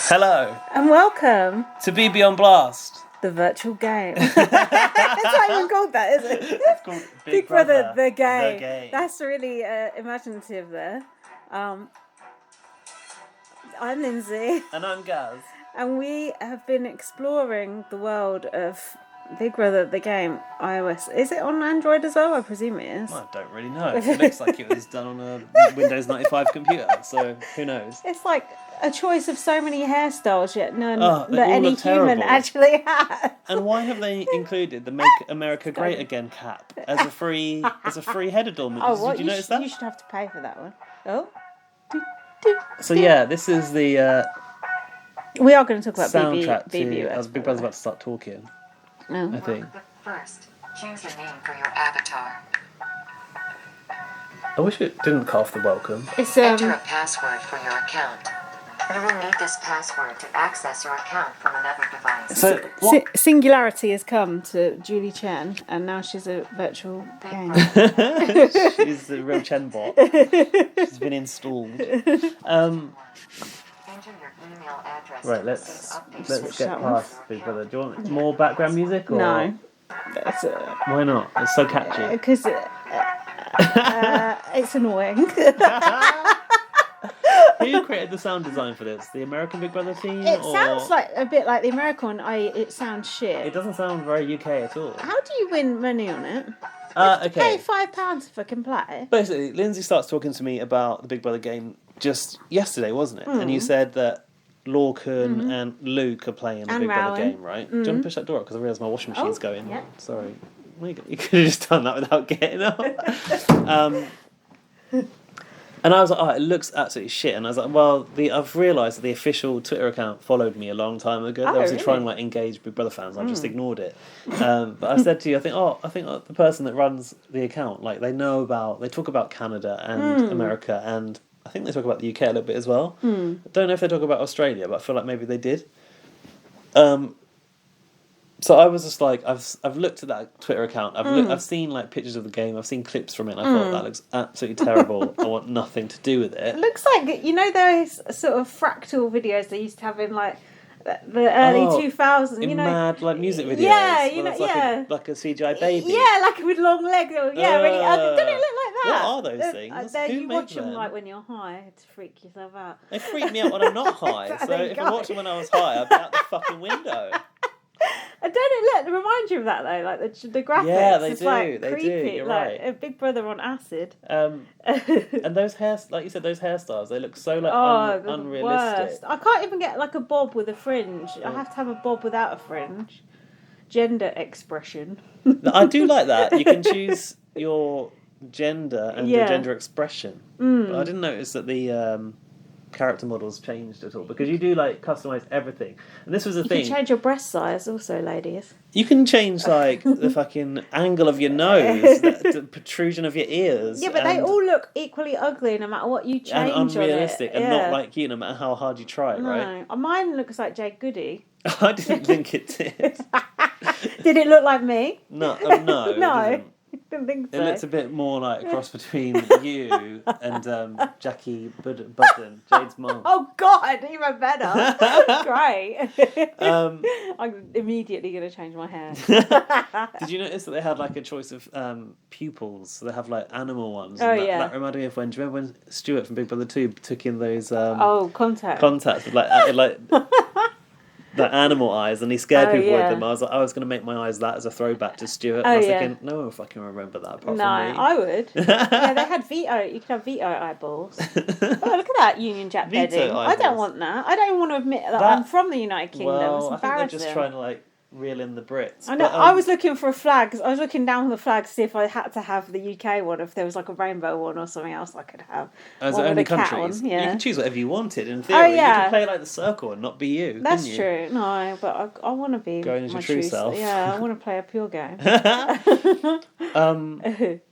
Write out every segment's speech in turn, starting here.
Hello. And welcome to BB on Blast. The virtual game. It's not even called that, is it? It's called Big Brother the Game. That's really imaginative there. I'm Lindsay. And I'm Gaz. And we have been exploring the world of Big Brother the Game iOS. Is it on Android as well? I presume it is. Well, I don't really know. It looks like it was done on a Windows 95 computer, so who knows? It's like a choice of so many hairstyles, yet none that all any look human terrible. actually has. And why have they included the Make America Great Again cap as a free head adornment? Oh, what? Did you notice that? You should have to pay for that one. Oh. So yeah, this is the we are going to talk about soundtrack BB. to... As Big Brother's about to start talking, I think. First, choose a name for your avatar. I wish it didn't cut off the welcome. It's Enter a password for your account. You will need this password to access your account from another device. So what? Singularity has come to Julie Chen, and now she's a virtual game. She's the real Chen bot. She's been installed. Enter your email address. Right, let's get past Big Brother. Do you want more background music? Or? No. That's Why not? It's so catchy. because it's annoying. Who created the sound design for this? The American Big Brother team? It sounds like a bit like the American one. It sounds shit. It doesn't sound very UK at all. How do you win money on it? Okay. Pay £5 if I can play. Basically, Lindsay starts talking to me about the Big Brother game just yesterday, wasn't it? And you said that Lorcan and Luke are playing the And Big Brother Rowan. game, right? Do you want to push that door up? Because I realised my washing machine's going. yeah. Sorry. You could have just done that without getting up. And I was like, oh, it looks absolutely shit. And I was like, well, I've realised that the official Twitter account followed me a long time ago. They obviously trying to engage Big Brother fans. I just ignored it. But I said to you, I think the person that runs the account, like they talk about Canada and America, and I think they talk about the UK a little bit as well. I don't know if they talk about Australia, but I feel like maybe they did. So I was just like, I've looked at that Twitter account. I've seen like pictures of the game. I've seen clips from it. And I thought that looks absolutely terrible. I want nothing to do with it. It looks like, you know, those sort of fractal videos they used to have in like the early 2000s. In you know, mad like music videos. Yeah, like a CGI baby. Yeah, like with long legs. Really. Doesn't it look like that? What are those things? Who You made watch them them? like when you're high to freak yourself out. They freak me out when I'm not high. So There you if go. I watched them when I was high, I'd be out the fucking window. Don't it remind you of that though? Like the graphics. Yeah, they it's do. Like They do. creepy, You're like right. a Big Brother on acid. And those like you said, those hairstyles, they look so like The unrealistic. worst. I can't even get like a bob with a fringe. I have to have a bob without a fringe. Gender expression. I do like that. You can choose your gender and your gender expression. But I didn't notice that the character models changed at all, because you do like customize everything. And this was the thing. You can change your breast size also, ladies. You can change like the fucking angle of your nose, the protrusion of your ears. Yeah, but they all look equally ugly no matter what you change and unrealistic, on it. and not like you, no matter how hard you try it, right? No, mine looks like Jade Goody. I didn't think it did. Did it look like me? No, No. it doesn't. Didn't think so. It looks a bit more like a cross between you and Jackie Budden, Jade's mum. Oh God, even better. Great. I'm immediately going to change my hair. Did you notice that they had like a choice of pupils? So they have like animal ones. Oh, and yeah. That reminded me of when. Do you remember when Stuart from Big Brother 2 took in those contacts with like the animal eyes, and he scared people with them. I was going to make my eyes that as a throwback to Stuart. I was thinking, no one will fucking remember that apart from me. I would. Yeah, they had veto. You could have veto eyeballs. Oh, look at that Union Jack Veto bedding. I don't eyeballs. want that. I don't even want to admit that I'm from the United Kingdom. Well, It's I think they're just embarrassing. trying to like reel in the Brits. I know. But, I was looking for a flag. I was looking down the flag to see if I had to have the UK one, if there was like a rainbow one or something else I could have. As One with only a cat countries, on, yeah. you can choose whatever you wanted. In theory, you can play like the circle and not be you. That's couldn't you? true. No, but I want to be Going as my your true self. Yeah, I want to play a pure game.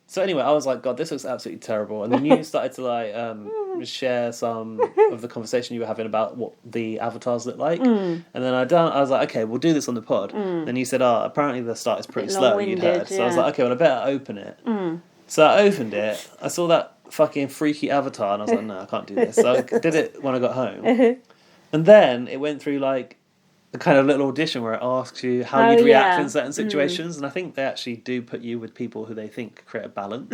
So anyway, I was like, God, this looks absolutely terrible. And then you started to like share some of the conversation you were having about what the avatars look like. And then I was like, okay, we'll do this on the pod. Then you said, apparently the start is pretty slow, you'd heard. So I was like, okay, well, I better open it. So I opened it. I saw that fucking freaky avatar and I was like, no, I can't do this. So I did it when I got home. And then it went through like a kind of little audition where it asks you how you'd react in certain situations. And I think they actually do put you with people who they think create a balance.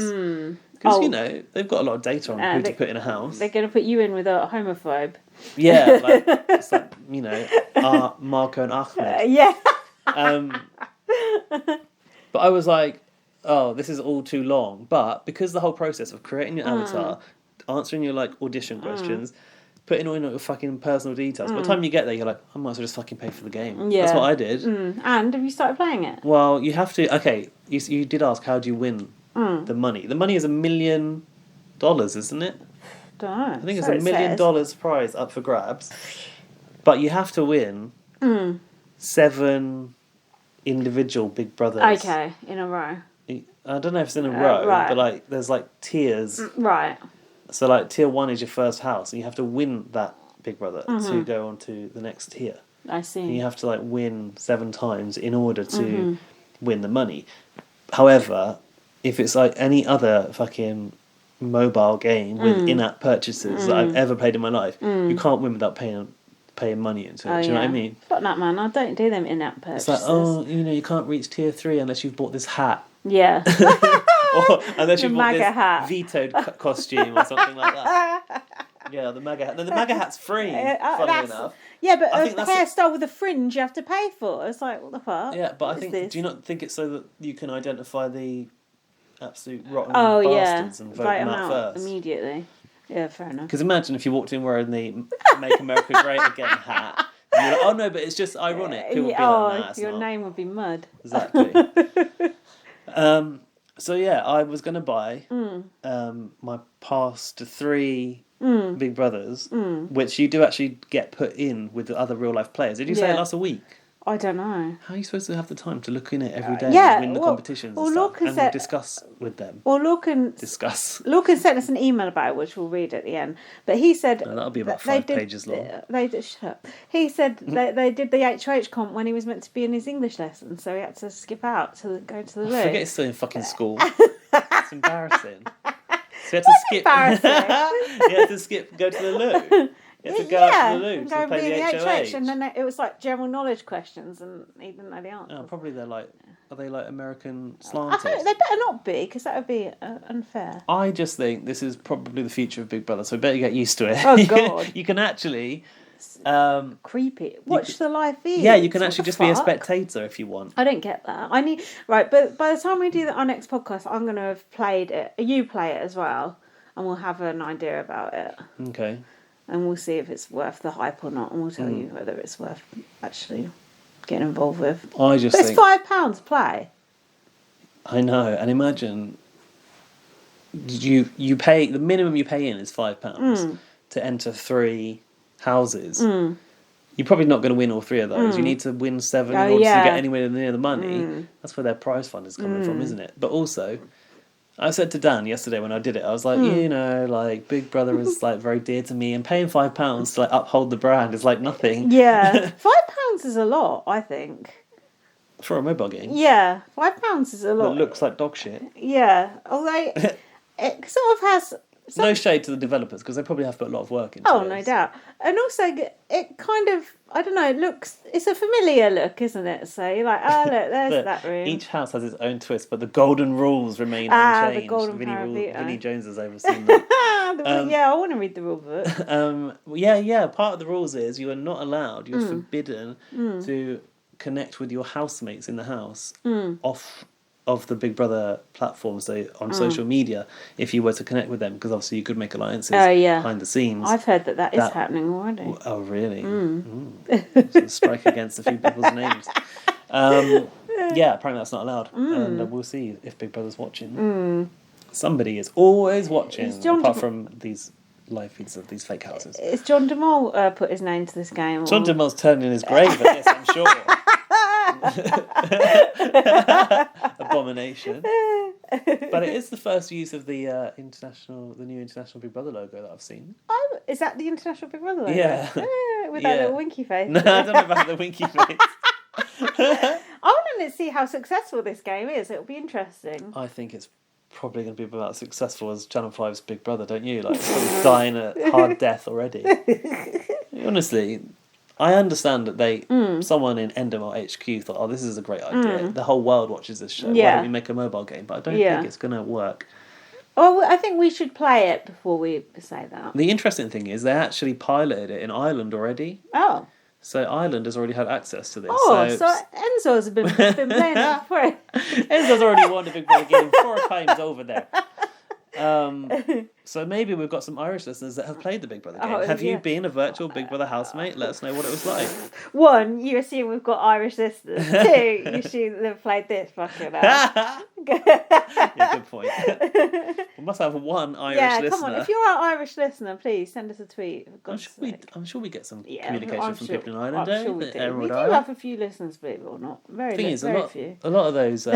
Because, you know, they've got a lot of data on who to put in a house. They're going to put you in with a homophobe. Yeah, like, it's like, you know, Marco and Ahmed. Yeah. But I was like, oh, this is all too long. But because the whole process of creating your avatar, answering your like audition questions, putting all your fucking personal details, by the time you get there, you're like, I might as well just fucking pay for the game. Yeah. That's what I did. And have you started playing it? Well, you have to. Okay, you did ask how do you win the money. The money is $1 million, isn't it? Don't know. I think it's $1 million prize up for grabs. But you have to win 7 individual Big Brothers. Okay, in a row. I don't know if it's in a row, but like there's like tiers. Right. So like tier 1 is your first house, and you have to win that Big Brother to go on to the next tier. I see. And you have to like win 7 times in order to win the money. However, if it's like any other fucking mobile game with in-app purchases that I've ever played in my life, you can't win without paying money into it. Do you know what I mean? Fuck that, man. I don't do them in-app purchases. It's like, oh, you know, you can't reach tier 3 unless you've bought this hat. Yeah. Or unless you've bought this hat. vetoed costume or something like that. Yeah, the MAGA hat. The MAGA hat's free, funnily enough. Yeah, but I a think that's hairstyle with a fringe you have to pay for. It's like, what the fuck? Yeah, but I think, this? do you not think it's so that you can identify the absolute rotten bastards and vote them out first? Immediately. Yeah, fair enough. Because imagine if you walked in wearing the Make America Great Again hat. And you're like, oh no, but it's just ironic. People would be like, nah, your name would be mud. Exactly. So yeah, I was going to buy my past 3 Big Brothers, which you do actually get put in with the other real life players. Did you say it lasts a week? I don't know. How are you supposed to have the time to look in it every day and win the competitions and stuff, and discuss with them? Well, Lorcan sent us an email about it, which we'll read at the end. But he said... No, that'll be about 5 pages long. Shut up. He said they did the HOH comp when he was meant to be in his English lesson, so he had to skip out to go to the loo. I forget he's still in fucking school. It's embarrassing. So you had to skip. You had to go to the loo. You had to go out to the loo to play the HOH. And then it was like general knowledge questions, and he didn't know the answers. Oh, probably they're like, are they like American slanted? I think they better not be, because that would be unfair. I just think this is probably the future of Big Brother, so better get used to it. Oh, God. You can actually... creepy. Watch the live feed. Yeah, you can actually just be a spectator if you want. I don't get that. But by the time we do our next podcast, I'm going to have played it. You play it as well, and we'll have an idea about it. Okay. And we'll see if it's worth the hype or not, and we'll tell you whether it's worth actually getting involved with. But it's £5 to play. I know, and imagine you pay, the minimum you pay in is £5 to enter 3 houses. You're probably not going to win all 3 of those. You need to win 7 in order to get anywhere near the money. That's where their prize fund is coming from, isn't it? But also, I said to Dan yesterday when I did it, I was like, you know, like Big Brother is like very dear to me, and paying £5 to like uphold the brand is like nothing. Yeah, £5 is a lot, I think. For a mobile game. Yeah, £5 is a lot. It looks like dog shit. Yeah, although it sort of has. No shade to the developers, because they probably have put a lot of work into it. Oh, no doubt. And also, it kind of, I don't know, it's a familiar look, isn't it? So you're like, oh, look, there's that room. Each house has its own twist, but the golden rules remain unchanged. The golden Vinnie Jones has overseen that. I want to read the rule book. Part of the rules is you're forbidden to connect with your housemates in the house off of the Big Brother platform, so on social media, if you were to connect with them, because obviously you could make alliances behind the scenes. I've heard that is happening already. Oh, really? So strike against a few people's names. Apparently that's not allowed, and we'll see if Big Brother's watching. Somebody is always watching, apart from these live feeds of these fake houses. Is John DeMol put his name to this game? John DeMol's turning in his grave at this, I'm sure. Abomination. But it is the first use of the new international Big Brother logo that I've seen. Oh, is that the international Big Brother logo? Yeah. With that little winky face. No, I don't know about the winky face. I want to see how successful this game is. It'll be interesting. I think it's probably going to be about as successful as Channel 5's Big Brother, don't you? Like, sort of dying a hard death already. Honestly, I understand that someone in Endemol HQ thought, oh, this is a great idea. The whole world watches this show. Why don't we make a mobile game? But I don't think it's going to work. Oh, I think we should play it before we say that. The interesting thing is they actually piloted it in Ireland already. Oh. So Ireland has already had access to this. Oh, so Enzo's been playing it before. Enzo's already won the Big Brother game 4 times over there. So maybe we've got some Irish listeners that have played the Big Brother game. Have you been a virtual Big Brother housemate? Let us know what it was like. 1, you assume we've got Irish listeners. 2, you assume they've played this fucking hell. Yeah, good point. We must have one Irish listener. Yeah, come on. If you're an Irish listener, please send us a tweet. I'm sure we get some communication from people in Ireland. I'm sure we do. We do have a few listeners, believe it or not. Very few. A lot of those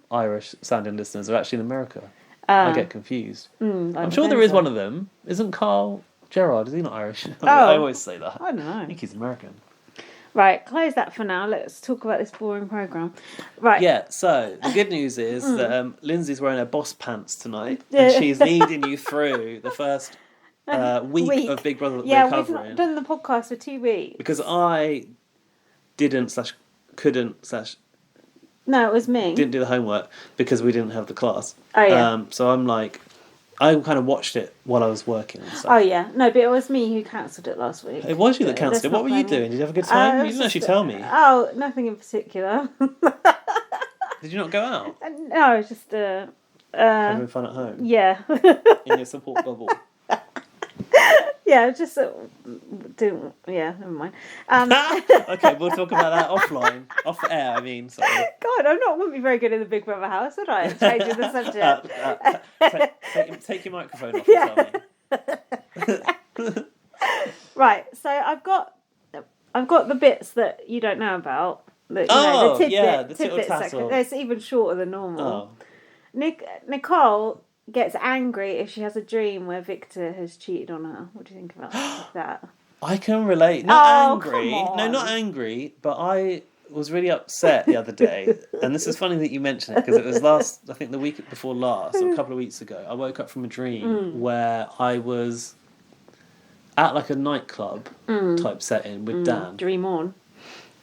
Irish sounding listeners are actually in America. I get confused. I'm sure there is one of them. Isn't Carl Gerard? Is he not Irish? I always say that. I don't know. I think he's American. Right, close that for now. Let's talk about this boring programme. Right. Yeah, so the good news is that Lindsay's wearing her boss pants tonight and she's leading you through the first week of Big Brother that we're covering. Yeah, we've not done the podcast for 2 weeks. Because I couldn't No, it was me. didn't do the homework because we didn't have the class. Oh, yeah. So I'm like, I kind of watched it while I was working and stuff. Oh, yeah. No, but it was me who cancelled it last week. It was you that cancelled it. What were you doing? Did you have a good time? You didn't actually tell me. Oh, nothing in particular. Did you not go out? No, it was just... having fun at home? Yeah. In your support bubble? Yeah, just do. Yeah, never mind. Okay, we'll talk about that offline, off air. I mean, sorry. God, I wouldn't be very good in the Big Brother house, would I? Changing the subject. Take your microphone off. Yeah. And tell me. Right, so I've got the bits that you don't know about. The tidbit section. It's even shorter than normal. Oh. Nicole gets angry if she has a dream where Victor has cheated on her. What do you think about that? I can relate. Not angry. No, not angry, but I was really upset the other day. And this is funny that you mention it because it was I think the week before last, or a couple of weeks ago, I woke up from a dream where I was at like a nightclub type setting with Dan. Dream on.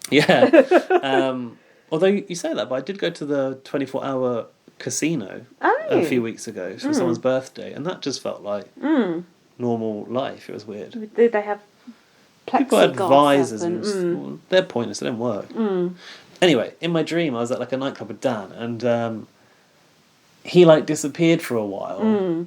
Yeah. Although you say that, but I did go to the 24-hour casino a few weeks ago for someone's birthday, and that just felt like normal life. It was weird. Did they have people had visors and they're pointless, they don't work. Anyway, in my dream I was at like a nightclub with Dan, and he like disappeared for a while.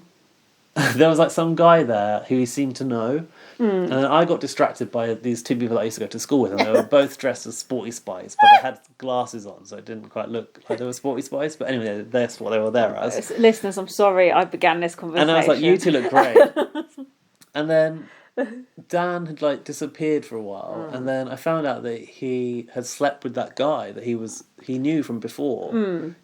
There was like some guy there who he seemed to know, and then I got distracted by these 2 people that I used to go to school with, and they were both dressed as Sporty Spice, but they had glasses on, so it didn't quite look like they were Sporty Spice. But anyway, that's what they were there as. Listeners, I'm sorry I began this conversation. And I was like, you two look great. And then Dan had like disappeared for a while, and then I found out that he had slept with that guy that he knew from before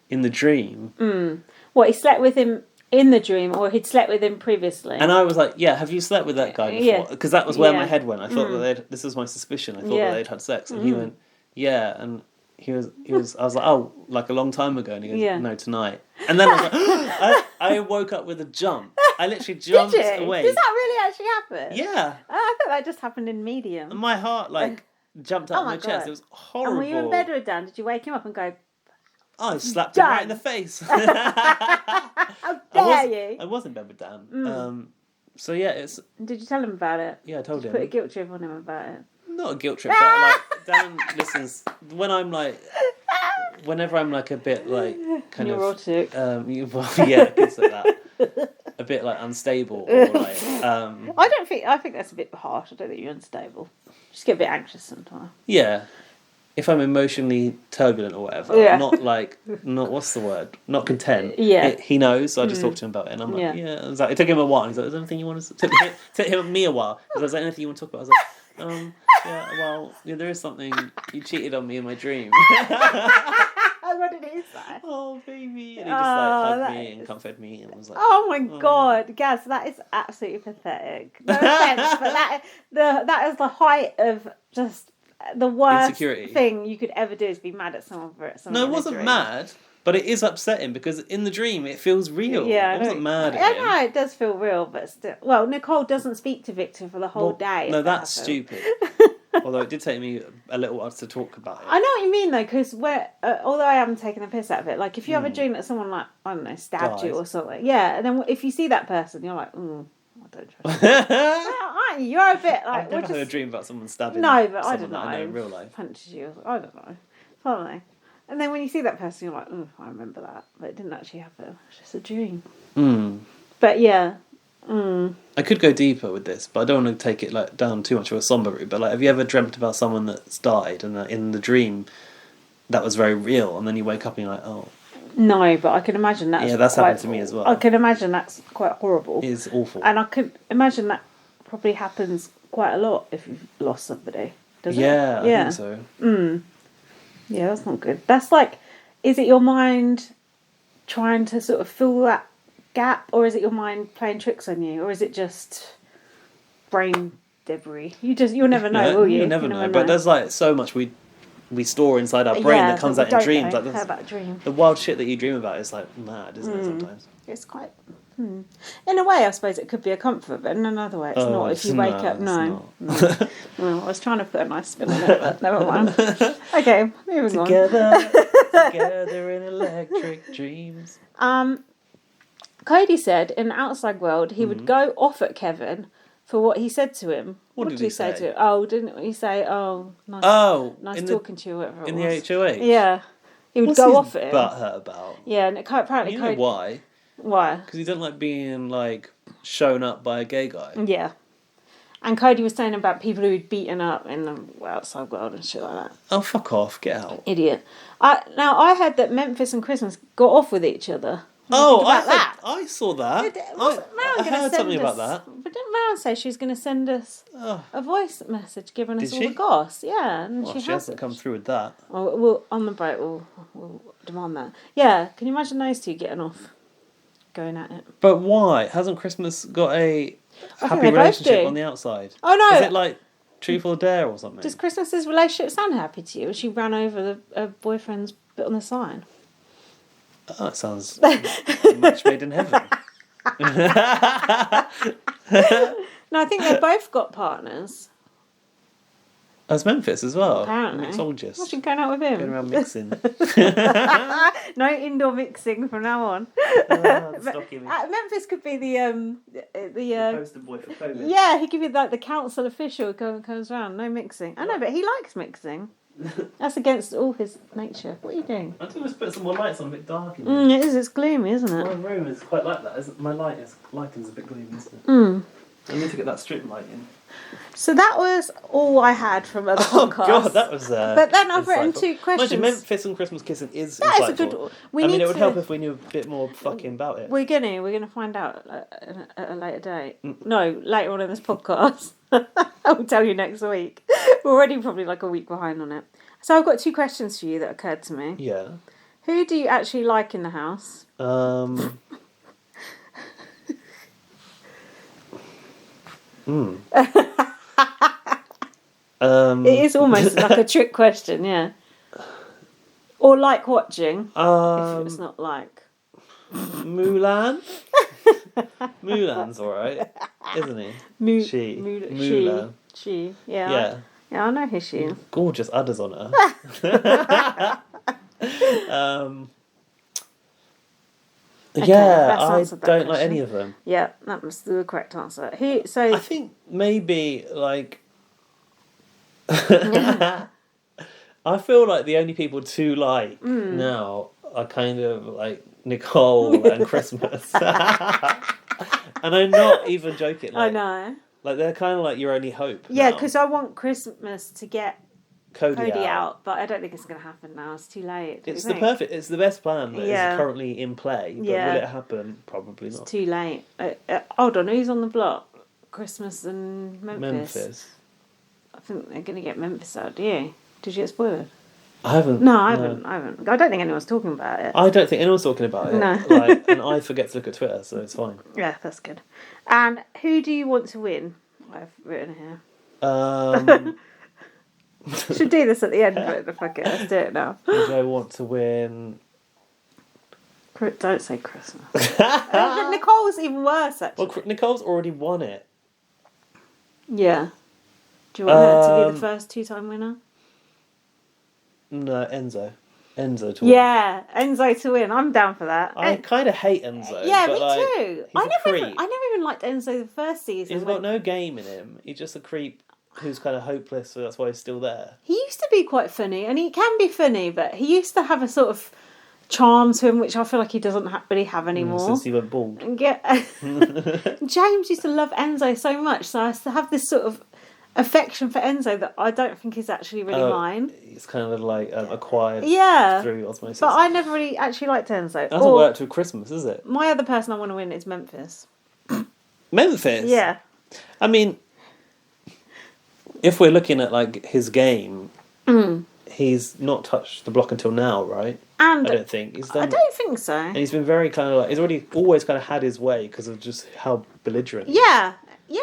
in the dream. What, he slept with him in the dream, or he'd slept with him previously? And I was like, yeah, have you slept with that guy before? Because that was where my head went. I thought that this was my suspicion. I thought that they'd had sex. And he went, yeah. And he was. I was like, oh, like a long time ago. And he goes, no, tonight. And then I was like, I woke up with a jump. I literally jumped away. Does that really actually happen? Yeah. I thought that just happened in medium. And my heart jumped out of my chest. It was horrible. And were you in bed with Dan? Did you wake him up and go, I slapped him right in the face. how dare you? I was in bed with Dan. So yeah, it's... Did you tell him about it? Yeah, I told him. Put a guilt trip on him about it? Not a guilt trip, but like, Dan listens... When I'm like... Whenever I'm like a bit like... kind neurotic. Well, yeah, kids like that. A bit like unstable or like... I think that's a bit harsh. I don't think you're unstable. Just get a bit anxious sometimes. Yeah. If I'm emotionally turbulent or whatever, not what's the word? Not content. Yeah. He knows, so I just talked to him about it, and I'm like, it took him a while. He's like, is there anything you want to... Took him me a while. Because I was like, anything you want to talk about? I was like, there is something. You cheated on me in my dream. What did he say? Oh, baby. And he just hugged me and comforted me and was like... Oh my God, Gaz, that is absolutely pathetic. No offence, but that is the height of just... The worst thing you could ever do is be mad at someone for it. No, I wasn't mad. But it is upsetting because in the dream it feels real. Yeah, I wasn't mad at him. I know it does feel real, but still. Well, Nicole doesn't speak to Victor for the whole day. No, that's stupid. Although it did take me a little while to talk about it. I know what you mean though, because although I haven't taken the piss out of it, like if you have a dream that someone like I don't know stabbed you or something, and then if you see that person, you're like, I don't trust you. You're a bit like. I've never had a dream about someone stabbing. No, but I don't know. I know in real life. Punches you. I don't know. Something. And then when you see that person, you're like, I remember that, but it didn't actually happen. It's just a dream. But yeah. I could go deeper with this, but I don't want to take it like down too much of a somber route. But like, have you ever dreamt about someone that's died, and that in the dream that was very real, and then you wake up and you're like, oh. No, but I can imagine that's that's happened to me as well. I can imagine that's quite horrible. It is awful. And I could imagine that probably happens quite a lot if you've lost somebody. Does it? Yeah, I think so. Yeah, that's not good. That's like, is it your mind trying to sort of fill that gap, or is it your mind playing tricks on you, or is it just brain debris? You'll never know, will you? You'll never know. But there's like so much we store inside our brain that comes out in dreams. Like about dreams. The wild shit that you dream about is like mad, isn't it? Sometimes it's quite. In a way, I suppose it could be a comfort, but in another way, it's not. If you wake up, no. Well, I was trying to put a nice spin on it, but never mind. Okay, moving on. Together in electric dreams. Cody said in the outside world he would go off at Kevin for what he said to him. What did he say to him? Oh, didn't he say, nice talking to you, or whatever it was. In the HOH? Yeah. He would go off at him. What's his butt hurt about? Yeah, and apparently you know why? Why? Because he doesn't like being, like, shown up by a gay guy. Yeah. And Cody was saying about people who he'd beaten up in the outside world and shit like that. Oh, fuck off. Get out. Idiot. Now, I heard that Memphis and Christmas got off with each other. I saw that. I heard something about that. But didn't Maren say she was going to send us a voice message giving us all the goss? Yeah, and she hasn't come through with that. Well, on the boat, we'll demand that. Yeah, can you imagine those two getting off, going at it? But why? Hasn't Christmas got a happy relationship on the outside? Oh no! Is it like Truth or Dare or something? Does Christmas's relationship sound happy to you? She ran over her boyfriend's bit on the sign. Oh, that sounds a match made in heaven. No, I think they've both got partners. As Memphis as well. Apparently. Mixologist. Imagine going out with him. Going around mixing. No indoor mixing from now on. Memphis could be the poster boy for COVID. Yeah, he could be like the council official who comes around. No mixing. I know, but he likes mixing. That's against all his nature. What are you doing? I think let's put some more lights on, a bit dark in here. It is, it's gloomy, isn't it? My room is quite like that, isn't it? My lighting's a bit gloomy, isn't it? I need to get that strip light in. So that was all I had from other podcasts. Oh God, that was but then I've written 2 questions. Imagine Memphis and Christmas kissing is that insightful. Is a good. It would help if we knew a bit more fucking about it. We're gonna find out at a later date. No, later on in this podcast. I'll tell you next week. We're already probably like a week behind on it. So I've got 2 questions for you that occurred to me. Yeah. Who do you actually like in the house? It is almost like a trick question, yeah. Or like watching, if it's not like... Mulan? Mulan's alright, isn't he? Mulan. She, yeah. Yeah, I know who she is. Gorgeous udders on her. Okay, I don't like any of them. Yeah, that was the correct answer. I think maybe like I feel like the only people to like now are kind of like Nicole and Christmas. And I'm not even joking. Like, I know. Like they're kind of like your only hope. Yeah, because I want Christmas to get Cody out, but I don't think it's going to happen now. It's too late. It's the best plan that is currently in play. But will it happen? Probably not. It's too late. Hold on, who's on the block? Christmas and Memphis. I think they're going to get Memphis out. Do you? Did you get spoiled? I haven't. No, I haven't. I don't think anyone's talking about it. I don't think anyone's talking about it. No. And I forget to look at Twitter, so it's fine. Yeah, that's good. And who do you want to win? I've written here. Should do this at the end, but fuck it, let's do it now. Who do I want to win? Don't say Christmas. Nicole's even worse, actually. Well, Nicole's already won it. Yeah. Do you want her to be the first 2-time winner? No, Enzo. Enzo to win. Yeah, Enzo to win. I'm down for that. I kind of hate Enzo. Yeah, but me too. I never even liked Enzo the first season. He's got no game in him. He's just a creep who's kind of hopeless, so that's why he's still there. He used to be quite funny, and he can be funny, but he used to have a sort of charm to him, which I feel like he doesn't really have anymore. Since he went bald. James used to love Enzo so much, so I used to have this sort of affection for Enzo that I don't think is actually really mine. It's kind of like acquired through osmosis. But I never really actually liked Enzo. It hasn't worked with Christmas, is it? My other person I want to win is Memphis. Memphis? Yeah. I mean, if we're looking at like his game, he's not touched the block until now, right? And I don't think he's done. I don't think so. And he's been very kind of like he's always kind of had his way because of just how belligerent. Yeah,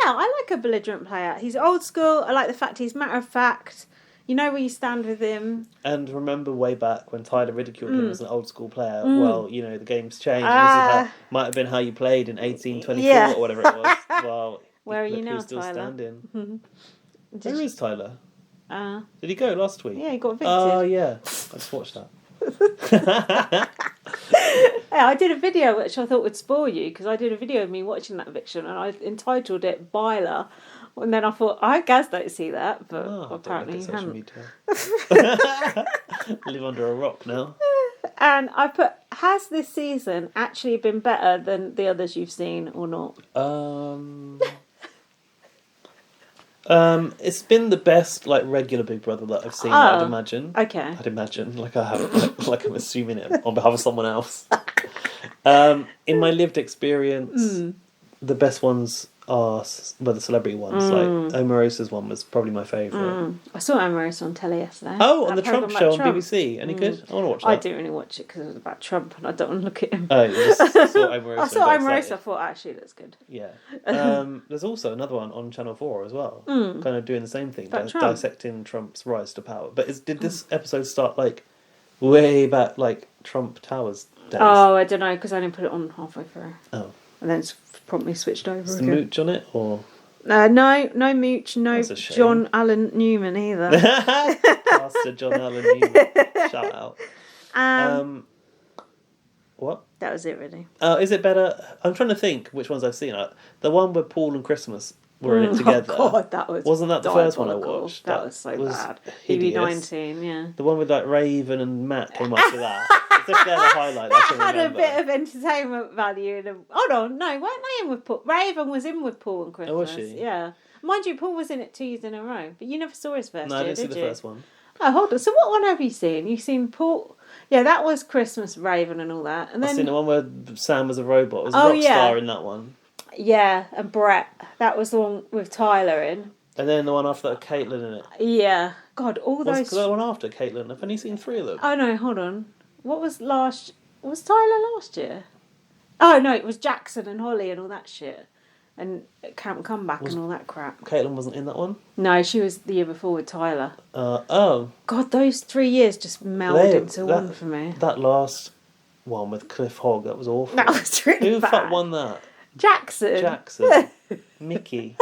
I like a belligerent player. He's old school. I like the fact he's matter of fact. You know where you stand with him. And remember way back when Tyler ridiculed him as an old school player. Well, the game's changed. This might have been how you played in 1824 or whatever it was. Well, where are you now, still Tyler? Standing. Where is Tyler? Did he go last week? Yeah, he got evicted. Oh, yeah. I just watched that. Yeah, I did a video which I thought would spoil you because I did a video of me watching that eviction and I entitled it Byler, and then I thought I guess don't see that, but apparently you hadn't. Live under a rock now. And I put, has this season actually been better than the others you've seen or not? It's been the best regular Big Brother that I've seen. I'd imagine. Okay. I'd imagine, like I haven't, like I'm assuming it on behalf of someone else. In my lived experience, the best ones are the celebrity ones. Like Omarosa's one was probably my favourite. I saw Omarosa on telly yesterday. Oh, on the Trump show on BBC. Any good? I want to watch that. I didn't really watch it because it was about Trump and I don't want to look at him. Oh, you just saw Omarosa. I saw Omarosa. I thought actually that's good. Yeah. There's also another one on Channel 4 as well, kind of doing the same thing, dissecting Trump's rise to power. But did this episode start way back, Trump Towers days? Oh, I don't know because I didn't put it on halfway through. Oh. And then it's promptly switched over. Is the mooch on it or? No mooch, no John Allen Newman either. Pastor John Allen Newman. Shout out. What? That was it, really. Is it better? I'm trying to think which ones I've seen. The one where Paul and Christmas were in it together. Oh God, that was. Wasn't that the first one I watched? That was so bad. Hideous. BB19, yeah. The one with Raven and Matt came after that. Especially the highlight. That had a bit of entertainment value. Hold on, no, weren't they in with Paul? Raven was in with Paul and Christmas. Oh, was she? Yeah. Mind you, Paul was in it 2 years in a row, but you never saw his first year, I didn't see did the you? first one. Oh, hold on. So what one have you seen? You've seen Paul... Yeah, that was Christmas, Raven and all that. And then... I've seen the one where Sam was a robot. It was Rockstar in that one. Yeah, and Brett. That was the one with Tyler in. And then the one after that, Caitlin in it. Yeah. God, all those... What's the one after Caitlin? I've only seen 3 of them. Oh, no, hold on. What was last... Was Tyler last year? Oh, no, it was Jackson and Holly and all that shit. And Camp Comeback and all that crap. Caitlin wasn't in that one? No, she was the year before with Tyler. Oh. God, those 3 years just melded into one for me. That last one with Cliff Hogg, that was awful. That was really bad. Who the fuck won that? Jackson. Mickey.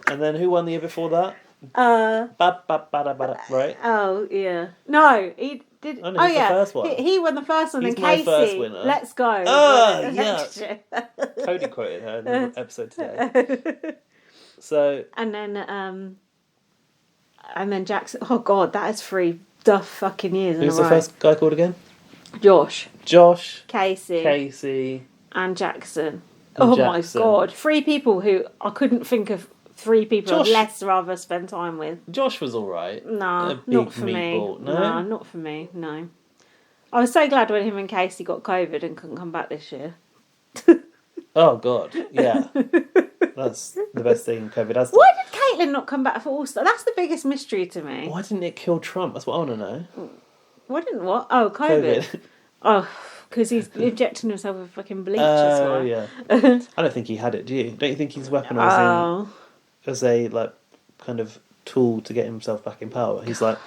And then who won the year before that? Right? Oh, yeah. No, he did. Oh, yeah. The first one. He won the first one. He's and my Casey, first winner. Let's go. Oh, yeah. Cody quoted her in the episode today. So. And then Jackson. Oh, God, that is 3 fucking years in a row. Who's the first guy called again? Josh. Casey. And Jackson. My God. 3 people who I couldn't think of. 3 people I'd less rather spend time with. Josh was alright. No, not for me. No, not for me. No. I was so glad when him and Casey got COVID and couldn't come back this year. Oh God, yeah. That's the best thing COVID has done. Why did Caitlin not come back for All-Star? That's the biggest mystery to me. Why didn't it kill Trump? That's what I want to know. Why didn't what? Oh, COVID. Oh, because he's injecting himself with fucking bleach as well. Oh, yeah. I don't think he had it, do you? Don't you think he's weaponising as a kind of tool to get himself back in power? He's like,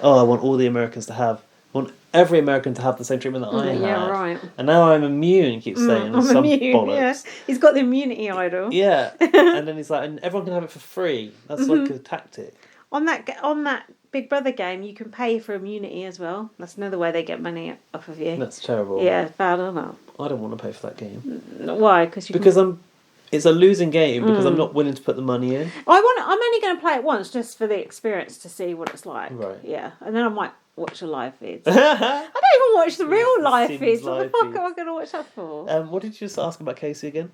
I want all the Americans to have I want every American to have the same treatment that I had. Yeah, right. And now I'm immune, he keeps saying. I'm some immune, bollocks. yeah. He's got the immunity idol. Yeah. And then he's like, and everyone can have it for free. That's like a tactic. On that Big Brother game, you can pay for immunity as well. That's another way they get money off of you. That's terrible. Yeah, it's bad, isn't it? I don't want to pay for that game. Why? It's a losing game because I'm not willing to put the money in. I'm only going to play it once just for the experience to see what it's like. Right. Yeah, and then I might watch the live feeds. I don't even watch the real live feeds. What the fuck am I going to watch that for? What did you just ask about Casey again?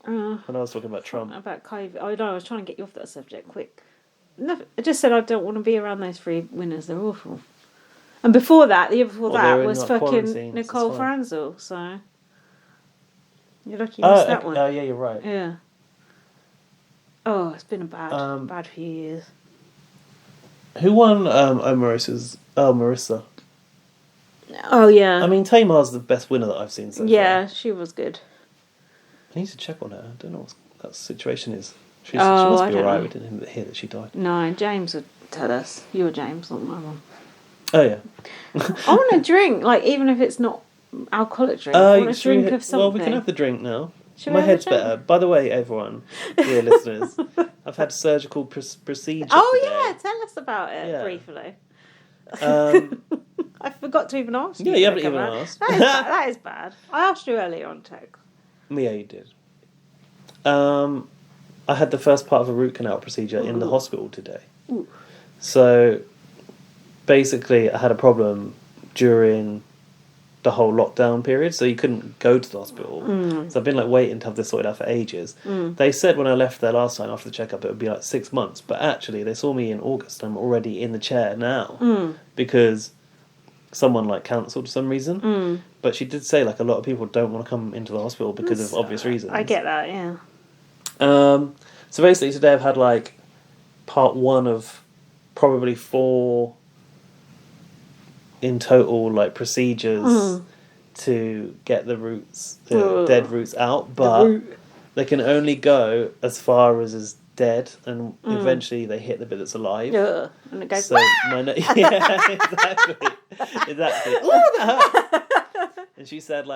When I was talking about Trump. About COVID. I was trying to get you off that subject quick. No, I just said I don't want to be around those three winners. They're awful. And before that, the year before that was fucking Nicole Franzel. So you're lucky you missed that one. Oh yeah, you're right. Yeah. Oh, it's been a bad few years. Who won Marissa? Oh yeah. I mean, Tamar's the best winner that I've seen so far. Yeah, she was good. I need to check on her. I don't know what that situation is. She must be alright. We didn't hear that she died. No, James would tell us. You were James, not my mum. Oh yeah. I want a drink, like even if it's not alcoholic drink. I want a drink of something. Well, we can have the drink now. My head's better. By the way, everyone, dear listeners, I've had surgical procedure. Oh today. yeah, tell us about it briefly. I forgot to even ask you. Yeah, you haven't even asked. That is bad. I asked you earlier on text. Yeah, you did. I had the first part of a root canal procedure in the hospital today. Ooh. So, basically, I had a problem during the whole lockdown period, so you couldn't go to the hospital. So I've been waiting to have this sorted out for ages. They said when I left there last time after the checkup it would be 6 months, but actually they saw me in August and I'm already in the chair now because someone cancelled for some reason. But she did say a lot of people don't want to come into the hospital because of obvious reasons. I get that, yeah. So basically today I've had part 1 of probably 4 in total procedures to get the roots, dead roots out, but they can only go as far as is dead, and eventually they hit the bit that's alive. And it goes. So yeah, exactly. Oh, that hurt. And she said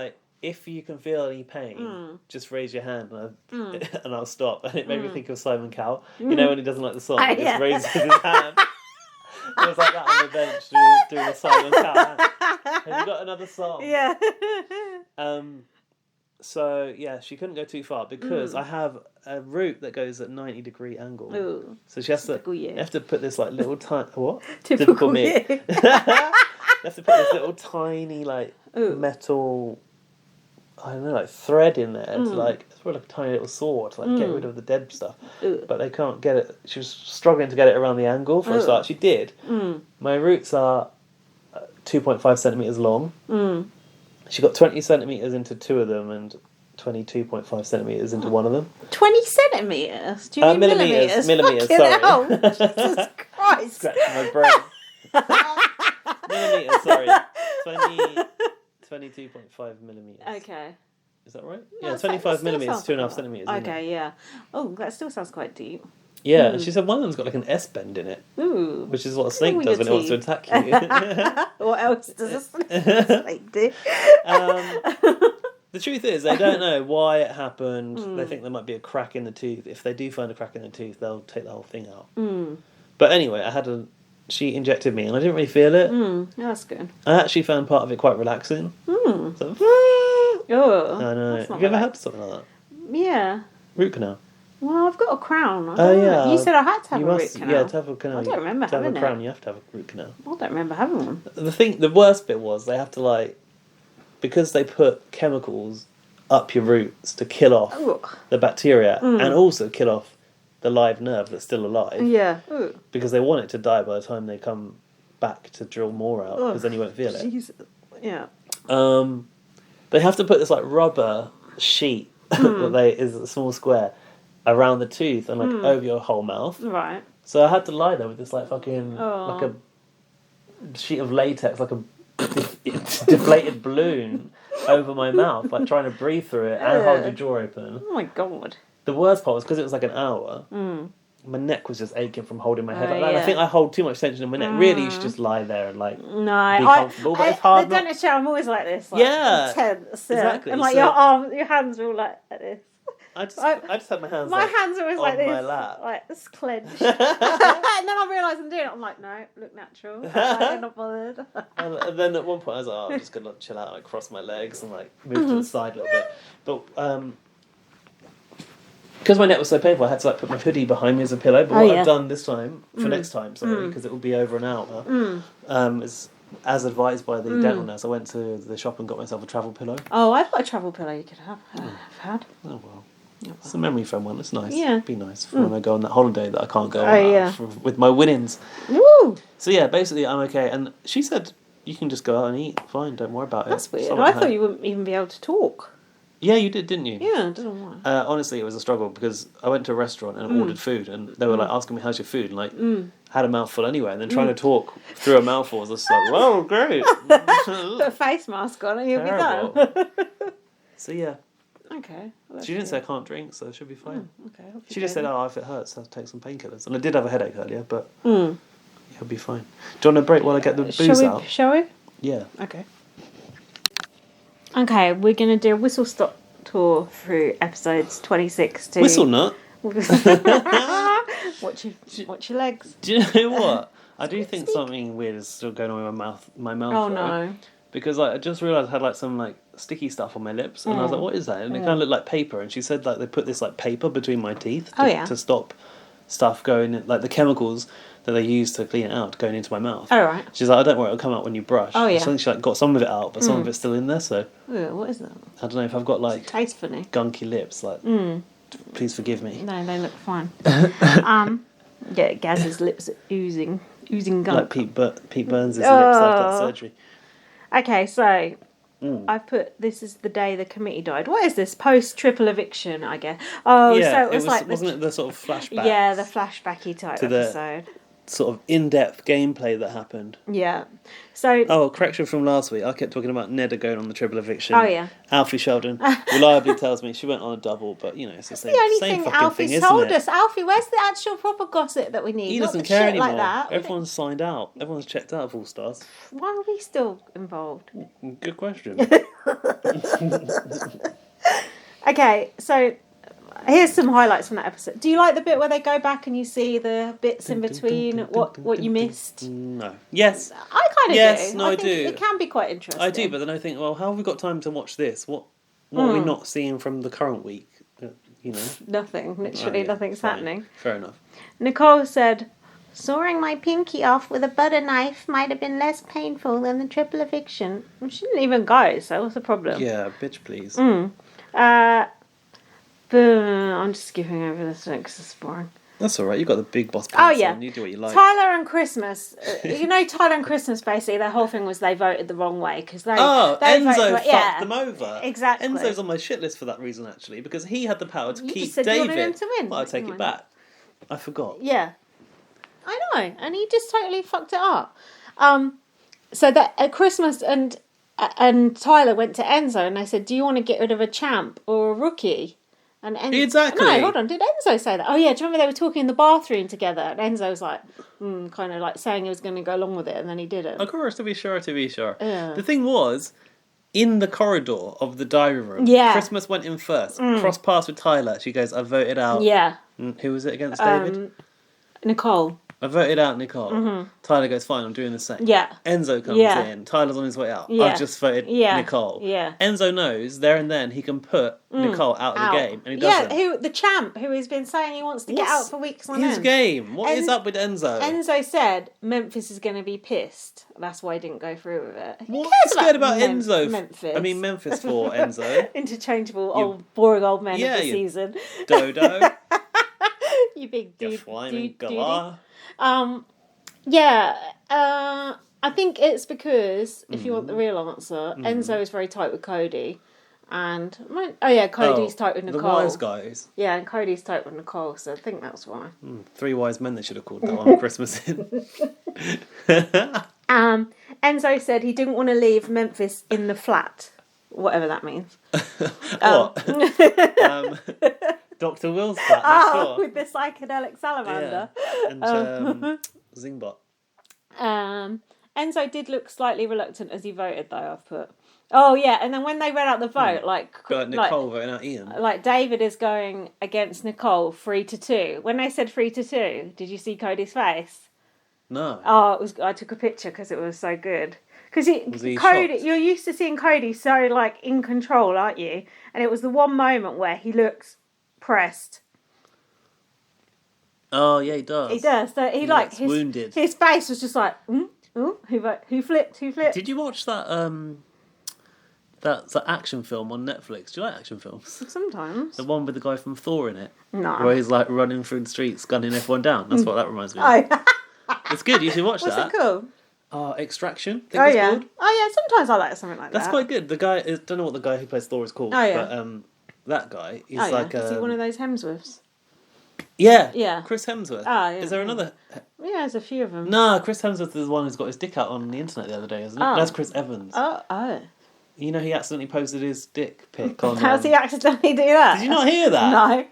if you can feel any pain, just raise your hand and I'll stop. And it made me think of Simon Cowell. You know when he doesn't like the song, he just raises his hand. It was like that on the bench doing the Simon Cowell. Have you got another song? Yeah. So yeah, she couldn't go too far because I have a route that goes at 90-degree angle. Ooh. So she has to. You have to put this little tiny what? Typical me. You have to put this little tiny metal. I don't know, thread in there to it's probably a tiny little saw to get rid of the dead stuff. But they can't get it. She was struggling to get it around the angle for a start. She did. My roots are 2.5 centimetres long. She got 20 centimetres into 2 of them and 22.5 centimetres into 1 of them. 20 centimetres? Do you mean millimetres? Millimetres, sorry. Hell. Jesus Christ. Scratching my brain. Millimetres, sorry. 22.5 millimetres. Okay. Is that right? No, 25 millimetres, 2.5 centimetres. Okay, yeah. Oh, that still sounds quite deep. Yeah, and she said one of them's got an S bend in it. Ooh. Which is what a snake does when it wants to attack you. What else does a snake do? The truth is, they don't know why it happened. They think there might be a crack in the tooth. If they do find a crack in the tooth, they'll take the whole thing out. But anyway, she injected me and I didn't really feel it. That's good. I actually found part of it quite relaxing. So, oh, I know. Have you ever had something like that? Yeah. Root canal. Well, I've got a crown. I don't know. You said I had to have a root canal. Yeah, to have a canal. I don't remember having it. To have a crown, you have to have a root canal. I don't remember having one. The worst bit was they have to because they put chemicals up your roots to kill off the bacteria and also kill off the live nerve that's still alive. Yeah. Because they want it to die by the time they come back to drill more out, because then you won't feel it. Yeah. They have to put this rubber sheet that is a small square around the tooth and over your whole mouth. Right. So I had to lie there with this fucking like a sheet of latex, like a deflated balloon over my mouth, trying to breathe through it and hold your jaw open. Oh my god. The worst part was because it was an hour. my neck was just aching from holding my head like that. Yeah. I think I hold too much tension in my neck. Really, you should just lie there and be comfortable. But it's hard. The dentist chair, I'm always like this. Tense. Exactly. And your hands are all like this. I just have my hands. My hands are always on like this. My lap. Like this clenched. And then I realise I'm doing it. I'm like, no, look natural. I'm not bothered. And then at one point I was like, I'm just gonna chill out, like cross my legs and like move to the side a little bit. But because my neck was so painful, I had to like put my hoodie behind me as a pillow. But what I've done this time, for next time, because it will be over an hour, is as advised by the dental nurse, I went to the shop and got myself a travel pillow. Oh, I've got a travel pillow you could have had. Oh well. It's a memory foam one. It's nice. Yeah. It'd be nice for when I go on that holiday that I can't go on with my winnings. Woo! So yeah, basically I'm okay. And she said, you can just go out and eat. Fine, don't worry about it. That's weird. I thought you wouldn't even be able to talk. Yeah, you did, didn't you? Yeah, I don't know why. Honestly, it was a struggle because I went to a restaurant and ordered food, and they were like asking me, "How's your food?" And like, had a mouthful anyway, and then trying to talk through a mouthful was just like, "Whoa, great!" Put a face mask on, and you'll be done. So yeah. Okay. Well, she didn't say I can't drink, so it should be fine. Okay. She just said, "Oh, if it hurts, I'll take some painkillers." And I did have a headache earlier, but it'll be fine. Do you want a break while I get the booze out? Shall we? Yeah. Okay. Okay, we're going to do a whistle-stop tour through episodes 26 to... Whistle nut? Watch your legs. Do you know what? I do think something weird is still going on with my mouth. Oh, no. Because like, I just realised I had like some like sticky stuff on my lips, and I was like, what is that? And it kind of looked like paper, and she said like they put this like paper between my teeth to stop stuff going in, like the chemicals that they use to clean it out going into my mouth. Oh, right. She's like, oh, don't worry, it'll come out when you brush. Oh, yeah. So I think she like got some of it out, but some of it's still in there, so... Ooh, what is that? I don't know if I've got like... Tastes funny. Gunky lips, like... Please forgive me. No, they look fine. Yeah, Gaz's lips are oozing gunk. Like Pete Burns' lips after that surgery. Okay, so... I've put, this is the day the committee died. What is this? Post-triple eviction, I guess. Oh, yeah, so it was like... Wasn't it the sort of flashback? Yeah, the flashbacky type episode. Sort of in-depth gameplay that happened. Yeah. So... Oh, correction from last week. I kept talking about Neda going on the triple eviction. Oh, yeah. Alfie Sheldon reliably tells me she went on a double, but, you know, it's the same, the only same thing fucking Alfie's thing, told isn't it? us. Alfie, where's the actual proper gossip that we need? He doesn't care anymore. Like that. Everyone's signed out. Everyone's checked out of All Stars. Why are we still involved? Good question. Okay, so... Here's some highlights from that episode. Do you like the bit where they go back and you see the bits in between, what you missed? No. Yes. I kind of do. Yes, no, I do. It can be quite interesting. I do, but then I think, well, how have we got time to watch this? What are we not seeing from the current week? You know? Nothing. Literally nothing's happening. Fair enough. Nicole said, sawing my pinky off with a butter knife might have been less painful than the triple eviction. Well, she didn't even go, so what's the problem? Yeah, bitch, please. I'm just skipping over this because it's boring. That's all right. You got the big boss pencil. Oh yeah, and you do what you like. Tyler and Christmas. You know, Tyler and Christmas. Basically, their whole thing was they voted the wrong way because Enzo fucked them over. Exactly. Enzo's on my shit list for that reason actually because he had the power to keep said David. You wanted him to win. Well, I take it back. I forgot. Yeah, I know, and he just totally fucked it up. So that at Christmas and Tyler went to Enzo and they said, "Do you want to get rid of a champ or a rookie?" And exactly. No, hold on. Did Enzo say that? Oh yeah. Do you remember they were talking in the bathroom together? And Enzo was like, kind of like saying he was going to go along with it, and then he didn't. Of course, to be sure. Yeah. The thing was, in the corridor of the diary room, Christmas went in first. Cross paths with Tyler. She goes, "I voted out." Yeah. Who was it against David? Nicole. I voted out Nicole. Tyler goes, fine, I'm doing the same. Yeah. Enzo comes in. Tyler's on his way out. I've just voted Nicole. Yeah. Enzo knows there and then he can put Nicole out of the game, and he doesn't. Yeah, the champ who has been saying he wants to get out for weeks on end. His game. What is up with Enzo? Enzo said Memphis is going to be pissed. That's why he didn't go through with it. What's scared about Enzo? Memphis. I mean, Memphis for Enzo. Interchangeable boring old men of the season. Dodo. You big dude. You flying galah. I think it's because, if you want the real answer, Enzo is very tight with Cody. And, Cody's tight with Nicole. The wise guys. Yeah, and Cody's tight with Nicole, so I think that's why. 3 wise men they should have called that on Christmas in. Enzo said he didn't want to leave Memphis in the flat. Whatever that means. Dr. Will's flat next door. With the psychedelic salamander. Yeah. And Zingbot. Enzo did look slightly reluctant as he voted, though, I've put. Oh, yeah, and then when they read out the vote, Nicole voting out Ian. Like, David is going against Nicole 3-2. When they said 3-2, did you see Cody's face? No. Oh, I took a picture because it was so good. Because Cody, shocked? you're used to seeing Cody so, like, in control, aren't you? And it was the one moment where he looks pressed. Oh, yeah, he does. He does. So he wounded. His face was just like, who flipped? Did you watch that that action film on Netflix? Do you like action films? Sometimes. The one with the guy from Thor in it. No. Where he's like running through the streets, gunning everyone down. That's what that reminds me of. Oh. It's good. You should watch that. What's it called? Extraction. Oh yeah. Called. Oh yeah. Sometimes I like something like that. That's quite good. The guy I don't know what the guy who plays Thor is called. Oh yeah. But that guy is like. Is he one of those Hemsworths? Yeah. Yeah. Chris Hemsworth. Oh, yeah. Is there another? Yeah, there's a few of them. No, Chris Hemsworth is the one who's got his dick out on the internet the other day, isn't it? Oh. That's Chris Evans. Oh. You know he accidentally posted his dick pic on... How's he accidentally do that? Did you not hear that?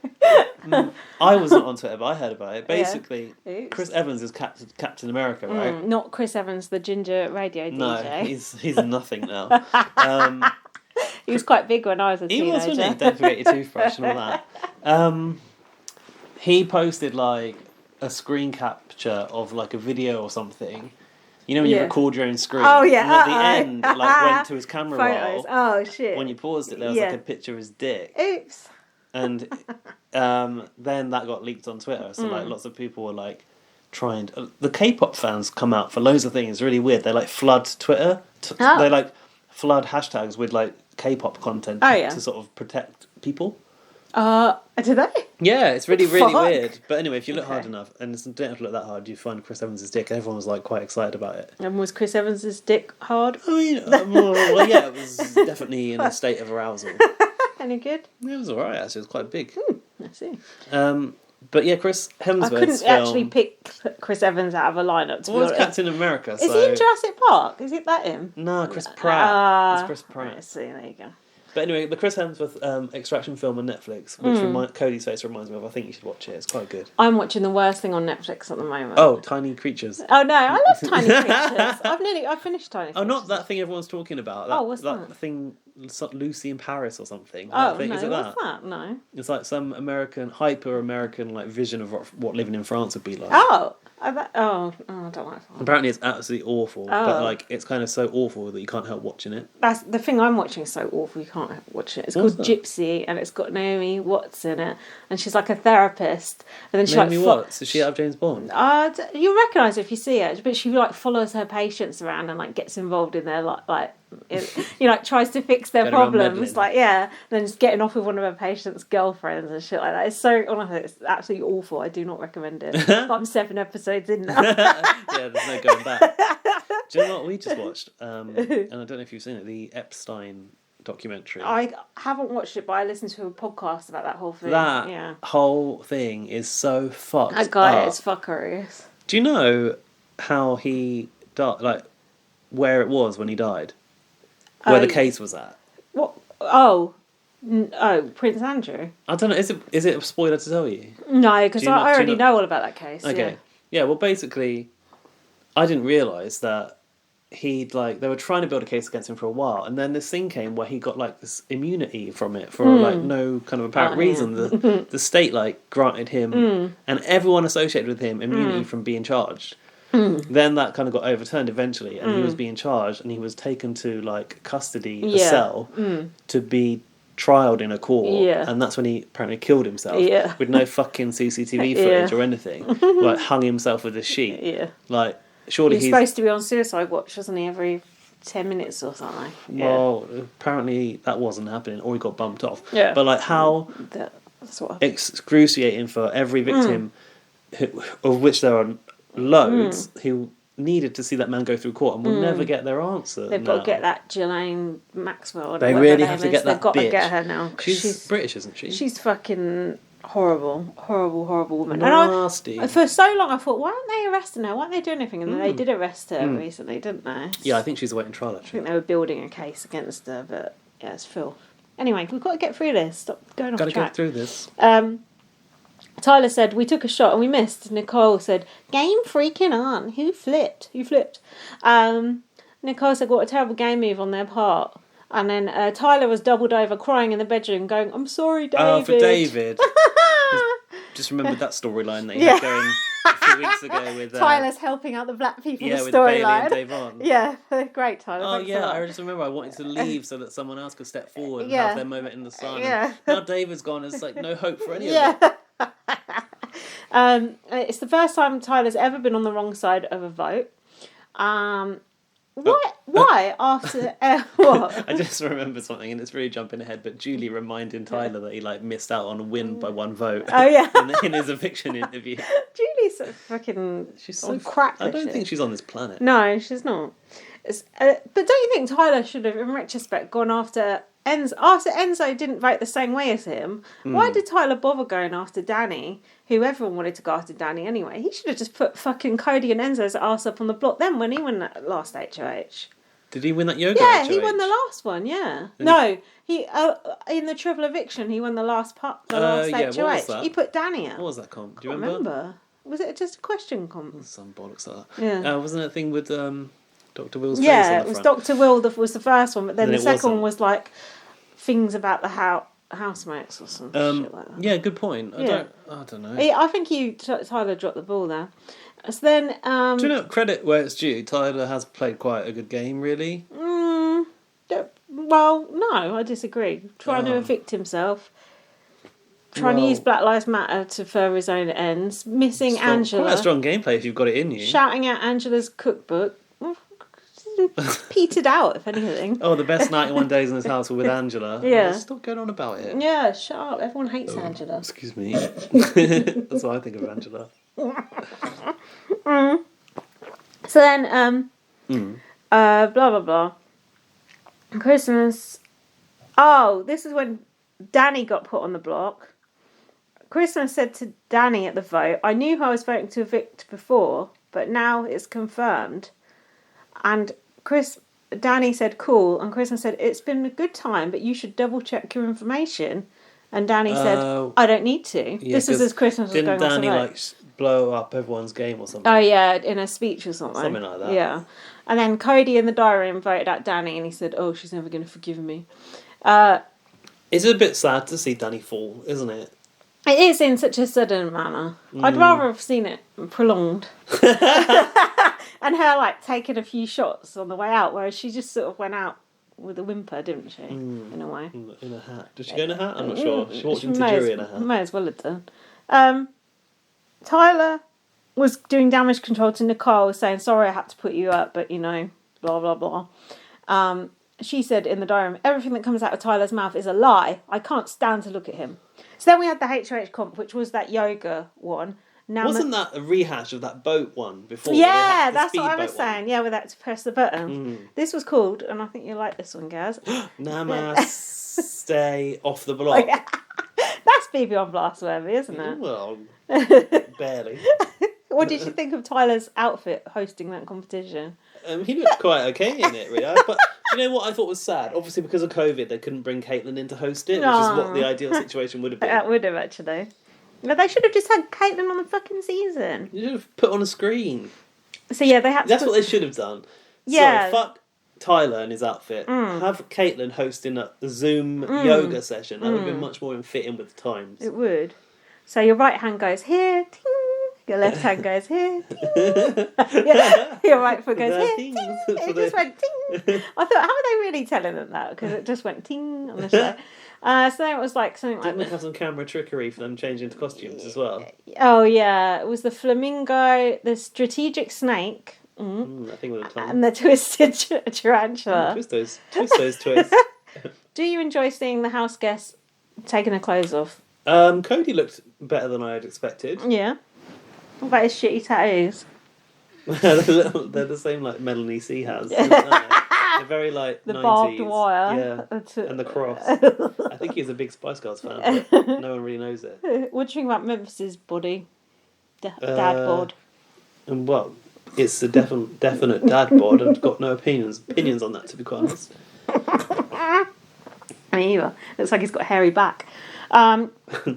No. I was not on Twitter, but I heard about it. Basically, yeah. Chris Evans is Captain America, right? Not Chris Evans, the ginger radio DJ. No, he's nothing now. He was quite big when I was a teenager. He was, wasn't he? Don't forget your toothbrush and all that. He posted like a screen capture of like a video or something. You know when you record your own screen? Oh, yeah. And at the end, it like went to his camera roll. Oh, shit. When you paused it, there was like a picture of his dick. Oops. And then that got leaked on Twitter. So like lots of people were like trying to... The K-pop fans come out for loads of things. It's really weird. They like flood Twitter. They like flood hashtags with like K-pop content to sort of protect people. Do they? Yeah, it's really, really weird. But anyway, if you look hard enough, and you don't have to look that hard, you find Chris Evans' dick. Everyone was like quite excited about it. And was Chris Evans' dick hard? I mean, well, yeah, it was definitely in a state of arousal. Any good? It was alright, actually. It was quite big. I see. But yeah, Chris Hemsworth's I couldn't actually pick Chris Evans out of a lineup, to be honest. Captain America, Is he in Jurassic Park? Is it that him? No, Chris Pratt. It's Chris Pratt. I see, there you go. But anyway, the Chris Hemsworth Extraction film on Netflix, which Cody's face reminds me of. I think you should watch it. It's quite good. I'm watching the worst thing on Netflix at the moment. Oh, Tiny Creatures. Oh no, I love Tiny Creatures. I finished Tiny Creatures. Oh, not that thing everyone's talking about. What's that? That thing, Lucy in Paris or something. Oh, thing. no, Is it what's that? No. It's like some hyper-American like vision of what living in France would be like. Oh, I don't like that. Apparently it's absolutely awful, but like it's kind of so awful that you can't help watching it. That's the thing I'm watching is so awful you can't watch it. It's called Gypsy and it's got Naomi Watts in it and she's like a therapist and then she Naomi Watts? Is she out of James Bond? You'll recognise her if you see her, but she like follows her patients around and like gets involved in their tries to fix their problems, then just getting off with one of her patients' girlfriends and shit like that. It's so honestly, it's absolutely awful. I do not recommend it. But I'm 7 episodes in now. Yeah, there's no going back. Do you know what we just watched? And I don't know if you've seen it, the Epstein documentary. I haven't watched it, but I listened to a podcast about that whole thing. That whole thing is so fucked. That guy is fuckerious. Do you know how he died? Like where it was when he died? Where the case was at? What? Prince Andrew. I don't know. Is it a spoiler to tell you? No, because I already know all about that case. Okay. Yeah. Well, basically, I didn't realise that they were trying to build a case against him for a while, and then this thing came where he got like this immunity from it for like no kind of apparent reason. The state like granted him and everyone associated with him immunity from being charged. Then that kind of got overturned eventually, and he was being charged, and he was taken to like custody, a cell, to be trialed in a court, and that's when he apparently killed himself with no fucking CCTV footage or anything. Like hung himself with a sheet. Yeah, like surely he's supposed to be on suicide watch, wasn't he? Every 10 minutes or something. Well, apparently that wasn't happening, or he got bumped off. Yeah, but like how excruciating for every victim, of which there are loads who needed to see that man go through court and will never get their answer. They've got to get that Ghislaine Maxwell. They really have to get that. They've got to get her now. She's British, isn't she? She's fucking horrible woman. Nasty. And for so long I thought, why aren't they arresting her? Why aren't they doing anything? And then they did arrest her recently, didn't they? Yeah, I think she's awaiting trial actually. I think they were building a case against her, but yeah, it's filth. Anyway, we've got to get through this. Stop going off track. Got to get through this. Tyler said, we took a shot and we missed. Nicole said, game freaking on. Who flipped? Nicole said, what a terrible game move on their part. And then Tyler was doubled over, crying in the bedroom, going, I'm sorry, David. Oh, for David. Just remembered that storyline that you had going a few weeks ago with... Tyler's helping out the black people storyline. Yeah, great, Tyler. Oh, yeah, I just remember I wanted to leave so that someone else could step forward and have their moment in the sun. Yeah. Now David's gone, there's like no hope for any of it. It's the first time Tyler's ever been on the wrong side of a vote. Why after what? I just remember something, and it's really jumping ahead. But Julie reminding Tyler that he missed out on a win by one vote. Oh yeah, in his eviction interview. Julie's so fucking. She's so crack. I don't think she's on this planet. No, she's not. But don't you think Tyler should have, in retrospect, gone after Enzo? After Enzo didn't vote the same way as him, why did Tyler bother going after Danny, who everyone wanted to go after Danny anyway? He should have just put fucking Cody and Enzo's ass up on the block then when he won that last HOH. Did he win that yoga Yeah, HOH? he won the last one, yeah. He in the triple eviction, he won the last HOH. What was that? He put Danny out. What was that comp? Do you remember? Was it just a question comp? Some bollocks like that. Yeah. Wasn't it a thing with Dr. Will's face Yeah, on the it was front? Dr. Will was the first one, but then the second one was like things about the housemates or some shit like that. Yeah, good point. I don't know. I think Tyler dropped the ball there. So then... do you know, credit where it's due, Tyler has played quite a good game, really. Well, no, I disagree. Trying to evict himself. Trying to use Black Lives Matter to further his own ends. Missing Angela. Quite a strong gameplay if you've got it in you. Shouting out Angela's cookbook. Petered out, if anything. Oh, the best 91 days in his house were with Angela. Yeah. Stop going on about it. Yeah, shut up. Everyone hates Angela. Excuse me. That's what I think of Angela. So then, blah, blah, blah. Christmas. Oh, this is when Danny got put on the block. Christmas said to Danny at the vote, I knew who I was voting to evict before, but now it's confirmed. And Danny said, cool. And Christmas said, it's been a good time, but you should double check your information. And Danny said, I don't need to. Yeah, this was as Christmas was going on. Didn't Danny blow up everyone's game or something? Oh yeah, in a speech or something. Something like that. Yeah. And then Cody in the diary room voted out Danny, and he said, oh, she's never going to forgive me. It's a bit sad to see Danny fall, isn't it? It is in such a sudden manner. I'd rather have seen it prolonged. And her, taking a few shots on the way out, whereas she just sort of went out with a whimper, didn't she? In a way. In a hat. Did she go in a hat? I'm not sure. She walked into jury in a hat. May as well have done. Tyler was doing damage control to Nicole, saying, sorry I had to put you up, but, blah, blah, blah. She said in the diary room, everything that comes out of Tyler's mouth is a lie. I can't stand to look at him. So then we had the HOH comp, which was that yoga one. Now wasn't that a rehash of that boat one before? Yeah, that's what I was saying. Yeah, with that to press the button. This was called, and I think you like this one, Gaz. Namaste off the block. That's BB on Blast worthy, isn't it? Well, barely. What did you think of Tyler's outfit hosting that competition? He looked quite okay in it, really. But do you know what I thought was sad? Obviously, because of COVID, they couldn't bring Caitlin in to host it, which is what the ideal situation would have been. That would have, actually. No, they should have just had Caitlin on the fucking season. You should have put on a screen. So yeah, they had to. That's what they should have done. Yeah. So fuck Tyler and his outfit. Have Caitlin hosting a Zoom yoga session. That would have been much more in fitting with the times. It would. So your right hand goes here, ting. Your left hand goes here, ting. Your right foot goes here, ting. It just went ting. I thought, how are they really telling them that? Because it just went ting on the show. So then it was something Didn't they have some camera trickery for them changing into costumes as well? Oh yeah, it was the flamingo, the strategic snake, I think with a tongue, and the twisted tarantula. Twist those twists. Do you enjoy seeing the house guests taking their clothes off? Cody looked better than I had expected. Yeah. What about his shitty tattoos? They're the same Melanie C has. They're very the 90s. Barbed wire. Yeah, and the cross. I think he's a big Spice Girls fan, but no one really knows it. What do you think about Memphis's body? Dad bod? And well, it's a definite dad bod. I've got no opinions on that, to be quite honest. Me either. Looks like he's got a hairy back.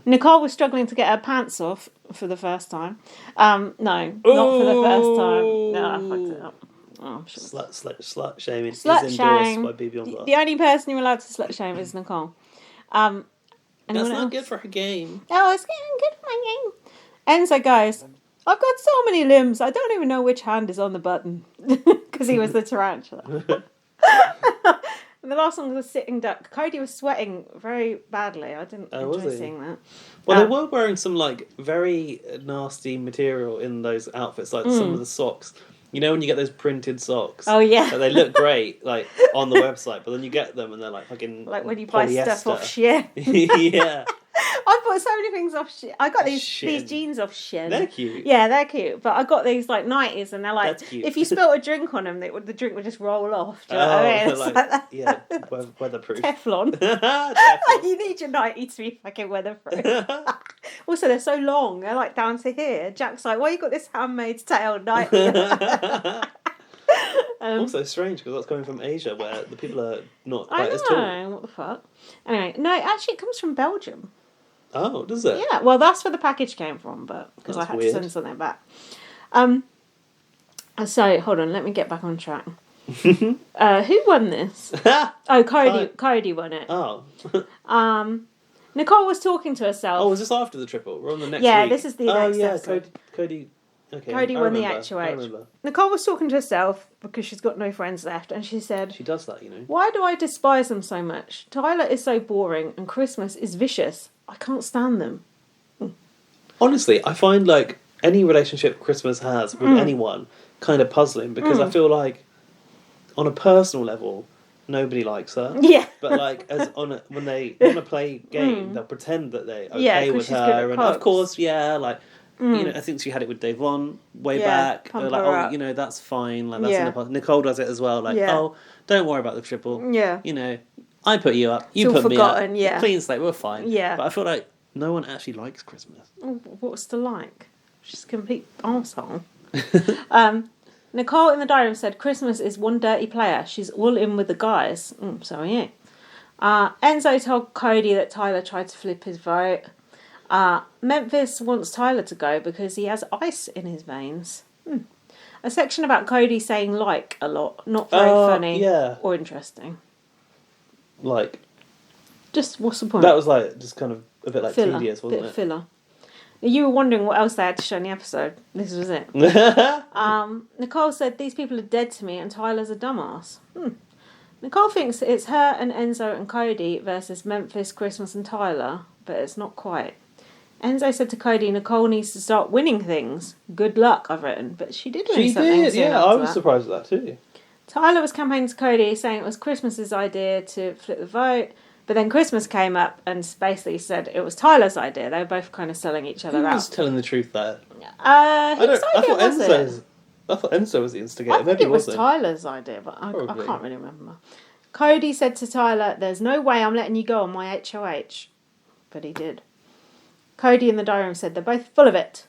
Nicole was struggling to get her pants off for the first time. No, not for the first time. No, I fucked it up. Oh, sure. Slut shaming is Slut endorsed shame. by BB22. The only person you're allowed to slut shame is Nicole. That's not good for her game. Oh, it's getting good for my game. Enzo goes, I've got so many limbs, I don't even know which hand is on the button. Because he was the tarantula. And the last one was a sitting duck. Cody was sweating very badly. I didn't enjoy seeing that. Well, they were wearing some like very nasty material in those outfits, like some of the socks. You know when you get those printed socks? Oh, yeah. They look great, like, on the website, but then you get them and they're like fucking like when you polyester. buy stuff off Shein. Yeah. I bought so many things off Shein. I got these jeans off Shein. They're cute. Yeah, they're cute. But I got these like 90s and they're like, if you spilt a drink on them, the drink would just roll off. Do you know what I mean? Like that. Yeah, weatherproof. Teflon. You need your 90 to be fucking weatherproof. Also, they're so long. They're like down to here. Jack's like, why you got this Handmaid's Tale 90? Also strange because that's coming from Asia where the people are not quite as tall. I know, what the fuck. Anyway, no, actually it comes from Belgium. Oh, does it? Yeah, well that's where the package came from, but because I had to send something back. So, hold on, let me get back on track. Who won this? Oh, Cody won it. Oh. Nicole was talking to herself. Oh, was this after the triple? We're on the next Yeah, week. this is the next episode. Cody. Okay, Cody won the actual H. Nicole was talking to herself because she's got no friends left, and she said, she does that, you know. Why do I despise them so much? Tyler is so boring, and Christmas is vicious. I can't stand them. Honestly, I find like any relationship Christmas has with anyone kind of puzzling because I feel like on a personal level, nobody likes her. Yeah. But like when they want to play game, they'll pretend that they're okay with her, and of course, like. You know, I think she had it with Devon way back. They're like, oh, you know, that's fine. Like that's in the past. Nicole does it as well. Like, oh, don't worry about the triple. Yeah. You know, I put you up. You put me up. Yeah. Clean slate. We're fine. Yeah. But I feel like no one actually likes Christmas. What's the like? She's a complete arsehole. Nicole in the diary room said, Christmas is one dirty player. She's all in with the guys. So are you. Enzo told Cody that Tyler tried to flip his vote. Memphis wants Tyler to go because he has ice in his veins. A section about Cody saying like a lot. Not very funny or interesting. Like. Just, what's the point? That was like, just kind of a bit like filler, tedious, wasn't it? Filler. You were wondering what else they had to show in the episode. This was it. Nicole said, these people are dead to me and Tyler's a dumbass. Nicole thinks it's her and Enzo and Cody versus Memphis, Christmas and Tyler, but it's not quite. Enzo said to Cody, Nicole needs to start winning things. Good luck, I've written. But she did win something. She did, yeah. I was surprised at that too. Tyler was campaigning to Cody, saying it was Christmas's idea to flip the vote. But then Christmas came up and basically said it was Tyler's idea. They were both kind of selling each other out. Who was telling the truth there? I thought Enzo was the instigator. I think it was Tyler's idea, but I can't really remember. Cody said to Tyler, there's no way I'm letting you go on my HOH. But he did. Cody in the diary room said they're both full of it.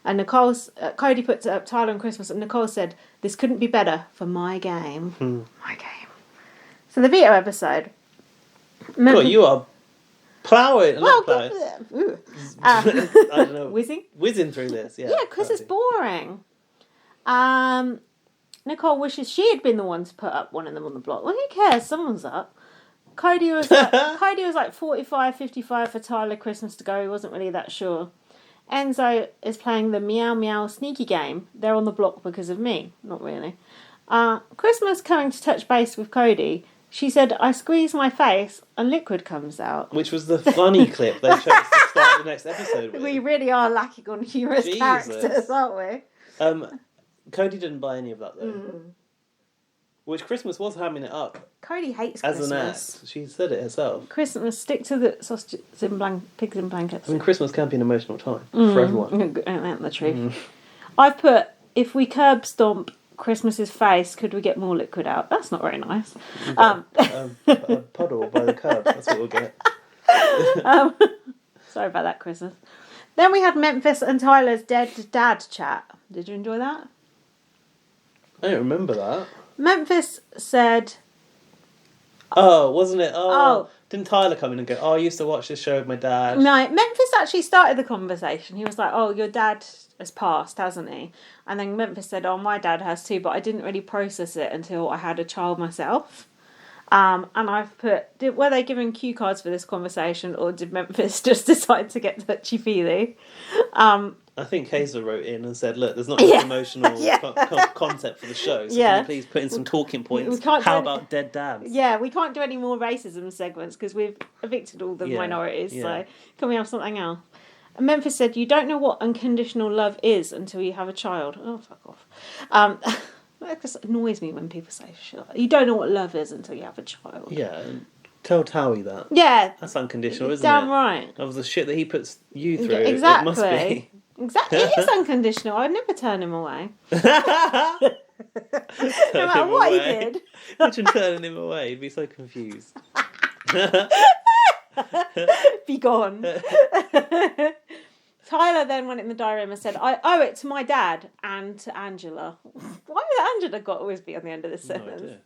And Cody put up Tyler and Christmas, and Nicole said, this couldn't be better for my game. My game. So the veto episode. God, you are plowing. I don't know. Whizzing through this, yeah. Yeah, because it's boring. Nicole wishes she had been the one to put up one of them on the block. Well, who cares? Someone's up. Cody was like 45, 55 for Tyler Christmas to go. He wasn't really that sure. Enzo is playing the meow meow sneaky game. They're on the block because of me. Not really. Christmas coming to touch base with Cody. She said, I squeeze my face and liquid comes out. Which was the funny clip they chose to start the next episode with. We really are lacking on humorous characters, aren't we? Cody didn't buy any of that though. Which Christmas was hamming it up. Cody hates Christmas. As an act. She said it herself. Christmas, stick to the sausages and pigs in blankets. I mean, Christmas can be an emotional time for everyone. Ain't the truth. I've put, if we curb stomp Christmas's face, could we get more liquid out? That's not very nice. A puddle by the curb, that's what we'll get. Sorry about that, Christmas. Then we had Memphis and Tyler's dead dad chat. Did you enjoy that? I don't remember that. Memphis said... Oh, wasn't it? Oh, Didn't Tyler come in and go, I used to watch this show with my dad? No, Memphis actually started the conversation. He was like, oh, your dad has passed, hasn't he? And then Memphis said, oh, my dad has too, but I didn't really process it until I had a child myself. And I've put, were they giving cue cards for this conversation, or did Memphis just decide to get touchy-feely? I think Hazel wrote in and said, look, there's not much emotional concept for the show, so can you please put in some talking points? How about dead dads? Yeah, we can't do any more racism segments because we've evicted all the minorities, so can we have something else? And Memphis said, you don't know what unconditional love is until you have a child. Oh, fuck off. That just annoys me when people say shit like that. You don't know what love is until you have a child. Yeah, tell Towie that. Yeah. That's unconditional, isn't damn it? Damn right. Of the shit that he puts you through, exactly. It must be. Exactly. It is unconditional. I'd never turn him away. No matter what he did. Imagine turning him away. He'd be so confused. Be gone. Tyler then went in the diary room and said, I owe it to my dad and to Angela. Why did Angela got to always be on the end of this sentence? No,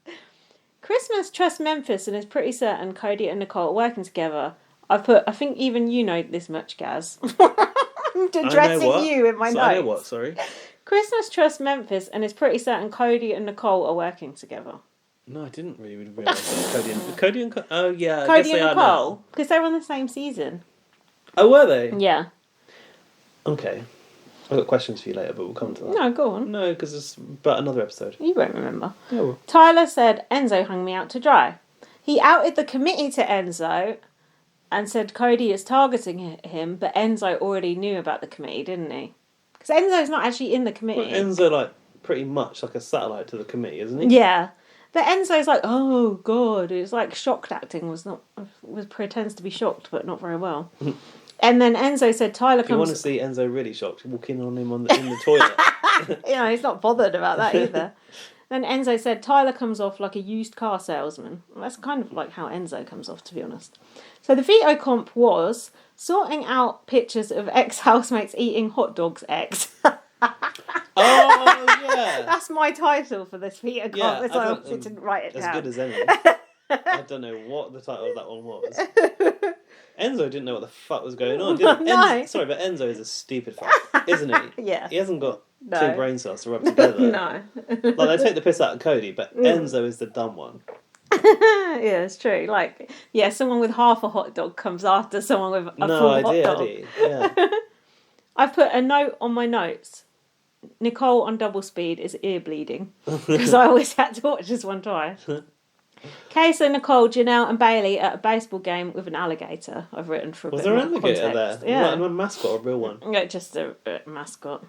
Christmas trusts Memphis and is pretty certain Cody and Nicole are working together. I think even you know this much, Gaz. I'm addressing you in my notes. I know what, sorry? Christmas trusts Memphis and is pretty certain Cody and Nicole are working together. No, I didn't really realise that. Cody and oh yeah, Cody and Nicole, because they were on the same season. Oh, were they? Yeah. Okay. I've got questions for you later, but we'll come to that. No, go on. No, because it's about another episode. You won't remember. Oh. Tyler said Enzo hung me out to dry. He outed the committee to Enzo and said Cody is targeting him, but Enzo already knew about the committee, didn't he? Because Enzo's not actually in the committee. Well, Enzo, pretty much like a satellite to the committee, isn't he? Yeah. But Enzo's like, oh, God. It's like shocked acting pretends to be shocked, but not very well. And then Enzo said Tyler comes... If you want to see Enzo really shocked, walk in on him in the toilet. He's not bothered about that either. Then Enzo said Tyler comes off like a used car salesman. That's kind of like how Enzo comes off, to be honest. So the veto comp was sorting out pictures of ex-housemates eating hot dogs eggs. Oh, yeah. That's my title for this veto comp. Yeah, I obviously didn't write it down. As good as any. I don't know what the title of that one was. Enzo didn't know what the fuck was going on, did he? No. Sorry, but Enzo is a stupid fuck, isn't he? Yeah. He hasn't got two brain cells to rub together. No. They take the piss out of Cody, but Enzo is the dumb one. Yeah, it's true. Someone with half a hot dog comes after someone with a full hot dog. Yeah. I've put a note on my notes. Nicole on double speed is ear bleeding. Because I always had to watch this one twice. Casey, Nicole, Janelle and Bailey at a baseball game with an alligator. I've written for a bit more context. Was there an alligator there? Yeah. A mascot or a real one? Yeah, just a mascot.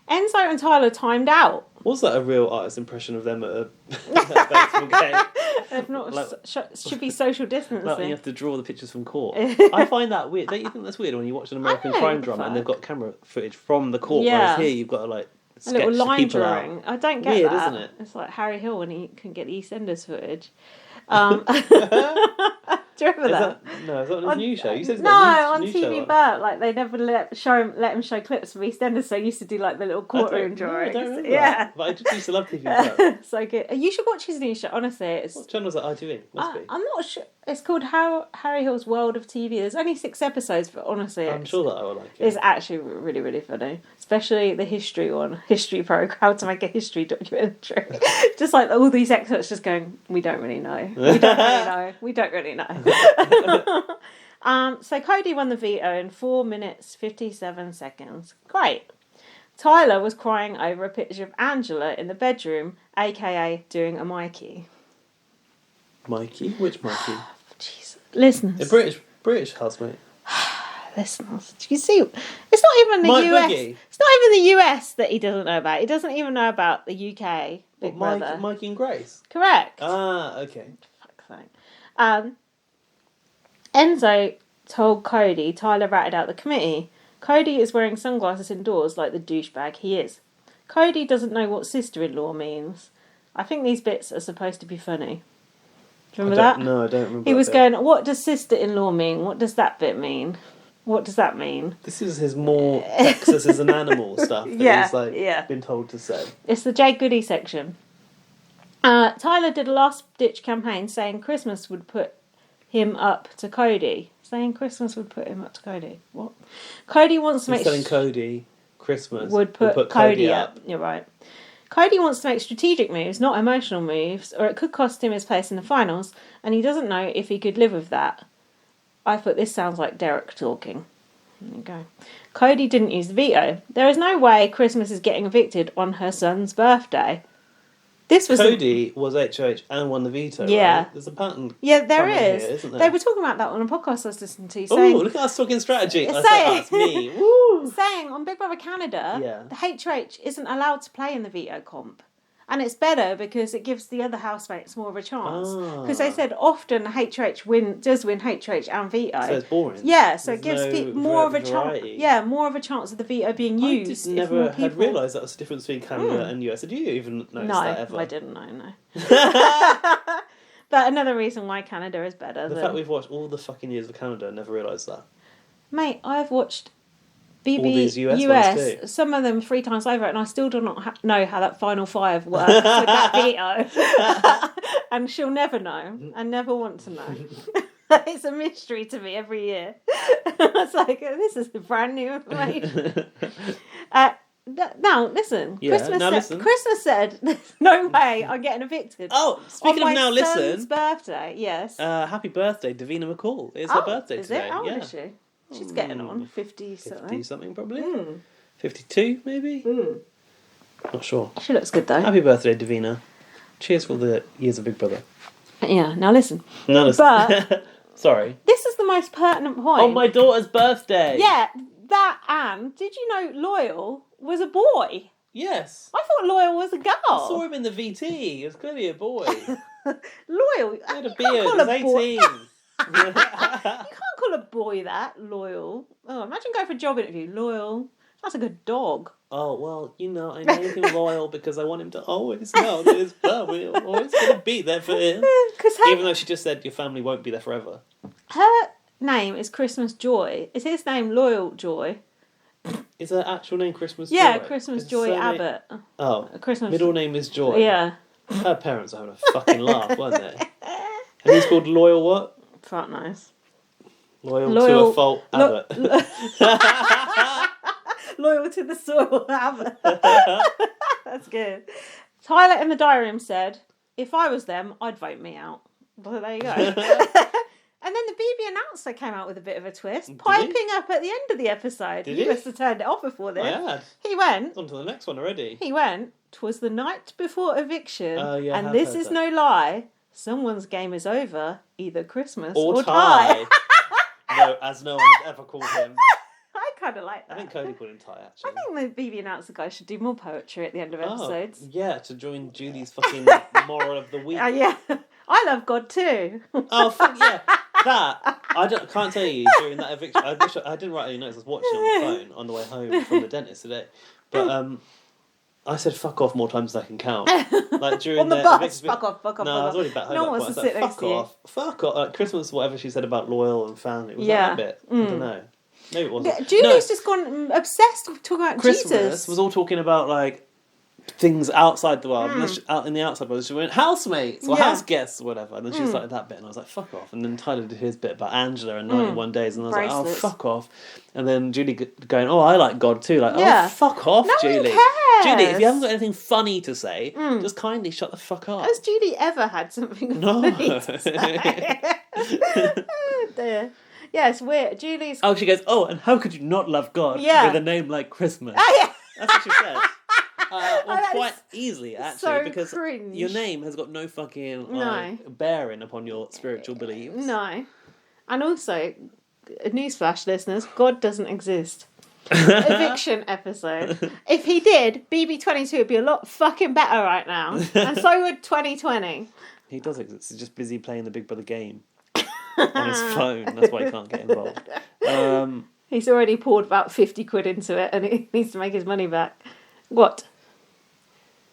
Enzo and Tyler timed out. Was that a real artist impression of them at a baseball game? If not, should be social distancing. You have to draw the pictures from court. I find that weird. Don't you think that's weird when you watch an American crime drama and they've got camera footage from the court, whereas here you've got to sketch a little line drawing. Out. I don't get weird, that. Isn't it? It's like Harry Hill when he couldn't get the EastEnders footage. Do you remember that? No, it's not on his new show. You said it's on new TV Bert, they never let him show clips from EastEnders, so he used to do the little courtroom drawings. I don't remember that. But I just used to love TV Bert. So good. You should watch his new show, honestly. What channel is that ITV? Must be. I'm not sure. It's called Harry Hill's World of TV. There's only 6 episodes, but honestly... I'm sure that I will like it. It's actually really, really funny. Especially the history one. History program. How to make a history documentary. Just all these experts just going, we don't really know. We don't really know. We don't really know. So Cody won the veto in 4 minutes 57 seconds. Great. Tyler was crying over a picture of Angela in the bedroom, aka doing a Mikey. Mikey? Which Mikey? Jesus. Listeners. A British housemate. Listeners. Do you see? It's not even the US. Boogie. It's not even the US that he doesn't know about. He doesn't even know about the UK Big Brother. Mikey and Grace? Correct. Ah, okay. Fuck's sake. Enzo told Cody Tyler ratted out the committee. Cody is wearing sunglasses indoors like the douchebag he is. Cody doesn't know what sister-in-law means. I think these bits are supposed to be funny. Do you remember that? No, I don't remember. He was going, what does sister-in-law mean? What does that bit mean? What does that mean? This is his more Texas is an animal stuff that he's been told to say. It's the Jay Goody section. Tyler did a last-ditch campaign saying Christmas would put him up to Cody. Saying Christmas would put him up to Cody. What? Cody wants to make... Telling Cody Christmas would put Cody up. You're right. Cody wants to make strategic moves, not emotional moves, or it could cost him his place in the finals, and he doesn't know if he could live with that. I thought this sounds like Derek talking. There you go. Cody didn't use the veto. There is no way Christmas is getting evicted on her son's birthday. This was Cody was HOH and won the veto. Yeah, right? There's a pattern. Yeah, there is. Here, isn't there? They were talking about that on a podcast I was listening to. Oh, look at us talking strategy. That's me. Woo. Saying on Big Brother Canada, the HOH isn't allowed to play in the veto comp. And it's better because it gives the other housemates more of a chance. Because they said often HOH does win HOH and veto. So it's boring. Yeah, so it gives people more of a chance. Yeah, more of a chance of the veto being used. I just never had realised that was the difference between Canada and US. Did you even notice that ever? No, I didn't know, no. But another reason why Canada is better. The fact we've watched all the fucking years of Canada and never realised that. Mate, I've watched BB all these US some of them 3 times over, and I still do not know how that final 5 works with that veto. And she'll never know, and never want to know. It's a mystery to me every year. It's like, this is brand new information. Now, listen. Christmas said, there's no way I'm getting evicted. Oh, speaking of now, listen. On my son's birthday, yes. Happy birthday, Davina McCall. It's her birthday today. Is it? How old is she? She's getting on 50 something. 50 something probably. 52 maybe. Not sure. She looks good though. Happy birthday, Davina. Cheers for all the years of Big Brother. Yeah. Now listen. But sorry. This is the most pertinent point. On my daughter's birthday. Yeah. That and did you know Loyal was a boy? Yes. I thought Loyal was a girl. I saw him in the VT. He was clearly a boy. Loyal. He had a beard. He was 18. You can't call a boy that, Loyal. Oh, imagine going for a job interview. Loyal. That's like a dog. Oh, well, I named him Loyal because I want him to always know that his family are always going to be there for him. Even though she just said your family won't be there forever. Her name is Christmas Joy. Is his name Loyal Joy? Is her actual name Christmas Joy? Yeah, Christmas Joy Abbott. Oh, Christmas. Middle name is Joy. Yeah. Her parents were having a fucking laugh, weren't they? And he's called Loyal what? Fuck nice. Loyal to a fault Abbott. Loyal to the soil Abbott. That's good. Tyler in the diary room said, if I was them, I'd vote me out. Well, there you go. And then the BB announcer came out with a bit of a twist, piping up at the end of the episode. Did he? Must have turned it off before this. I had. He went. It's on to the next one already. He went, 'twas the night before eviction, yeah, and this is no lie. Someone's game is over, either Christmas or Ty. No, as no one has ever called him. I kind of like that. I think Cody called him Ty, actually. I think the BB announcer guy should do more poetry at the end of episodes. Yeah, to join Julie's fucking moral of the week. Yeah. I love God too. Oh, fuck yeah. That, can't tell you, during that eviction, I didn't write any notes, I was watching on the phone on the way home from the dentist today. But, I said fuck off more times than I can count. Like during on the bus, fuck off. No, I was already back home. No one wants to sit next to you. Fuck off. Like Christmas, whatever she said about Loyal and family. Was that bit? I don't know. Maybe it wasn't. Julie's just gone obsessed with talking about Christmas Jesus. Was all talking about like things outside the world. And out in the outside world, she went housemates or house guests or whatever. And then she started that bit, and I was like, fuck off. And then Tyler did his bit about Angela and 91 Days, and I was like, oh, fuck off. And then Julie going, oh, I like God too. Like, oh, fuck off, Julie. One cares. Julie, if you haven't got anything funny to say, just kindly shut the fuck up. Has Julie ever had something funny to say? Oh, dear. Yeah, it's weird. Julie's... Oh, she goes, oh, and how could you not love God with a name like Christmas? Oh, yeah. That's what she said. Quite easily, actually, so because cringe. Your name has got no fucking bearing upon your spiritual beliefs. No. And also, newsflash listeners, God doesn't exist. Eviction episode. If he did, BB22 would be a lot fucking better right now. And so would 2020. He does exist. He's just busy playing the Big Brother game on his phone. That's why he can't get involved. He's already poured about 50 quid into it and he needs to make his money back. What?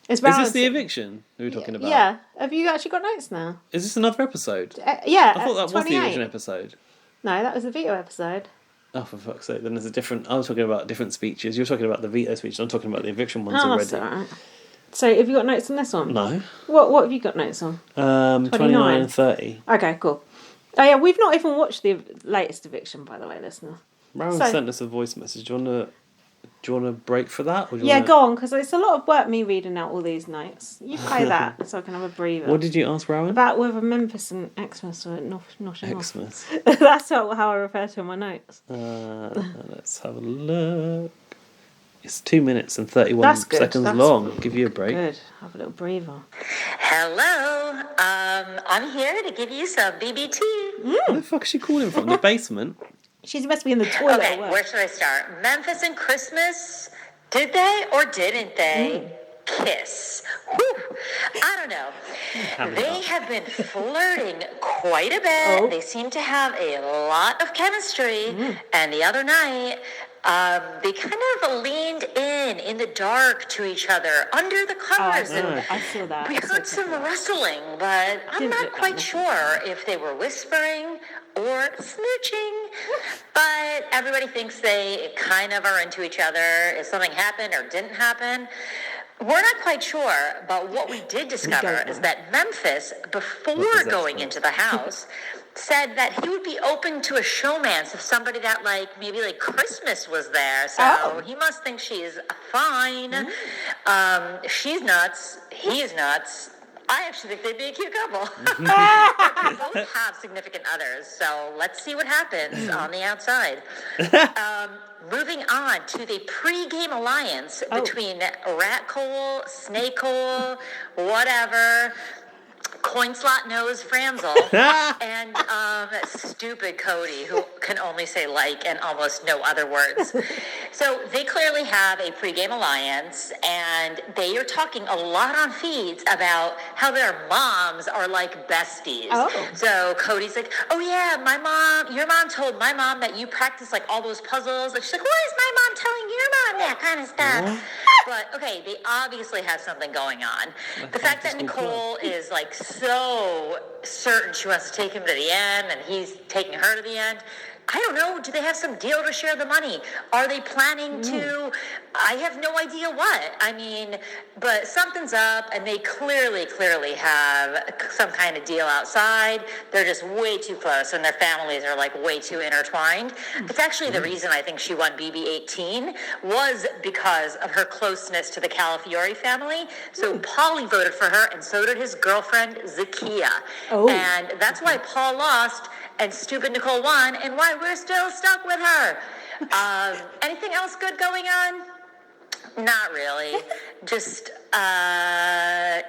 Is this the eviction we were talking about? Yeah. Have you actually got notes now? Is this another episode? Yeah. I thought that was the eviction episode. No, that was the veto episode. Oh, for fuck's sake. Then there's a different... I was talking about different speeches. You're talking about the veto speech. I'm talking about the eviction ones already. That's all right. So have you got notes on this one? No. What have you got notes on? 29 and 30. Okay, cool. Oh yeah, we've not even watched the latest eviction, by the way, listener. Rowan sent us a voice message. Do you want to break for that? Or go on, because it's a lot of work me reading out all these notes. You play that so I can have a breather. What did you ask Rowan? About whether Memphis and Xmas are not Xmas. That's how I refer to in my notes. Let's have a look. It's 2 minutes and 31 seconds long. I'll give you a break. Good. Have a little breather. Hello. I'm here to give you some BB2. Where the fuck is she calling from? The basement? She must be in the toilet. Okay, where should I start? Memphis and Christmas? Did they or didn't they kiss? Whew. I don't know. They have been flirting quite a bit. They seem to have a lot of chemistry. And the other night, they kind of leaned in the dark to each other under the covers. I feel that. We heard some rustling, but I'm not quite sure if they were whispering or smooching. But everybody thinks they kind of are into each other. If something happened or didn't happen, we're not quite sure. But what we did discover is that Memphis, before going into the house, said that he would be open to a showmance if somebody that maybe Christmas was there. So he must think she's fine. She's nuts. He is nuts. I actually think they'd be a cute couple. They both have significant others, so let's see what happens on the outside. Moving on to the pre-game alliance between Rat Cole, Snake Hole, whatever, Coin Slot Nose Franzel, and stupid Cody, who can only say and almost no other words. So they clearly have a pregame alliance, and they are talking a lot on feeds about how their moms are like besties. So Cody's like, oh yeah, your mom told my mom that you practice all those puzzles. And she's like, why is my mom telling your mom that kind of stuff? But okay, they obviously have something going on. The fact that Nicole is so certain she wants to take him to the end and he's taking her to the end. I don't know. Do they have some deal to share the money? Are they planning to? I have no idea what. I mean, but something's up, and they clearly have some kind of deal outside. They're just way too close, and their families are way too intertwined. It's actually the reason I think she won BB18 was because of her closeness to the Calafiore family. So Paulie voted for her, and so did his girlfriend Zakia. And that's why Paul lost and stupid Nicole won, and why we're still stuck with her. Anything else good going on? Not really. Just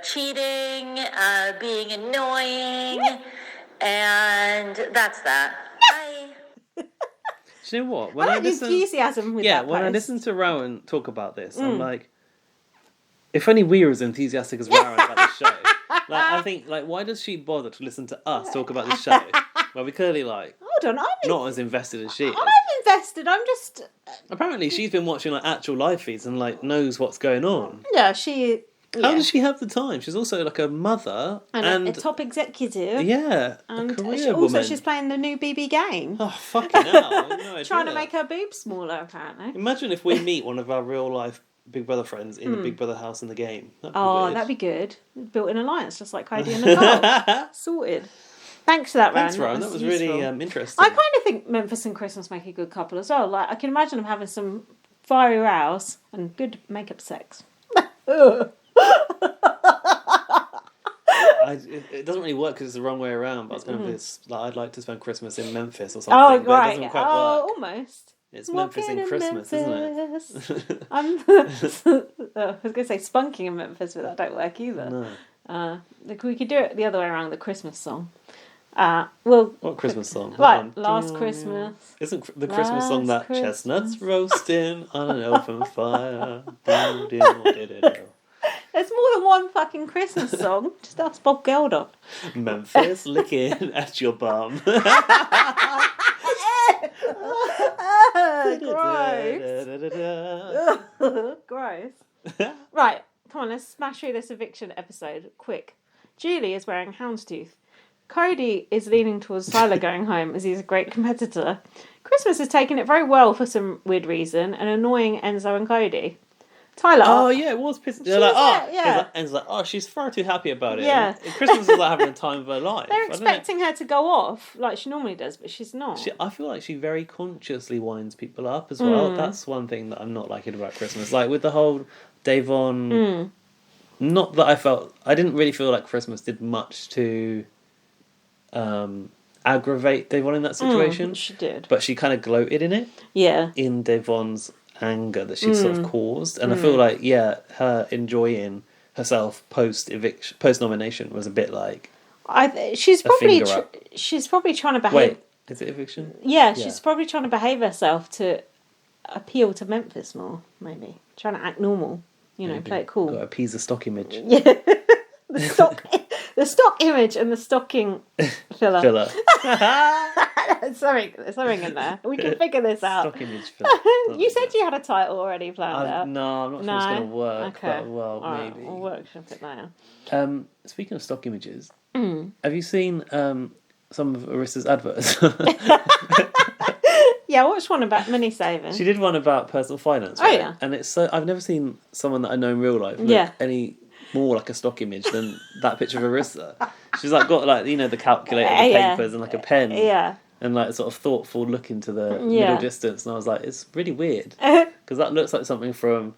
cheating, being annoying, and that's that. Bye. Do you know what? When I listen, enthusiasm with that when I listen to Rowan talk about this, I'm like, if only we were as enthusiastic as Rowan about this show. I think, why does she bother to listen to us talk about this show? Well, we clearly hold on, not as invested as she is. I'm invested. I'm just. Apparently, she's been watching actual live feeds and knows what's going on. Yeah, she. How does she have the time? She's also a mother and a top executive. Yeah, and a career also woman. She's playing the new BB game. Oh fucking hell! No trying to make her boobs smaller, apparently. Imagine if we meet one of our real life Big Brother friends in the Big Brother house in the game. That'd be good. Built in alliance, just like Heidi and Nicole. Sorted. Thanks for that, Ron. Thanks, Ron. That was really interesting. I kind of think Memphis and Christmas make a good couple as well. I can imagine them having some fiery rows and good make-up sex. It doesn't really work because it's the wrong way around. But I was going to be I'd like to spend Christmas in Memphis or something. Oh, right. But it doesn't quite work. Almost. It's Memphis in Christmas, Memphis. Isn't it? I was going to say spunking in Memphis, but that don't work either. No. We could do it the other way around, the Christmas song. What Christmas song? Right, Last Christmas. Isn't the Christmas song that chestnuts roasting on an open fire? There's more than one fucking Christmas song. Just ask Bob Geldof. Memphis licking at your bum. Gross. Right, come on, let's smash through this eviction episode quick. Julie is wearing houndstooth. Cody is leaning towards Tyler going home as he's a great competitor. Christmas is taking it very well for some weird reason and annoying Enzo and Cody. Tyler. Oh yeah, it was pissing. They're like, and it's like, oh, she's far too happy about it. Yeah. And Christmas is like having a time of her life. They're expecting her to go off like she normally does, but she's not. I feel like she very consciously winds people up as well. That's one thing that I'm not liking about Christmas. Like with the whole Davon. Not that I didn't really feel like Christmas did much to aggravate Davon in that situation. She did. But she kind of gloated in it. Yeah. In Davon's anger that she sort of caused. And I feel like, her enjoying herself post-nomination was a bit like... she's probably trying to behave... Wait, is it eviction? Yeah, she's probably trying to behave herself to appeal to Memphis more, maybe. Trying to act normal. Play it cool. Got to appease the stock image. Yeah. the stock image and the stocking filler. There's something in there. We can figure this out. Stock image filler. You said you had a title already planned out. No, I'm not sure it's going to work. Okay. But, well, right, maybe. We'll workshop it later. Speaking of stock images, have you seen some of Arissa's adverts? Yeah, I watched one about money saving. She did one about personal finance. Right? Oh yeah, and it's so I've never seen someone that I know in real life look any more like a stock image than that picture of Arissa. She's like got like the calculator, the papers, and like a pen. Yeah. And like sort of thoughtful look into the middle distance, and I was like, it's really weird because that looks like something from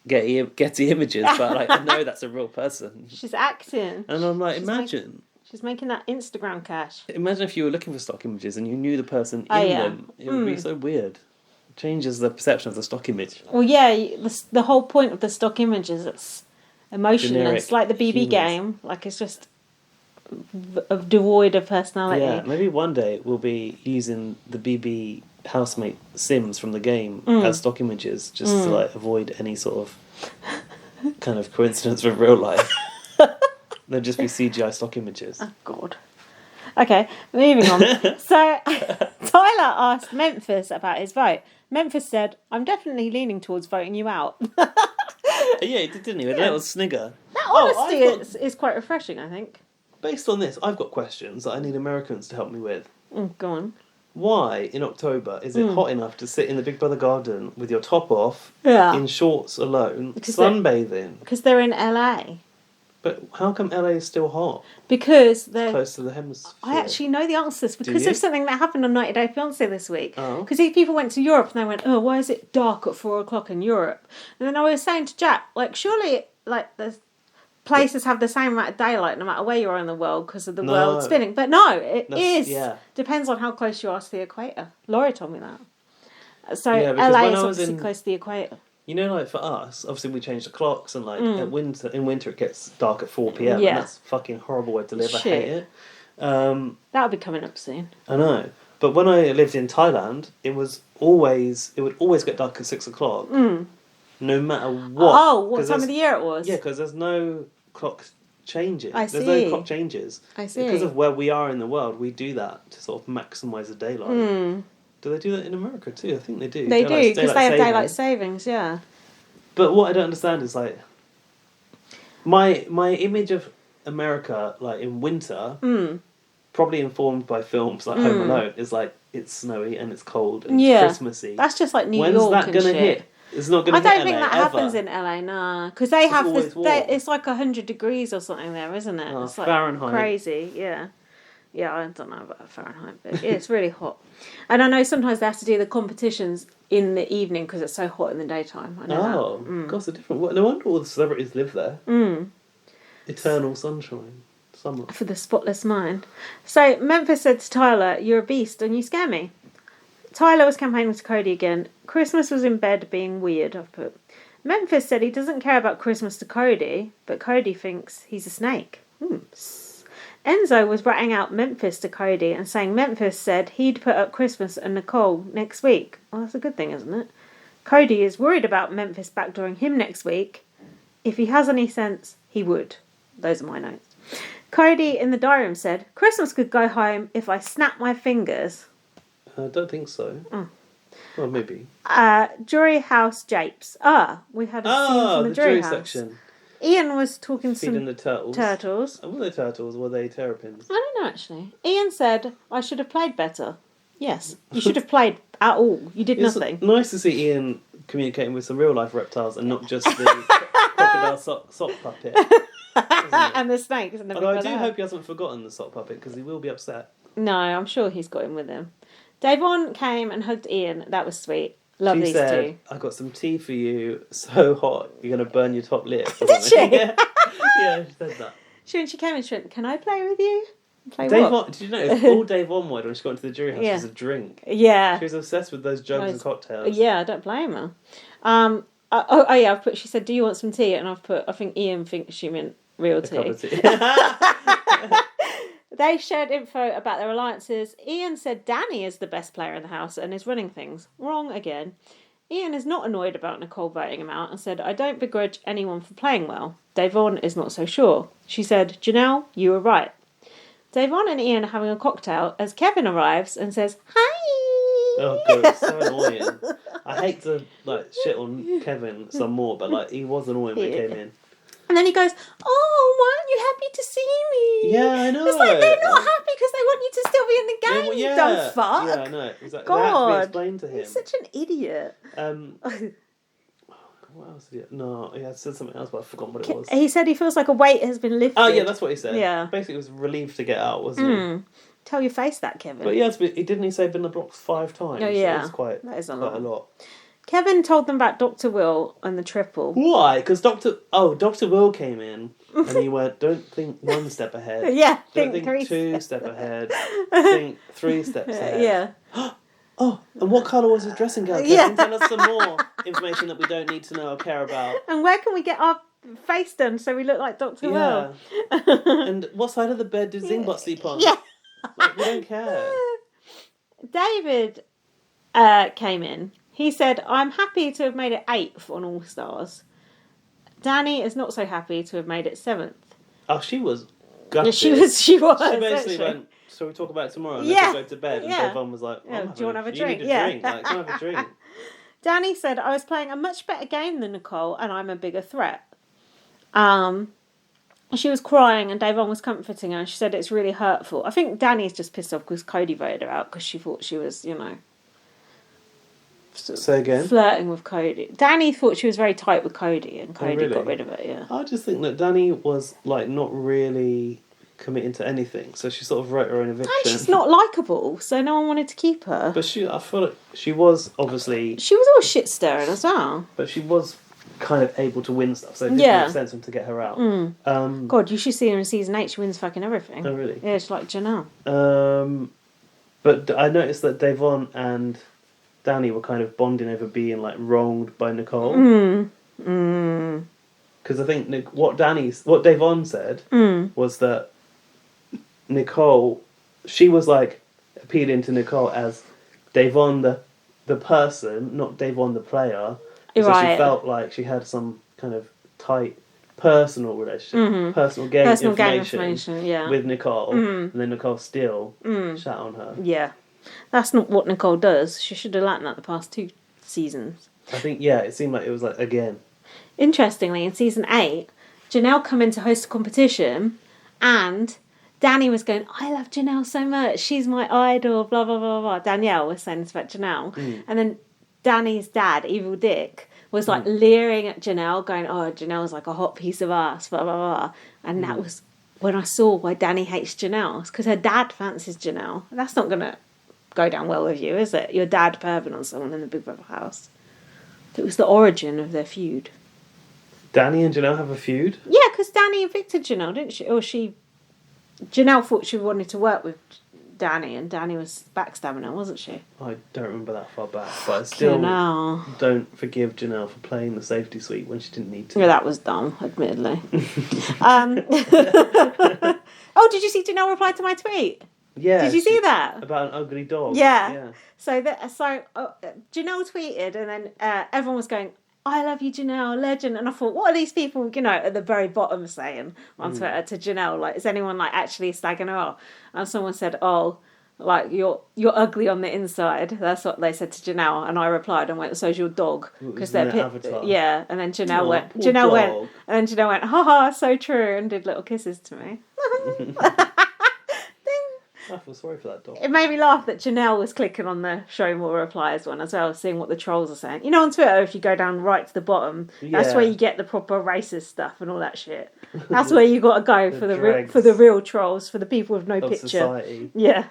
Getty Images, but like I know that's a real person. She's acting, and I'm like, imagine. She's making that Instagram cash. Imagine if you were looking for stock images and you knew the person in them. It would be so weird. It changes the perception of the stock image. Well, yeah, the whole point of the stock image is it's emotionless. Like the BB game. Like it's just devoid of personality. Yeah, maybe one day we'll be using the BB housemate Sims from the game as stock images just to like avoid any sort of kind of coincidence with real life. They'll just be CGI stock images. Oh, God. Okay, moving on. So, Tyler asked Memphis about his vote. Memphis said, I'm definitely leaning towards voting you out. Yeah, he did, didn't he? With a little snigger. That honesty is quite refreshing, I think. Based on this, I've got questions that I need Americans to help me with. Go on. Why, in October, is it hot enough to sit in the Big Brother garden with your top off, in shorts alone, sunbathing? Because they're in LA. But how come LA is still hot? Because they're close to the hemisphere. I actually know the answer to this because of something that happened on 90 Day Fiancé this week. Because people went to Europe and they went, oh, why is it dark at 4 o'clock in Europe? And then I was saying to Jack, like, surely, like, the places have the same amount of daylight no matter where you are in the world because of the world spinning. But no, depends on how close you are to the equator. Laurie told me that. So LA is obviously close to the equator. You know, like for us, obviously we change the clocks and like in winter it gets dark at 4 p.m. and that's a fucking horrible way to live. I hate it. That'll be coming up soon. I know. But when I lived in Thailand, it would always get dark at 6 o'clock. No matter what. Oh, what time of the year it was? Yeah, because there's no clock changes. I see. There's no clock changes. I see. Because of where we are in the world, we do that to sort of maximise the daylight. Do they do that in America too? I think they do. They do, because they have daylight savings, yeah. But what I don't understand is, like, my image of America, like, in winter, probably informed by films like Home Alone, is like, it's snowy and it's cold and it's Christmassy. That's just like New York. When's that going to hit? It's not going to hit I don't think that happens in LA, no. Because they have this, it's like 100 degrees or something there, isn't it? It's like Fahrenheit. Crazy, yeah. Yeah, I don't know about Fahrenheit, but it's really hot. And I know sometimes they have to do the competitions in the evening because it's so hot in the daytime. I know that. God, it's different. No wonder all the celebrities live there. Eternal sunshine. Summer. For the spotless mind. So Memphis said to Tyler, you're a beast and you scare me. Tyler was campaigning to Cody again. Christmas was in bed being weird, I've put. Memphis said he doesn't care about Christmas to Cody, but Cody thinks he's a snake. Enzo was ratting out Memphis to Cody and saying Memphis said he'd put up Christmas and Nicole next week. Well, that's a good thing, isn't it? Cody is worried about Memphis backdooring him next week. If he has any sense, he would. Those are my notes. Cody in the diary room said, Christmas could go home if I snap my fingers. I don't think so. Well, maybe. Jury House Japes. We had a scene from the jury house. Section. Ian was talking to Feeding the turtles. Were they turtles or were they terrapins? I don't know, actually. Ian said, I should have played better. Yes, you should have played at all. You did nothing. Nice to see Ian communicating with some real life reptiles and not just the crocodile sock puppet. And the snakes. And although I do hope he hasn't forgotten the sock puppet because he will be upset. No, I'm sure he's got him with him. Davon came and hugged Ian. That was sweet. Love these two. I got some tea for you. So hot, you're going to burn your top lip. Did she? Yeah, she said that. When she came in, she went, "Can I play with you?" Davon, did you know all Davon wanted when she got into the jury house was a drink? Yeah. She was obsessed with those jugs and cocktails. Yeah, I don't blame her. I've put. She said, "Do you want some tea?" And I've put. I think Ian thinks she meant real tea. Cup of tea. They shared info about their alliances. Ian said Danny is the best player in the house and is running things. Wrong again. Ian is not annoyed about Nicole voting him out and said, "I don't begrudge anyone for playing well." Davon is not so sure. She said, "Janelle, you were right." Davon and Ian are having a cocktail as Kevin arrives and says, "Hi!" Oh god, it's so annoying. I hate to shit on Kevin some more, but he was annoying when he came in. And then he goes, "Oh, why aren't you happy to see me?" Yeah, I know. It's like they're not happy because they want you to still be in the game, you dumb fuck. Yeah, I know. Exactly. God. That had to be explained to him. He's such an idiot. What else did he... No, he had said something else, but I've forgotten what it was. He said he feels like a weight has been lifted. Oh, yeah, that's what he said. Yeah. Basically, it was relieved to get out, wasn't it? Tell your face that, Kevin. But yeah, didn't he say been the blocks 5 times? Oh, yeah. So that is a lot. Kevin told them about Dr. Will and the triple. Why? Because Dr. Will came in and he went, "Don't think 1 step ahead. Yeah, Don't think 2 steps ahead. Think 3 steps ahead." Yeah. Oh, and what colour was his dressing gown? Kevin, tell us some more information that we don't need to know or care about. And where can we get our face done so we look like Dr. Will? And what side of the bed did Zingbot sleep on? Yeah. We don't care. David came in. He said, "I'm happy to have made it 8th on All Stars." Danny is not so happy to have made it 7th. Oh, she was gutted. She was. She basically went, "So we talk about it tomorrow and let's go to bed." And Devon was like, "Do you want to have a drink?" You need a drink. Come have a drink. Danny said, "I was playing a much better game than Nicole and I'm a bigger threat." She was crying and Davon was comforting her and she said it's really hurtful. I think Danny's just pissed off because Cody voted her out because she thought she was, Say again? Flirting with Cody. Danny thought she was very tight with Cody and Cody got rid of it, yeah. I just think that Danny was, not really committing to anything, so she sort of wrote her own eviction. And she's not likeable, so no one wanted to keep her. But I feel like she was obviously... She was all shit-stirring as well. But she was kind of able to win stuff, so it didn't make sense for them to get her out. God, you should see her in season 8, she wins fucking everything. Oh, really? Yeah, she's like Janelle. But I noticed that Davon and Danny were kind of bonding over being wronged by Nicole. Because I think what Davon said was that Nicole, she was appealing to Nicole as Davon the person, not Davon the player. So she felt like she had some kind of tight personal relationship, personal gain information with Nicole, and then Nicole still shat on her. Yeah. That's not what Nicole does. She should have learnt that the past 2 seasons. I think, it seemed like it was again. Interestingly, in season 8, Janelle come in to host a competition and Danny was going, "I love Janelle so much. She's my idol, blah, blah, blah, blah." Danielle was saying this about Janelle. And then Danny's dad, Evil Dick, was leering at Janelle, going, "Oh, Janelle's like a hot piece of ass, blah, blah, blah." And that was when I saw why Danny hates Janelle. It's because her dad fancies Janelle. That's not going to go down well with you, is it? Your dad perving on someone in the Big Brother house. It was the origin of their feud. Danny and Janelle have a feud? Yeah, because Danny evicted Janelle, didn't she? Or Janelle thought she wanted to work with Danny, and Danny was backstabbing her, wasn't she? I don't remember that far back, but I still don't forgive Janelle for playing the safety suite when she didn't need to. Yeah, that was dumb, admittedly. Oh, did you see Janelle reply to my tweet? Yeah. Did you see that? About an ugly dog. Yeah. So Janelle tweeted, and then everyone was going, "I love you, Janelle, legend." And I thought, what are these people, at the very bottom saying on Twitter to Janelle? Is anyone actually slagging her off? And someone said, "Oh, you're ugly on the inside." That's what they said to Janelle. And I replied and went, "So's your dog." Because they're avatar. Yeah. And then Janelle went, and then Janelle went, "Haha, so true," and did little kisses to me. I feel sorry for that dog. It made me laugh that Janelle was clicking on the show more replies one as well, seeing what the trolls are saying. You know, on Twitter, if you go down right to the bottom, that's where you get the proper racist stuff and all that shit. That's where you got to go for the real trolls, for the people with no picture. Society. Yeah.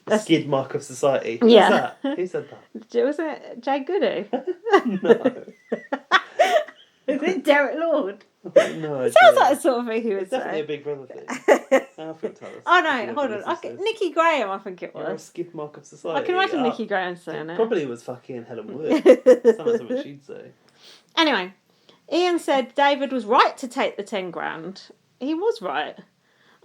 The skid mark of society. Yeah. Who's that? Who said that? Was it Jay Goody? No. Is it Derek Lord? No, it sounds like the sort of thing he would it's definitely say. a Big Brother thing. Alfred Tallis. Oh no, hold on. Nikki Graham, I think it was. You're a skid mark of society. I can imagine Nikki Graham saying it. Probably was fucking Helen Wood. Something she'd say. Anyway, Ian said David was right to take the 10 grand. He was right.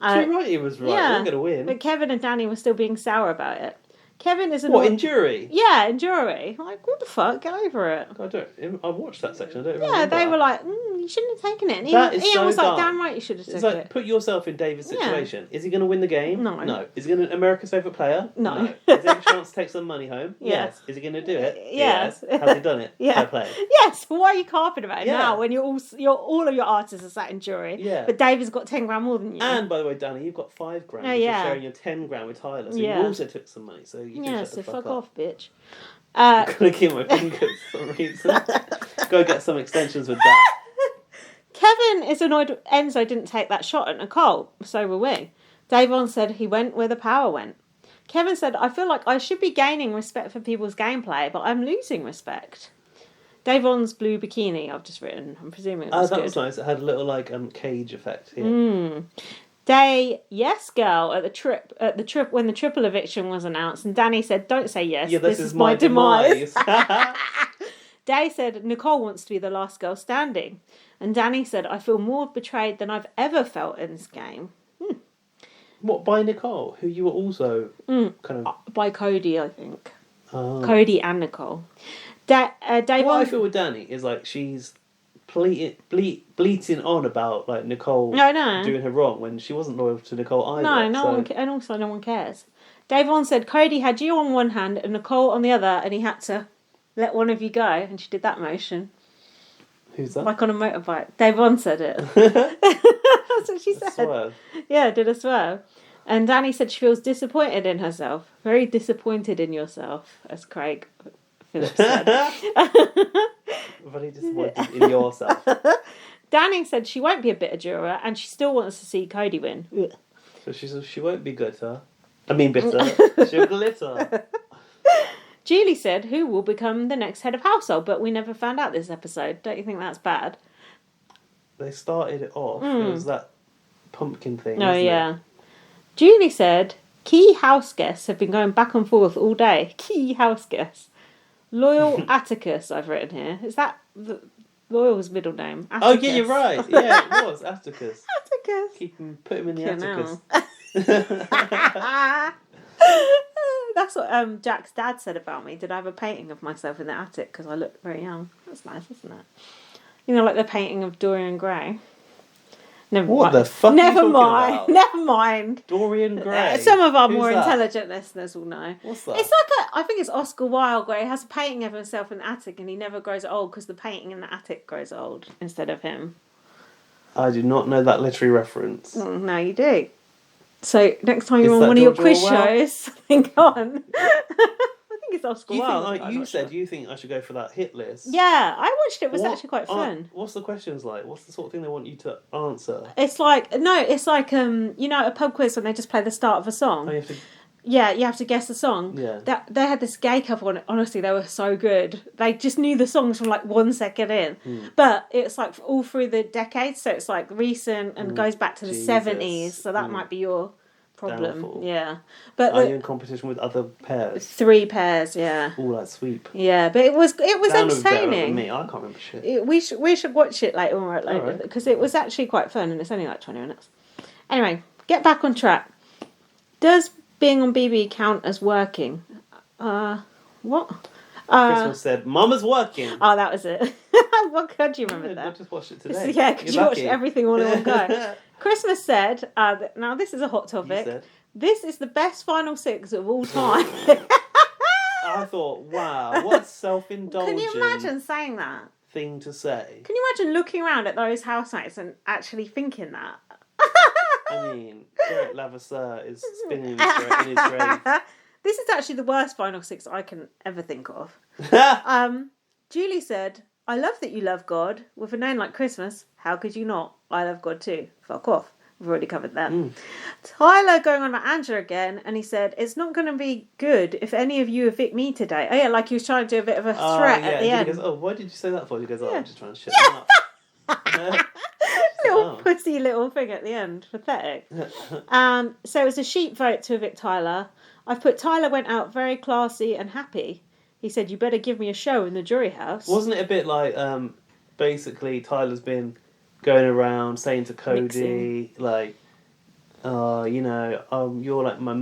You're right, he was right. Yeah, we're going to win. But Kevin and Danny were still being sour about it. Kevin is in jury? Yeah, in jury. Like, what the fuck? Get over it. I watched that section. I don't remember. Yeah, they were like, you shouldn't have taken it. And Ian was like, damn right, you should have taken it. Put yourself in David's situation. Yeah. Is he going to win the game? No. Is he going to America's favourite player? No. Is there a chance to take some money home? Yes. Is he going to do it? Yes. Has he done it? Yeah. Fair play. Yes. Why are you carping about it now when all of your artists are sat in jury? Yeah. But David's got 10 grand more than you. And by the way, Danny, you've got 5 grand. You're sharing your 10 grand with Tyler, so you also took some money. So you can shut the fuck up. Off, bitch. I'm gonna keep my fingers for some reason. Go get some extensions with that. Kevin is annoyed Enzo didn't take that shot at Nicole. So were we. Davon said he went where the power went. Kevin said, I feel like I should be gaining respect for people's gameplay, but I'm losing respect. Davon's blue bikini, I've just written. I'm presuming it was that good. was nice. It had a little cage effect here. Day yes girl at the trip when the triple eviction was announced, and Danny said, don't say yes, this is my demise. Day said Nicole wants to be the last girl standing, and Danny said, I feel more betrayed than I've ever felt in this game. What, by Nicole, who you were also kind of by Cody, I think. Cody and Nicole. What I feel with Danny is like she's bleating on about like Nicole doing her wrong when she wasn't loyal to Nicole either. No one and also no one cares. Davon said Cody had you on one hand and Nicole on the other, and he had to let one of you go, and she did that motion. Who's that? Like on a motorbike. Davon said it. That's what she said. Swerve. Yeah, did a swerve. And Danny said she feels disappointed in herself. Very disappointed in yourself, as Craig Phillips said. Very disappointed in yourself. Danny said she won't be a bitter juror and she still wants to see Cody win. So she says she won't be bitter. I mean bitter. She'll glitter. Julie said who will become the next head of household, but we never found out this episode. Don't you think that's bad? They started it off. It was that pumpkin thing. Oh, yeah. Julie said key house guests have been going back and forth all day. Key house guests. Loyal Atticus, I've written here. Is that Loyal's middle name? Atticus. Oh, yeah, you're right. Yeah, it was Atticus. Atticus. Put him in the Atticus. That's what Jack's dad said about me. Did I have a painting of myself in the attic because I look very young? That's nice, isn't it? You know, like the painting of Dorian Gray. What the fuck? Never mind. Dorian Gray. Some of our more intelligent listeners will know. What's that? It's like I think it's Oscar Wilde, where he has a painting of himself in the attic, and he never grows old because the painting in the attic grows old instead of him. I do not know that literary reference. No, you do. So next time you're on one of your quiz shows, think on. I think it's Oscar Wilde. Like you said, you think I should go for that hit list? Yeah, I watched it. It was actually quite fun. What's the questions like? What's the sort of thing they want you to answer? It's like you know, a pub quiz when they just play the start of a song. Oh, you have to... Yeah, you have to guess the song. Yeah. They had this gay couple on it. Honestly, they were so good. They just knew the songs from like 1 second in. But it's like all through the decades, so it's like recent and goes back to the 70s. So that might be your problem. Downfall. Yeah. But are you in competition with other pairs? 3 pairs, yeah. All like sweep. Yeah, but it was entertaining. Me, I can't remember shit. We should watch it later because it was actually quite fun and it's only like 20 minutes. Anyway, get back on track. Does being on BB count as working? What? Christmas said, Mama's working. Oh, that was it. What could you remember that? I just watched it today. Yeah, because you watched everything all in one go. Christmas said, now this is a hot topic. This is the best final 6 of all time. I thought, wow, what self-indulgent. Can you imagine saying that? Thing to say. Can you imagine looking around at those housemates and actually thinking that? I mean, Derek Levasseur is spinning in his grave. This is actually the worst final six I can ever think of. Julie said, I love that you love God. With a name like Christmas, how could you not? I love God too. Fuck off. We've already covered that. Tyler going on about Angela again, and he said, it's not going to be good if any of you evict me today. Oh, yeah, like he was trying to do a bit of a threat at the end. He goes, why did you say that for? He goes, I'm just trying to shut him up. Little pussy little thing at the end. Pathetic. So it was a sheep vote to evict Tyler. I've put Tyler went out very classy and happy. He said, you better give me a show in the jury house. Wasn't it a bit like, basically, Tyler's been going around saying to Cody, like, you're like my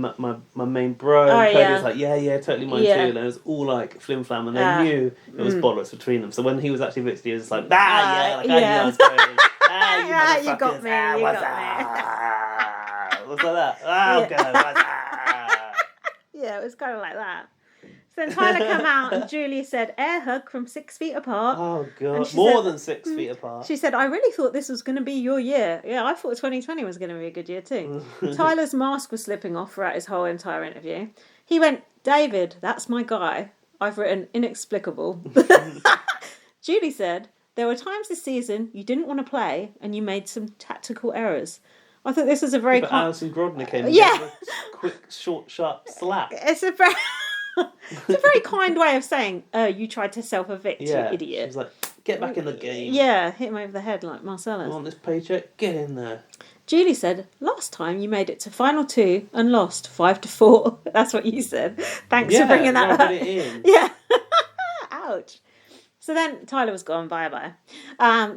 main bro. And Cody's like, yeah, totally mine too. And it was all like flim flam, and they knew it was bollocks between them. So when he was actually victim, he was just like, I knew I was going. You got me. You got me. What's like that? Oh, God. Yeah, it was kind of like that. So then Tyler came out and Julie said, air hug from 6 feet apart. Oh, God. More than 6 feet apart. She said, I really thought this was going to be your year. Yeah, I thought 2020 was going to be a good year too. Tyler's mask was slipping off throughout his whole entire interview. He went, David, that's my guy. I've written inexplicable. Julie said, there were times this season you didn't want to play and you made some tactical errors. I thought this was a very... But Alison Grodner came in with a quick, short, sharp slap. It's a very kind way of saying, you tried to self-evict, you idiot. She was like, get back in the game. Yeah, hit him over the head like Marcellus. You want this paycheck? Get in there. Julie said, last time you made it to final 2 and lost 5-4. That's what you said. Thanks for bringing that up. Put it in. Yeah. Ouch. So then Tyler was gone. Bye-bye.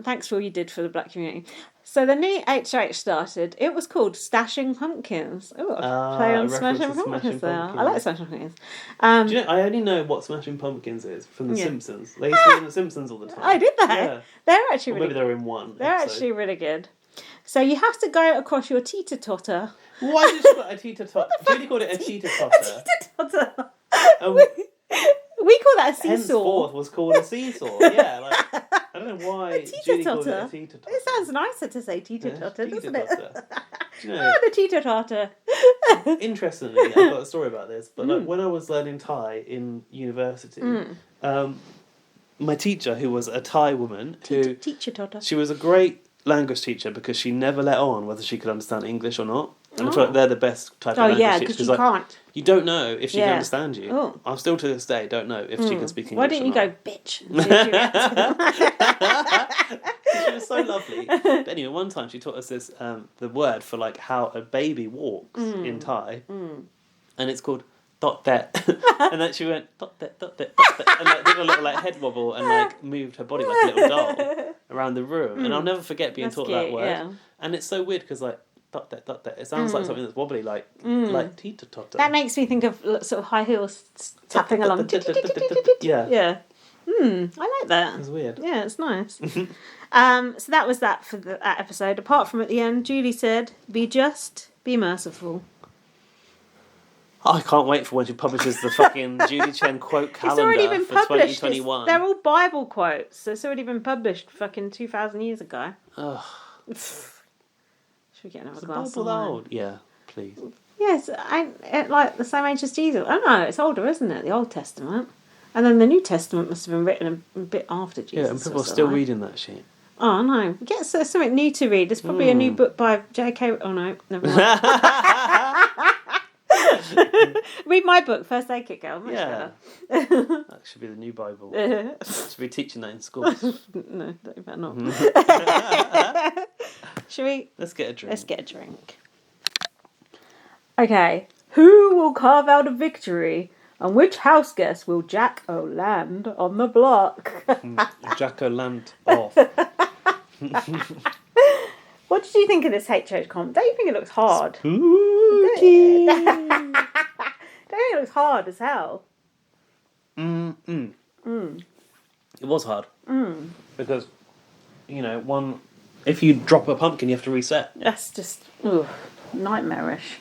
Thanks for all you did for the black community. So the new HH started. It was called Stashing Pumpkins. Oh, play on Smashing Pumpkins there. I like Smashing Pumpkins. Do you know, I only know what Smashing Pumpkins is from The Simpsons. They used to be in The Simpsons all the time. Oh, did they? Yeah. They're actually maybe they're in one They're episode. actually really good. So you have to go across your teeter totter. Why did you call it a teeter totter? Julie called it a teeter totter. A teeter totter. We call that a seesaw. Henceforth was called a seesaw. Yeah, like I don't know why Julie called it a teeter totter. It sounds nicer to say teeter totter, doesn't it? Do you know, the teeter totter. Interestingly, I've got a story about this. But like when I was learning Thai in university, my teacher, who was a Thai woman, teacher totter. She was a great language teacher because she never let on whether she could understand English or not. And I feel like they're the best type of language teachers. Because you can't. You don't know if she can understand you. Oh. I still to this day don't know if she can speak English. Why didn't you go, bitch? She was so lovely. But anyway, one time she taught us this, the word for like how a baby walks in Thai. And it's called dot that. And then she went dot that, and like, did a little like head wobble and like moved her body like a little doll around the room. And I'll never forget being taught that word. Yeah. And it's so weird because like dot that. It sounds like something that's wobbly, like teeter totter. That makes me think of sort of high heels tapping along. Yeah. Yeah. I like that. It's weird. Yeah, it's nice. So that was that for that episode. Apart from at the end, Julie said, "Be just, be merciful." I can't wait for when she publishes the fucking Julie Chen quote calendar. It's already been for published. 2021. They're all Bible quotes. So it's already been published fucking 2,000 years ago. Ugh. Should we get another glass of Bible wine? old? Yeah, please. Yes, like the same age as Jesus. I don't know, it's older, isn't it? The Old Testament. And then the New Testament must have been written a bit after Jesus. Yeah, and people are still reading that shit. Oh, no. Get something new to read. There's probably a new book by J.K. Oh, no. Never mind. Read my book, First Aid Kit Girl. Much better. That should be the new Bible. Should be teaching that in schools. No, you better not. Should we? Let's get a drink. Let's get a drink. Okay. Who will carve out a victory? And which house guest will Jack-O land on the block? Jack-O land off. What did you think of this HH comp? Don't you think it looks hard? Spooky. Don't you think it looks hard as hell? It was hard. Because, if you drop a pumpkin, you have to reset. That's just nightmarish.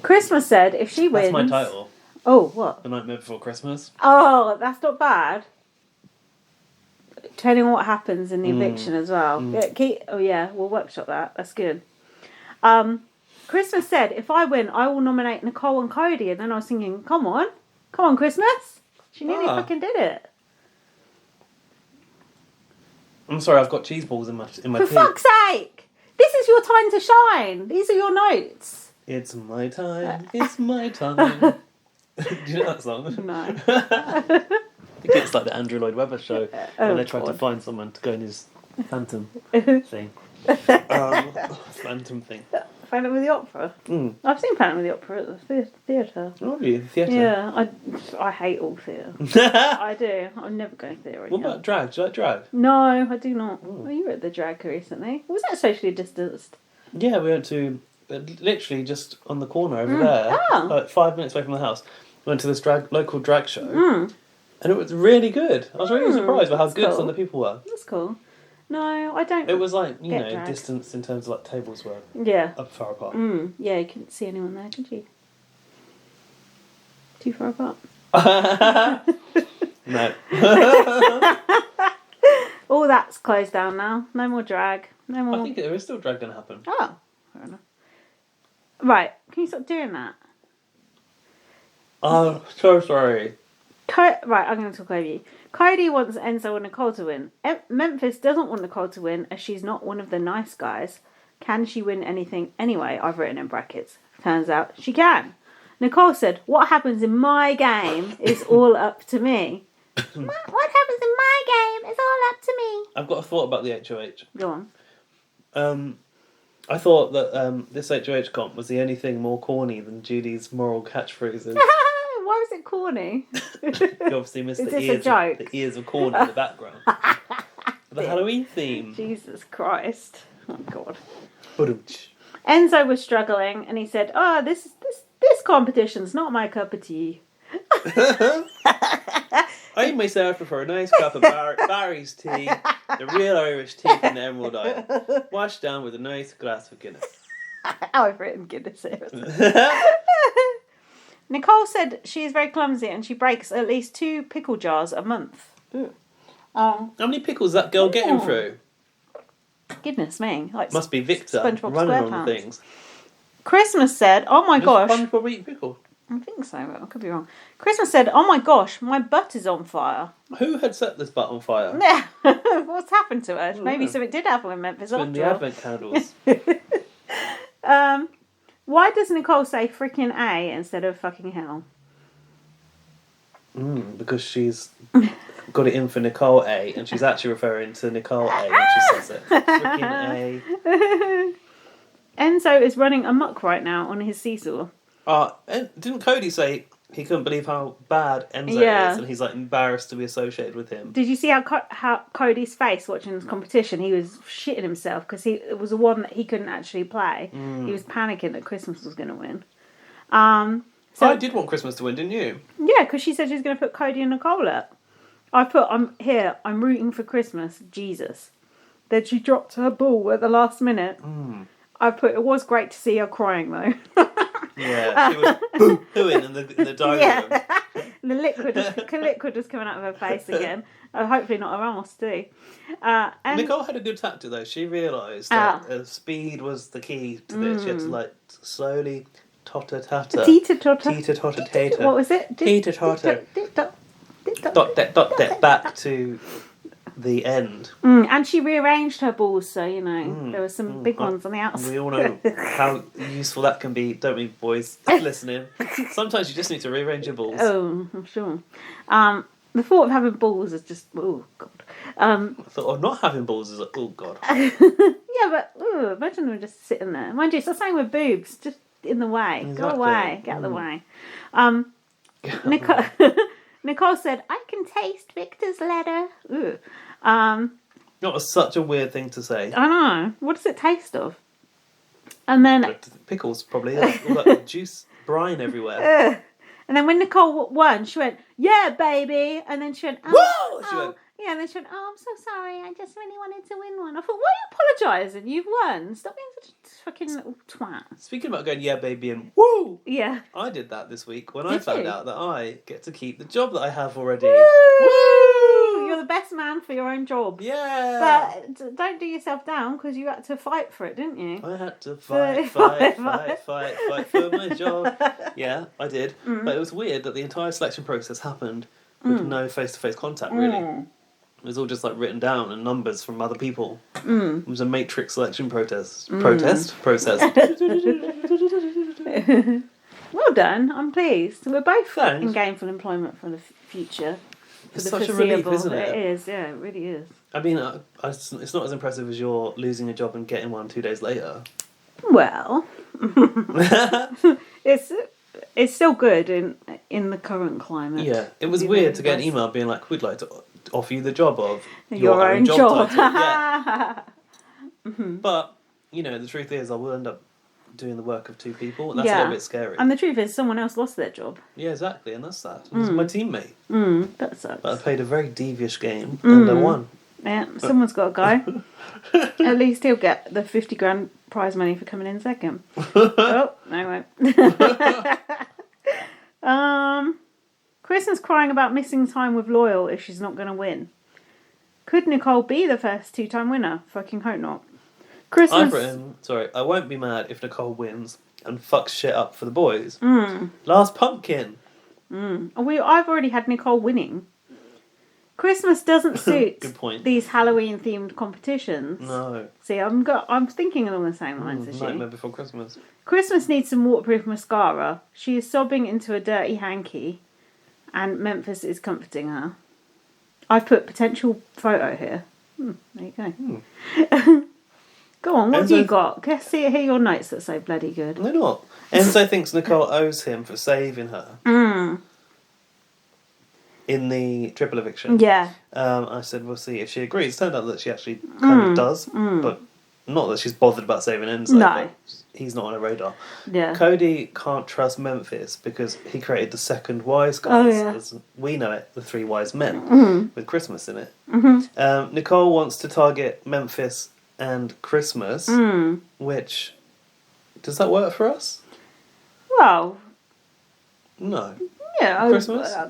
Christmas said if she wins... That's my title. Oh, what? The Nightmare Before Christmas. Oh, that's not bad. Depending on what happens in the eviction as well. Yeah, we'll workshop that. That's good. Christmas said, if I win, I will nominate Nicole and Cody. And then I was thinking, come on, Christmas. She nearly fucking did it. I'm sorry, I've got cheese balls in my teeth. For fuck's sake! This is your time to shine. These are your notes. It's my time. It's my time. Do you know that song? No. I think it's like the Andrew Lloyd Webber show when they tried to find someone to go in his phantom thing. Phantom thing. Phantom of the Opera. I've seen Phantom of the Opera at the theatre. Oh, really? The theatre? Yeah, I hate all theatre. I do. I'm never going to theatre again. What about drag? Do you like drag? No, I do not. Oh, you were at the drag recently. Was that socially distanced? Yeah, we went to literally just on the corner over there, like 5 minutes away from the house. We went to this local drag show, and it was really good. I was really surprised by how good some of the people were. That's cool. No, I don't. It was like, you know, drag. distance in terms of like tables were up far apart. Yeah, you couldn't see anyone there, could you? Too far apart. No. All that's closed down now. No more drag. No more. I think there is still drag going to happen. Oh, fair enough. Right, can you stop doing that? Oh, so sorry. Right, I'm going to talk over you. Cody wants Enzo and Nicole to win. Memphis doesn't want Nicole to win as she's not one of the nice guys. Can she win anything anyway? I've written in brackets. Turns out she can. Nicole said, what happens in my game is all up to me. What happens in my game is all up to me. I've got a thought about the HOH. Go on. I thought that this HOH comp was the only thing more corny than Judy's moral catchphrases. Why was it corny? You obviously missed the ears of corn in the background. The Halloween theme. Jesus Christ. Oh, God. Ba-dum-tsh. Enzo was struggling and he said, oh, this competition's not my cup of tea. I myself prefer a nice cup of Barry's tea, the real Irish tea from the Emerald Isle, washed down with a nice glass of Guinness. I've written Guinness here. Nicole said she is very clumsy and she breaks at least 2 pickle jars a month. How many pickles is that girl getting through? Goodness me. Like must be Victor SpongeBob running on things. Christmas said, oh my gosh. SpongeBob eat pickle? I think so, but I could be wrong. Christmas said, oh my gosh, my butt is on fire. Who had set this butt on fire? Yeah. What's happened to her? Maybe something did happen in Memphis. It's been the Advent candles. Why does Nicole say freaking A instead of fucking hell? Because she's got it in for Nicole A, and she's actually referring to Nicole A when she says it. Freaking A. Enzo is running amok right now on his seesaw. Didn't Cody say he couldn't believe how bad Enzo is, and he's like embarrassed to be associated with him? Did you see how Cody's face watching this competition? He was shitting himself because it was the one that he couldn't actually play. He was panicking that Christmas was going to win. So I did want Christmas to win, didn't you? Yeah, because she said she was going to put Cody and Nicole up. I'm rooting for Christmas, Jesus. Then she dropped her ball at the last minute. It was great to see her crying though. Yeah, she was boo-hooing in the dining room. The liquid was coming out of her face again. Hopefully not her arse too. And Nicole had a good tactic though. She realised that speed was the key to this. She had to like slowly totter-tatter. Teeter-totter-tater. What was it? Teeter-totter. Dot back to the end. And she rearranged her balls, so you know there were some big ones on the outside. We all know how useful that can be, don't we, boys? Listening. Sometimes you just need to rearrange your balls. Oh, I'm sure. The thought of having balls is just God. The thought of not having balls is like, oh God. Yeah, but imagine them just sitting there. Mind you, it's the same with boobs, just in the way. Exactly. Go away, get out of the way. Nicole said, I can taste Victor's letter. That was such a weird thing to say. I know. What does it taste of? And then pickles, probably. All that juice, brine everywhere. And then when Nicole won, she went, yeah, baby. And then she went, oh. Yeah, and then she went, oh, I'm so sorry. I just really wanted to win one. I thought, why are you apologising? You've won. Stop being such a fucking little twat. Speaking about going, yeah, baby, and woo! Yeah. I did that this week when I found out that I get to keep the job that I have already. Woo! you're the best man for your own job. Yeah. But don't do yourself down because you had to fight for it, didn't you? I had to fight for my job. Yeah, I did. But it was weird that the entire selection process happened with no face-to-face contact, really. It was all just like written down and numbers from other people. It was a matrix selection process. Well done. I'm pleased. We're both in gainful employment for the future. It's such a relief, isn't it? It is, yeah, it really is. I mean, it's not as impressive as you're losing a job and getting one 2 days later. Well, it's still good in the current climate. Yeah, it was weird to get an email being like, "We'd like to offer you the job of your own job title." Yeah. But the truth is, I will end up doing the work of two people, and that's a little bit scary. And the truth is, someone else lost their job. Yeah, exactly, and that's sad. It was my teammate. That sucks. But I played a very devious game, and I won. Yeah, someone's got to go. At least he'll get the 50 grand prize money for coming in second. Oh, no, he won't. Kristen's crying about missing time with Loyal if she's not going to win. Could Nicole be the first 2-time winner? Fucking hope not. I've written, I won't be mad if Nicole wins and fucks shit up for the boys. Last pumpkin. I've already had Nicole winning. Christmas doesn't suit Good point. these Halloween-themed competitions. No. See, I'm thinking along the same lines as you. Nightmare Before Christmas. Christmas needs some waterproof mascara. She is sobbing into a dirty hanky, and Memphis is comforting her. I've put potential photo here. There you go. Go on, what have you got? Can I hear your notes that say bloody good? They're not. Enzo thinks Nicole owes him for saving her. In the triple eviction. Yeah. I said, we'll see if she agrees. Turned out that she actually kind of does, but not that she's bothered about saving Enzo. No. He's not on her radar. Yeah. Cody can't trust Memphis because he created the second wise guys. Oh, yeah. As we know it, the three wise men with Christmas in it. Nicole wants to target Memphis and Christmas, which, does that work for us? Well, no. Yeah,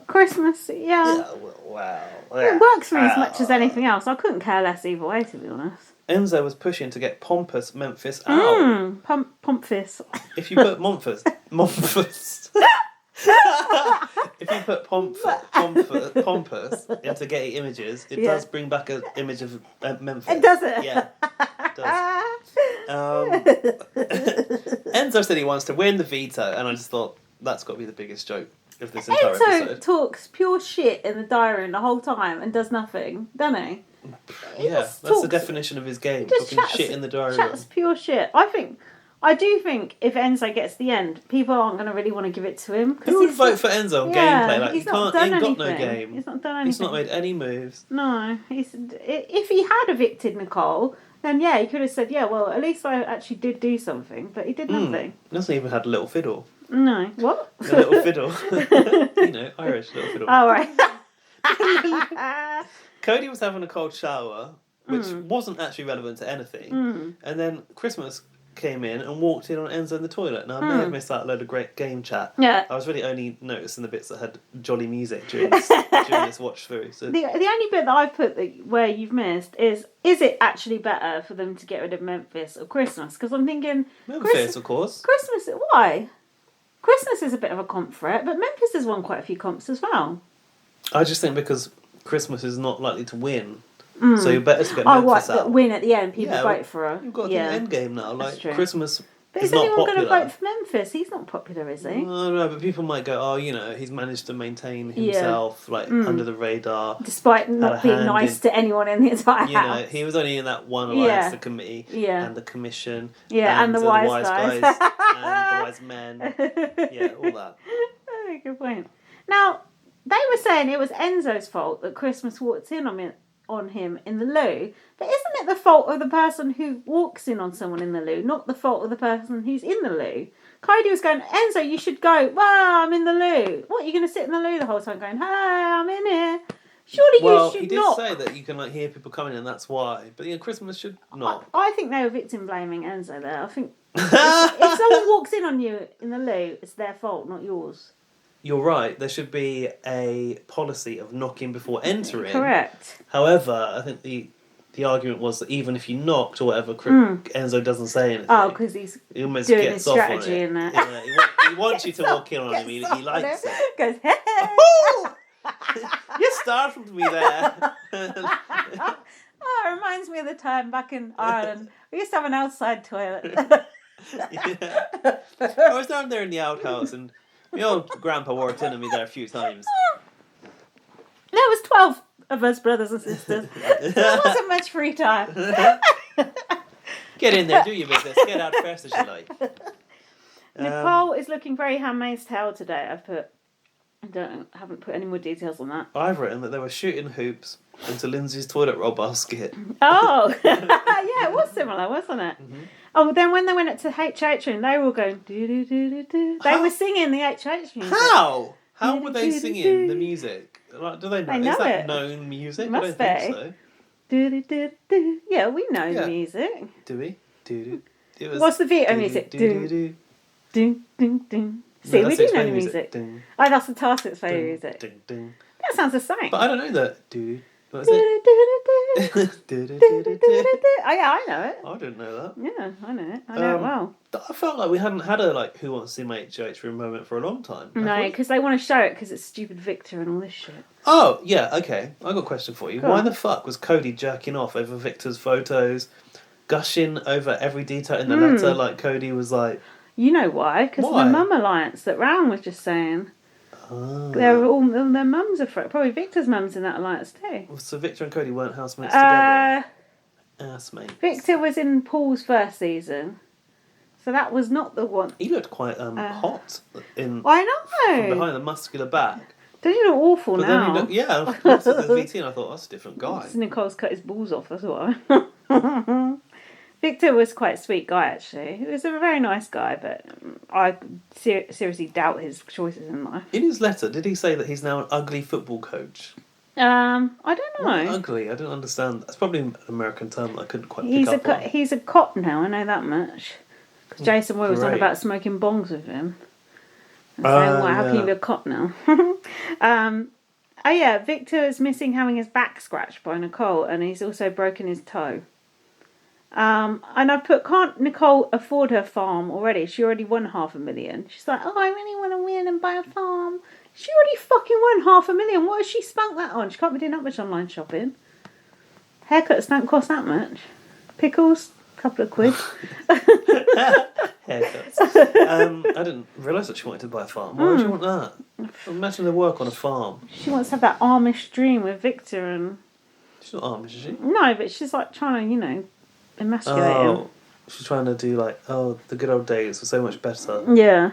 Christmas, yeah. Wow. It works for me as much as anything else. I couldn't care less either way, to be honest. Enzo was pushing to get pompous Memphis out. Pompous. If you put Memphis. If you put pompous into Getty Images, it does bring back an image of Memphis. It does it? Yeah, it does. Enzo said he wants to win the veto, and I just thought that's got to be the biggest joke of this entire episode. Enzo talks pure shit in the diary the whole time and does nothing, doesn't he? Yeah, that's the definition of his game. Talking shit in the diary. Chats pure shit. I do think if Enzo gets the end, people aren't going to really want to give it to him. Who would vote for Enzo on gameplay? Like, he's he not ain't done got no game. He's not done anything. He's not made any moves. No. If he had evicted Nicole, then yeah, he could have said, yeah, well, at least I actually did do something. But he did nothing. He hasn't even had a little fiddle. No. What? A little fiddle. Irish little fiddle. Oh, right. Cody was having a cold shower, which wasn't actually relevant to anything. And then Christmas came in and walked in on Enzo in the toilet. Now, I may have missed out a load of great game chat. Yeah. I was really only noticing the bits that had jolly music during this watch through. So. The only bit that I've put where you've missed is it actually better for them to get rid of Memphis or Christmas? Because I'm thinking... Memphis, of course. Christmas, why? Christmas is a bit of a comp threat, but Memphis has won quite a few comps as well. I just think because Christmas is not likely to win, so you're better to get Memphis out. Win at the end, people vote for her. You've got the end game now. Like Christmas but is not popular. But is anyone going to vote for Memphis? He's not popular, is he? No, but people might go, he's managed to maintain himself under the radar. Despite not being nice to anyone in the entire house. He was only in that one alliance, the committee and the commission. Yeah, and the wise guys. And the wise men. Yeah, all that. Very good point. Now, they were saying it was Enzo's fault that Christmas walked in on him in the loo. But isn't it the fault of the person who walks in on someone in the loo, not the fault of the person who's in the loo? Cody was going, Enzo, you should go, wow, I'm in the loo. What, you're going to sit in the loo the whole time going, hey, I'm in here? Surely you should not. Well, he did say that you can hear people coming in, that's why. But Christmas should not. I think they were victim blaming Enzo there. I think if someone walks in on you in the loo, it's their fault, not yours. you're right. There should be a policy of knocking before entering. Correct. However, I think the argument was that even if you knocked or whatever, Enzo doesn't say anything. Oh, because he almost doing his strategy in that. Yeah, he wants you to walk in on him. He likes it. Goes, hey! Oh! You startled me there. Oh, it reminds me of the time back in Ireland. We used to have an outside toilet. Yeah. I was down there in the outhouse and my old grandpa walked in on me there a few times. There was 12 of us brothers and sisters. There wasn't much free time. Get in there, do your business. Get out fast as you like. Nicole is looking very Handmaid's Tale today. Haven't put any more details on that. I've written that they were shooting hoops into Lindsay's toilet roll basket. Oh, yeah, it was similar, wasn't it? Mm-hmm. Oh, then when they went up to HH room, they were all going do do do do do. They were singing the HH music. How? How were they singing the music? Like, do they know? Is that it. Known music? Must I don't think so. Do do do do. Yeah, we know the music. Do we? Do do. What's the veto music? Do do do do do. See, we do know the music. Oh, that's the Tarset's favourite music. Ding, ding. That sounds the same. But I don't know that. What is it? Oh, yeah, I know it. I didn't know that. Yeah, I know it. I know it well. I felt like we hadn't had a Who Wants to See My HH Room moment for a long time. No, because they want to show it because it's stupid Victor and all this shit. Oh, yeah, okay. I got a question for you. Why the fuck was Cody jerking off over Victor's photos, gushing over every detail in the letter like Cody was like... You know why? Because the Mum Alliance that Rowan was just saying. Oh. They're all their mums are probably Victor's mum's in that alliance too. So Victor and Cody weren't housemates together. Housemates. Victor was in Paul's first season, so that was not the one. He looked quite hot in. I know. From behind the muscular back. Doesn't he look awful but now? Then he looked, I looked at the VT and I thought that's a different guy. Nicole's cut his balls off. That's what. Victor was quite a sweet guy, actually. He was a very nice guy, but I seriously doubt his choices in life. In his letter, did he say that he's now an ugly football coach? I don't know. What, ugly? I don't understand. That's probably an American term that I couldn't quite pick up on. He's a cop now, I know that much. Because Jason Boy was on about smoking bongs with him. And saying, how can you be a cop now? Oh yeah, Victor is missing having his back scratched by Nicole, and he's also broken his toe. And I put, can't Nicole afford her farm already? She already won $500,000. She's like, I really want to win and buy a farm. She already fucking won $500,000. What has she spunk that on? She can't be doing that much online shopping. Haircuts don't cost that much. Pickles, a couple of quid. Haircuts. I didn't realise that she wanted to buy a farm. Why would you want that? Imagine the work on a farm. She wants to have that Amish dream with Victor and... She's not Amish, is she? No, but she's like trying to, emasculate him. She's trying to do the good old days were so much better. Yeah.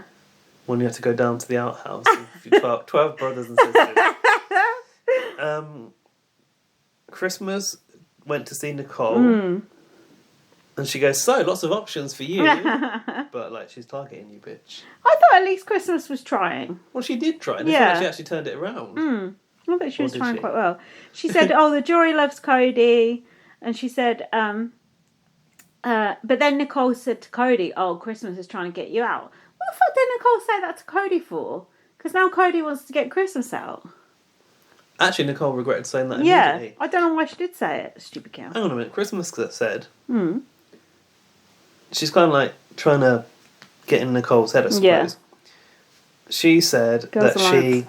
When you had to go down to the outhouse with 12 brothers and sisters. Christmas went to see Nicole. And she goes, so, lots of options for you. But, she's targeting you, bitch. I thought at least Christmas was trying. Well, she did try. And yeah. She actually turned it around. I thought she was trying quite well. She said, the jury loves Cody. And she said... but then Nicole said to Cody, Christmas is trying to get you out. What the fuck did Nicole say that to Cody for? Because now Cody wants to get Christmas out. Actually, Nicole regretted saying that immediately. Yeah, I don't know why she did say it, stupid cow. Hang on a minute, Christmas said... She's kind of trying to get in Nicole's head, I suppose. Yeah. She said that she...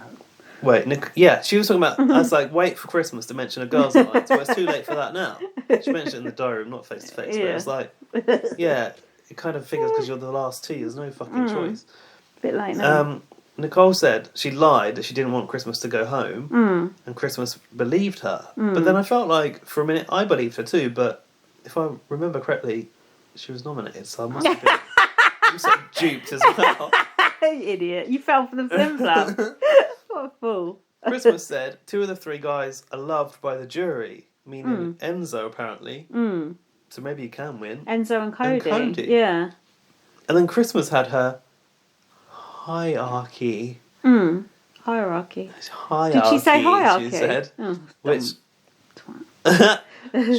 she was talking about, I was wait for Christmas to mention a Girls' Alliance. Well, it's too late for that now. She mentioned it in the diary room, not face to face. But it was it kind of figures because you're the last two, there's no fucking choice. Bit late now. Nicole said she lied that she didn't want Christmas to go home, and Christmas believed her. But then I felt like, for a minute, I believed her too, but if I remember correctly, she was nominated, so I must have been sort of duped as well. Idiot, you fell for the flim flap. What a fool. Christmas said 2 of the 3 guys are loved by the jury, meaning Enzo apparently. So maybe you can win. Enzo and Cody. Yeah. And then Christmas had her hierarchy. Hierarchy. Hierarchy. Did she say hierarchy? She said. Which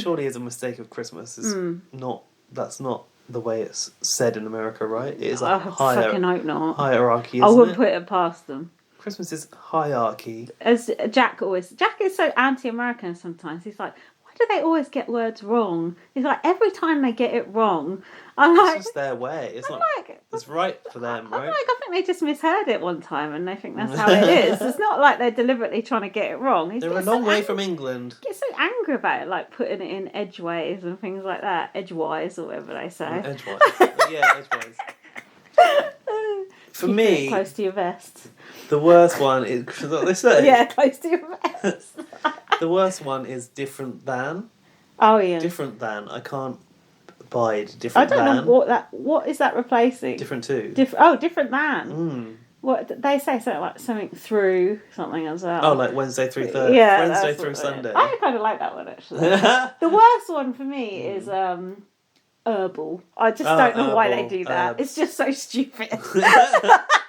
surely is a mistake of Christmas. That's not the way it's said in America, right? It is I fucking hope not. Hierarchy, I wouldn't put it past them. Christmas is hierarchy. As Jack is so anti-American sometimes. He's like, why do they always get words wrong? He's like, every time they get it wrong. It's just their way. It's right for them, right? I think they just misheard it one time and they think that's how it is. It's not like they're deliberately trying to get it wrong. They're a long way from England. Get so angry about it, like putting it in edgeways and things like that. Edgewise or whatever they say. Edgewise. Yeah, edgewise. For me, close to your vest. The worst one is what they say. Yeah, close to your vest. The worst one is different than. Oh yeah. Different than. I can't abide different than. I don't know what is that replacing? Different to. Different than. What they say something like something through something as well. Oh, like Wednesday through Thursday. Yeah, Wednesday through Sunday. I kind of like that one actually. The worst one for me is herbal. I just don't know why they do that. It's just so stupid.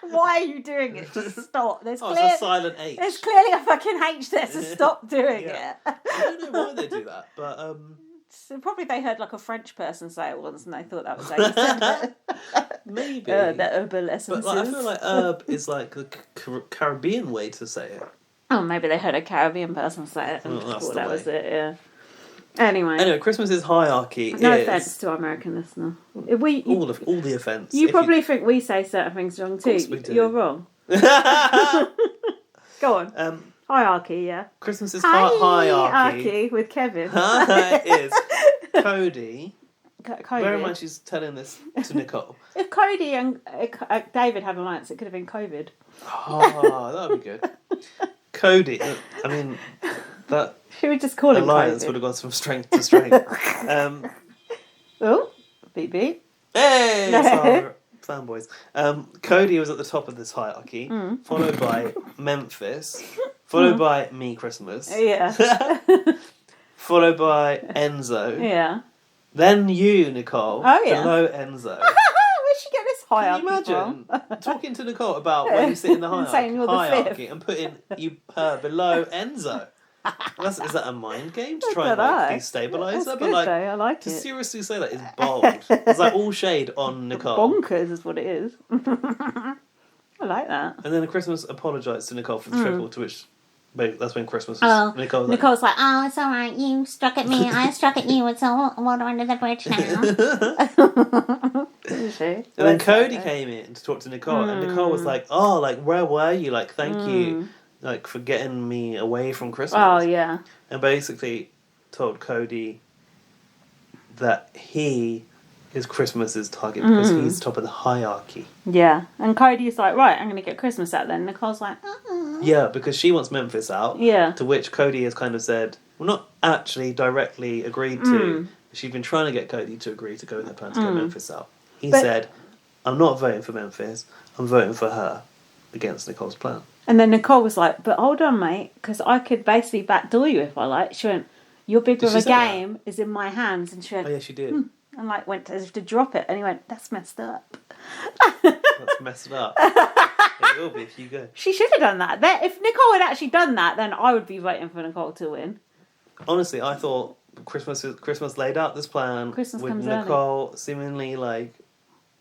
Why are you doing it? Just stop. It's a silent H. There's clearly a fucking H there, so stop doing it. I don't know why they do that, but so probably they heard like a French person say it once and they thought that was how maybe. The herbal essences. But I feel like herb is like the Caribbean way to say it. Oh, maybe they heard a Caribbean person say it and thought that was it, yeah. Anyway, Christmas is hierarchy. No offence to our American listener. All the offence. You probably think we say certain things wrong too. Of course we do. You're wrong. Go on. Hierarchy, yeah. Christmas is hierarchy with Kevin. It is. Cody. Cody. Bear in mind she's telling this to Nicole. If Cody and David had alliance, it could have been COVID. Oh, that would be good. Cody. I mean, that. Should we just call him alliance COVID? Would have gone from strength to strength. Oh, beep beep. Hey, it's our fanboys. Cody was at the top of this hierarchy, followed by Memphis, followed by Me Christmas. Yeah. Followed by Enzo. Yeah. Then you, Nicole. Oh yeah. Below Enzo. Where'd she get this hierarchy Can you imagine talking to Nicole about where you sit in the hierarchy and putting you below Enzo? Is that a mind game to try and destabilise her? But I like to it. seriously say that is bold. It's like all shade on Nicole. Bonkers is what it is. I like that. And then Christmas apologised to Nicole for the triple, to which that's when Christmas was. Nicole's like, oh, it's all right. You struck at me. I struck at you. It's all water under the bridge now. And then Cody came in to talk to Nicole, and Nicole was like, oh, like, where were you? Like, thank you. Like, for getting me away from Christmas. Oh, yeah. And basically told Cody that he is Christmas's target because he's top of the hierarchy. Yeah. And Cody's like, right, I'm going to get Christmas out then. Nicole's like, yeah, because she wants Memphis out. Yeah. To which Cody has kind of said, well, not actually directly agreed to. She's been trying to get Cody to agree to go with her plan to get Memphis out. He said, I'm not voting for Memphis. I'm voting for her against Nicole's plan. And then Nicole was like, but hold on, mate, because I could basically backdoor you if I like. She went, your big brother game is in my hands. And she went, oh, yeah, she did. And like went as if to drop it. And he went, that's messed up. That's messed up. It will be if you go. She should have done that. If Nicole had actually done that, then I would be voting for Nicole to win. Honestly, I thought Christmas laid out this plan with Nicole seemingly like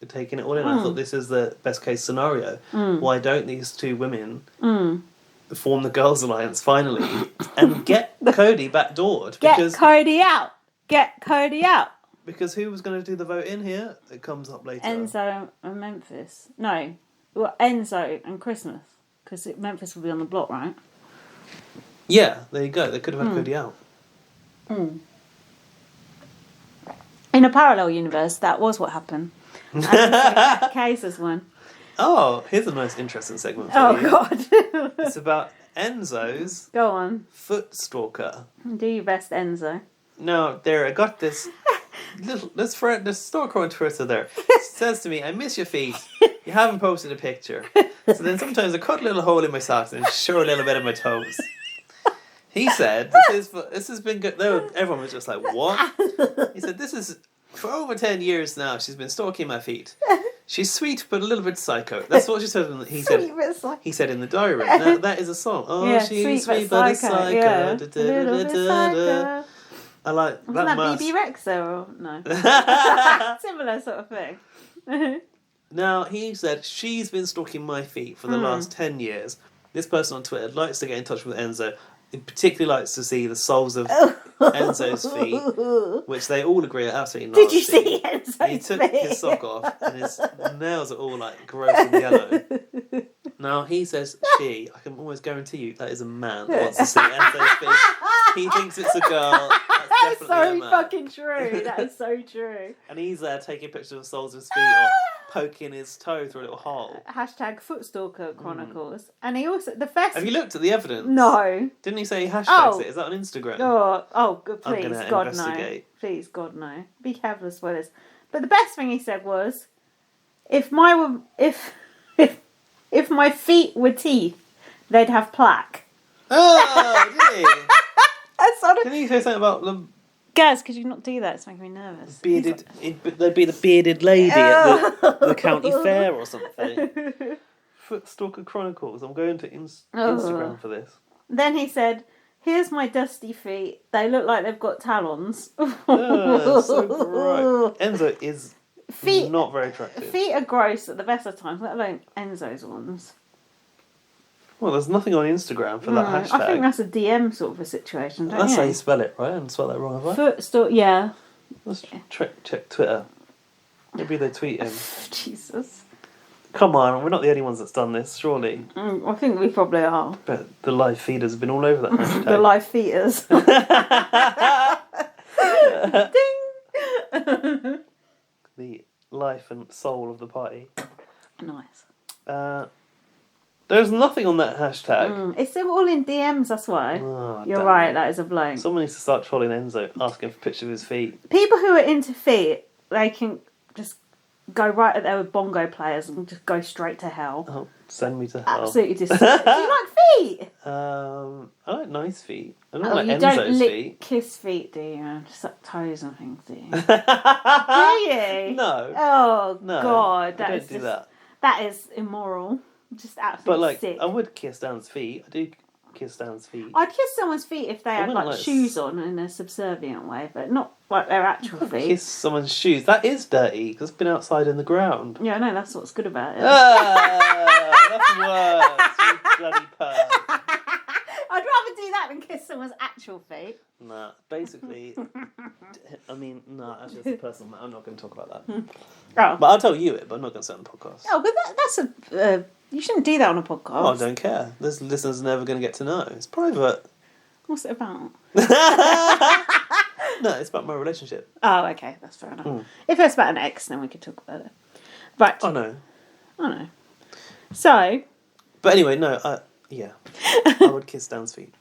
taking it all in. I thought this is the best case scenario. Why don't these two women form the Girls' Alliance finally and get Cody backdoored? Get Cody out. Get Cody out. Because who was going to do the vote in here? It comes up later. Enzo and Memphis. No. Well, Enzo and Christmas. Because Memphis will be on the block, right? Yeah, there you go. They could have had Cody out. In a parallel universe, that was what happened. And Cases won. Oh, here's a nice interesting segment for you. God. It's about Enzo's Go on. foot stalker. Do your best, Enzo. Now, there, I got this stalker on Twitter there. Says to me, I miss your feet. You haven't posted a picture. So then sometimes I cut a little hole in my socks and show a little bit of my toes. He said, this has been good. Everyone was just like, what? He said, this is, for over 10 years now, she's been stalking my feet. She's sweet, but a little bit psycho. That's what she said. He said in the diary. Now, that is a song. Oh, yeah, she's sweet, but a psycho. Yeah. Psycho. I like Wasn't that. That BB Rexa or no? Similar sort of thing. Now, he said, she's been stalking my feet for the last 10 years. this person on Twitter likes to get in touch with Enzo. He particularly likes to see the soles of Enzo's feet, which they all agree are absolutely nasty. Did you see Enzo's feet? He took his sock off and his nails are all like gross and yellow. Now he says I can almost guarantee you that is a man that wants to see Enzo's feet. He thinks it's a girl. That's so fucking true. That is so true. And he's there taking pictures of the soles of his feet or poking his toe through a little hole. Hashtag Footstalker Chronicles. And he also Have you looked at the evidence? No. Didn't he say he hashtags it? Is that on Instagram? Good. Please, God no. Please, God no. Be careful as well as. But the best thing he said was, if my feet were teeth, they'd have plaque. Oh, did he? Didn't he say something about them? Gaz, could you not do that? It's making me nervous. They'd be the bearded lady at the county fair or something. Footstalker Chronicles. I'm going to Instagram for this. Then he said, "Here's my dusty feet. They look like they've got talons." So gross. Enzo is not very attractive. Feet are gross at the best of times, let alone Enzo's ones. Well, there's nothing on Instagram for that hashtag. I think that's a DM sort of a situation, don't you? That's how you spell it, right? I didn't spell that wrong, have I? Yeah. Let's check Twitter. Maybe they tweet him. Jesus. Come on, we're not the only ones that's done this, surely. I think we probably are. But the live feeders have been all over that hashtag. The live feeders. Ding! The life and soul of the party. Nice. There's nothing on that hashtag. It's all in DMs, that's why. You're right, that is a bloke. Someone needs to start trolling Enzo, asking for pictures of his feet. People who are into feet, they can just go right at there with bongo players and just go straight to hell. Oh, send me to hell. Absolutely disgusting. Do you like feet? I like nice feet. I don't like you Enzo's don't feet. Kiss feet, do you? Just like toes and things, do you? Do you? No. Oh, no, God. I don't do that. That is immoral. Just absolutely sick. I would kiss Dan's feet. I do kiss Dan's feet. I'd kiss someone's feet if they had like shoes on in a subservient way, but not like their actual feet. Kiss someone's shoes. That is dirty because it's been outside in the ground. Yeah, I know. That's what's good about it. That's worse. You bloody perv. I'd rather do that than kiss someone's actual feet. Nah, basically, actually that's a personal matter. I'm not going to talk about that. Oh. But I'll tell you it, but I'm not going to say it on the podcast. Oh, but that's you shouldn't do that on a podcast. Oh, I don't care. This listener's never going to get to know. It's private. What's it about? No, it's about my relationship. Oh, okay, that's fair enough. If it's about an ex, then we could talk about it. Right. I know. So. But anyway, no, yeah. I would kiss Dan's feet.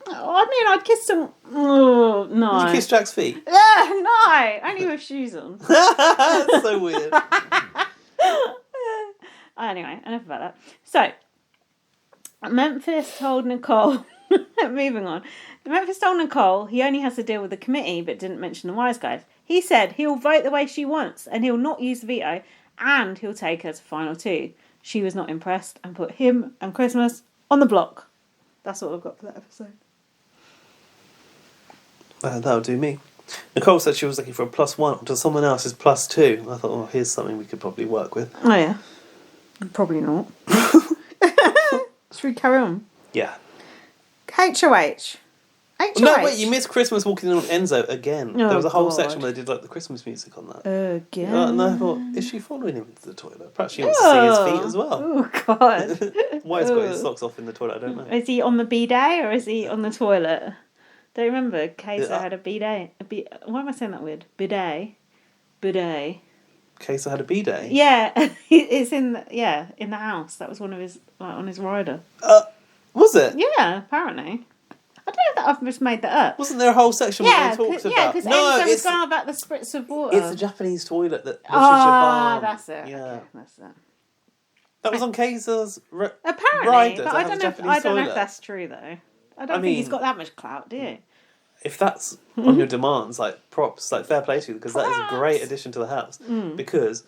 Oh, I mean, I'd kiss some. Oh, no. Would you kiss Jack's feet? No, only with shoes on. That's so weird. Anyway, enough about that. So, Memphis told Nicole. Moving on. Memphis told Nicole he only has to deal with the committee, but didn't mention the wise guys. He said he'll vote the way she wants, and he'll not use the veto, and he'll take her to final two. She was not impressed and put him and Christmas on the block. That's all I've got for that episode. That'll do me. Nicole said she was looking for a +1 to someone else's +2. I thought, here's something we could probably work with. Oh, yeah. Probably not. Should we carry on? Yeah. HOH. No, wait, you missed Christmas walking in on Enzo again. Oh, there was a whole section where they did like the Christmas music on that. Again? And I thought, is she following him into the toilet? Perhaps she wants to see his feet as well. Oh, God. Why he's got his socks off in the toilet, I don't know. Is he on the bidet or is he on the toilet? Don't you remember? Kaysa had a bidet. Why am I saying that weird? Bidet. Kaysa had a bidet? Yeah, it's in the house. That was one of his, on his rider. Was it? Yeah, apparently. I don't know if I've just made that up. Wasn't there a whole section where they talked about... Yeah, because Enzo was going about the spritz of water. It's a Japanese toilet that washes your bum. That's it. Yeah. Okay, that's it. That was on Kaysa's apparently, rider. But I don't know if that's true, though. I don't think he's got that much clout, do you? If that's on your demands, like props, like fair play to you, because that is a great addition to the house. Because,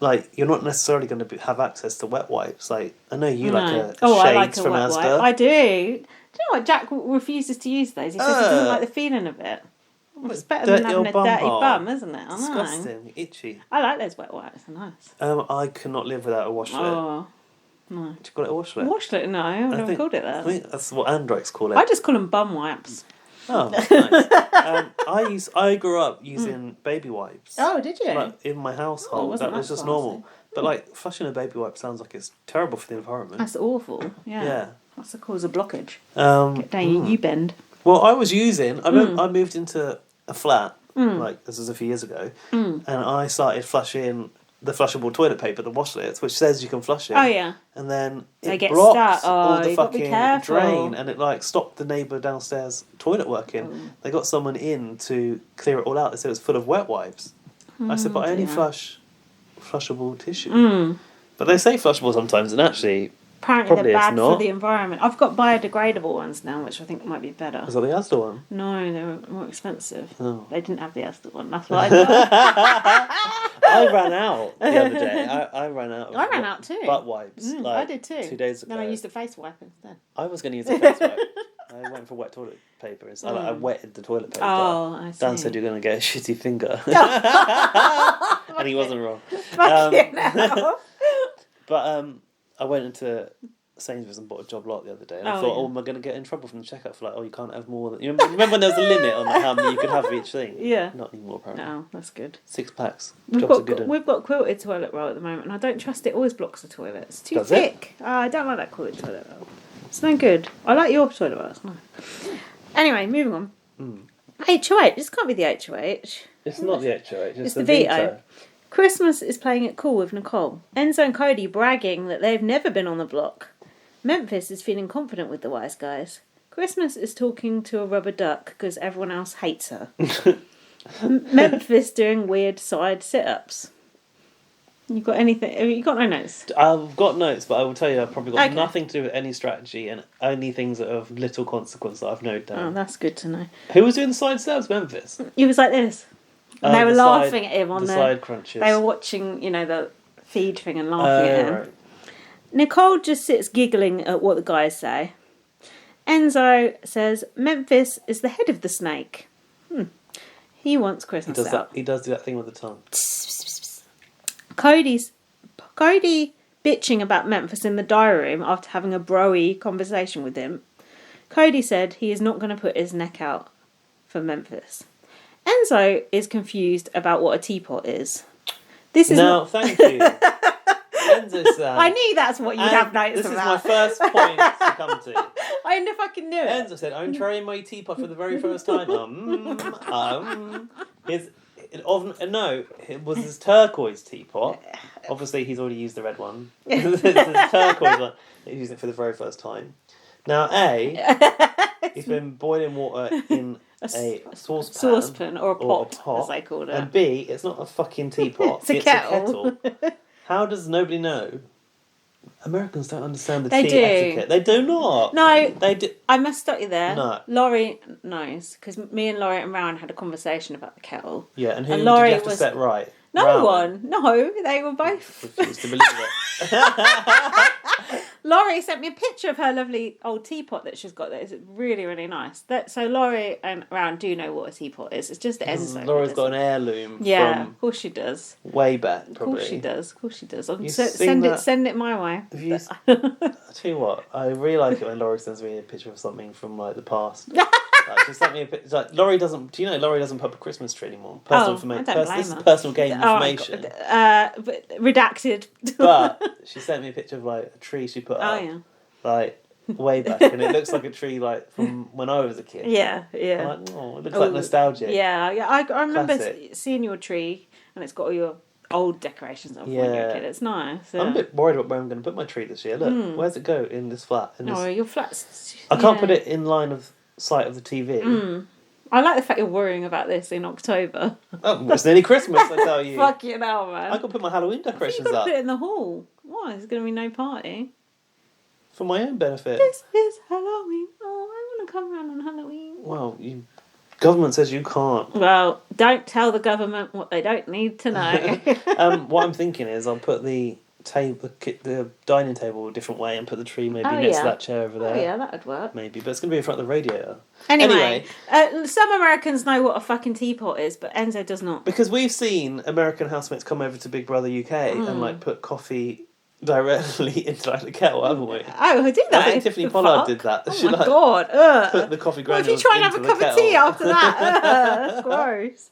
like, you're not necessarily going to have access to wet wipes. Like, I know you like a shades from Asda. I do. Do you know what? Jack refuses to use those. He says he doesn't like the feeling of it. It's better than having a dirty bum, isn't it? Disgusting, itchy. I like those wet wipes. They're nice. I cannot live without a wash. Oh. No. Do you call it a washlet? Washlet? No, I've never called it that. I think that's what androids call it. I just call them bum wipes. Oh, nice. I grew up using baby wipes. Oh, did you? Like, in my household, that was just normal. But like flushing a baby wipe sounds like it's terrible for the environment. That's awful. Yeah. That's the cause of blockage. Get down, you bend. Well, I was using. I moved into a flat. Like this was a few years ago, and I started flushing the flushable toilet paper, the washlets, which says you can flush it. Oh yeah. And then they it blocked all the fucking drain, and it like stopped the neighbour downstairs toilet working. They got someone in to clear it all out. They said it was full of wet wipes. I said, but I only flush flushable tissue. But they say flushable sometimes, and actually. Apparently they're bad for the environment. I've got biodegradable ones now, which I think might be better. Is that the Asda one? No, they were more expensive. Oh. They didn't have the Asda one. That's what I thought. I ran out the other day. I ran out. I ran out too. Butt wipes. I did too. 2 days ago. Then I used a face wipe instead. I was going to use a face wipe. I went for wet toilet paper. I wetted the toilet paper. Oh, I see. Dan said you're going to get a shitty finger. And he wasn't wrong. But I went into Sainsbury's and bought a job lot the other day, and I thought, am I going to get in trouble from the checkout for you can't have more than... You remember when there was a limit on how many you could have of each thing? Yeah. Not anymore, apparently. No, that's good. 6 packs. We've got quilted toilet roll at the moment, and I don't trust it. Always blocks the toilet. It's too thick. I don't like that quilted toilet roll. It's no good. I like your toilet roll. It's nice. Anyway, moving on. HOH. This can't be the HOH. It's not the HOH. It's the veto. Christmas is playing it cool with Nicole. Enzo and Cody bragging that they've never been on the block. Memphis is feeling confident with the wise guys. Christmas is talking to a rubber duck because everyone else hates her. Memphis doing weird side sit-ups. You got anything? You got no notes? I've got notes, but I will tell you I've probably got nothing to do with any strategy and only things that are of little consequence that I've noted down. Oh, that's good to know. Who was doing the side sit-ups? Memphis? He was like this. And they were laughing at him on the side crunches. They were watching, the feed thing and laughing at him. Right. Nicole just sits giggling at what the guys say. Enzo says Memphis is the head of the snake. He wants Christmas out. He does do that thing with the tongue. Cody bitching about Memphis in the diary room after having a bro-y conversation with him. Cody said he is not going to put his neck out for Memphis. Enzo is confused about what a teapot is. Thank you. Enzo said... I knew that's what you'd have notes about. This is my first point to come to. I wonder if I can do it. Enzo said, I'm trying my teapot for the very first time. It was his turquoise teapot. Obviously, he's already used the red one. It's his turquoise one. He's using it for the very first time. Now, he's been boiling water in a saucepan or a pot, as they call it. And B, it's not a fucking teapot. It's a kettle. How does nobody know? Americans don't understand the tea etiquette. They do not. No, they do. I must stop you there. No, Laurie knows because me and Laurie and Rowan had a conversation about the kettle. Yeah, and who did you have to set right? No one. No, they were both. Refused to believe it. Laurie sent me a picture of her lovely old teapot that she's got there. It's really, really nice. So Laurie and Rowan do know what a teapot is. It's just Enzo. Laurie's got an heirloom. Yeah, of course she does. Way back, probably. Of course she does. Send it my way. I tell you what, I really like it when Laurie sends me a picture of something from the past. She sent me a picture. Laurie doesn't. Do you know Laurie doesn't put up a Christmas tree anymore? Personal information. This is personal game information. But redacted. But she sent me a picture of a tree she put up. Oh yeah. Way back, and it looks like a tree from when I was a kid. Yeah. I'm it looks like nostalgic. Yeah. I remember seeing your tree, and it's got all your old decorations of when you were a kid. It's nice. Yeah. I'm a bit worried about where I'm going to put my tree this year. Look, where's it go in this flat? Your flat's... I can't put it in line of sight of the TV. I like the fact you're worrying about this in October. Oh, it's nearly Christmas, I tell you. Fucking hell, man. I could put my Halloween decorations up. Put it in the hall. Why? There's going to be no party. For my own benefit. This is Halloween. Oh, I want to come around on Halloween. Well, government says you can't. Well, don't tell the government what they don't need to know. What I'm thinking is I'll put the dining table a different way and put the tree maybe next to that chair over there. Oh yeah, that would work. Maybe, but it's going to be in front of the radiator. Anyway. Some Americans know what a fucking teapot is, but Enzo does not. Because we've seen American housemates come over to Big Brother UK and put coffee directly into like the kettle, haven't we? Oh, I did that. I think Tiffany Pollard did that. Oh She my god! put the coffee granules. What if you try and have a cup of tea after that? Gross.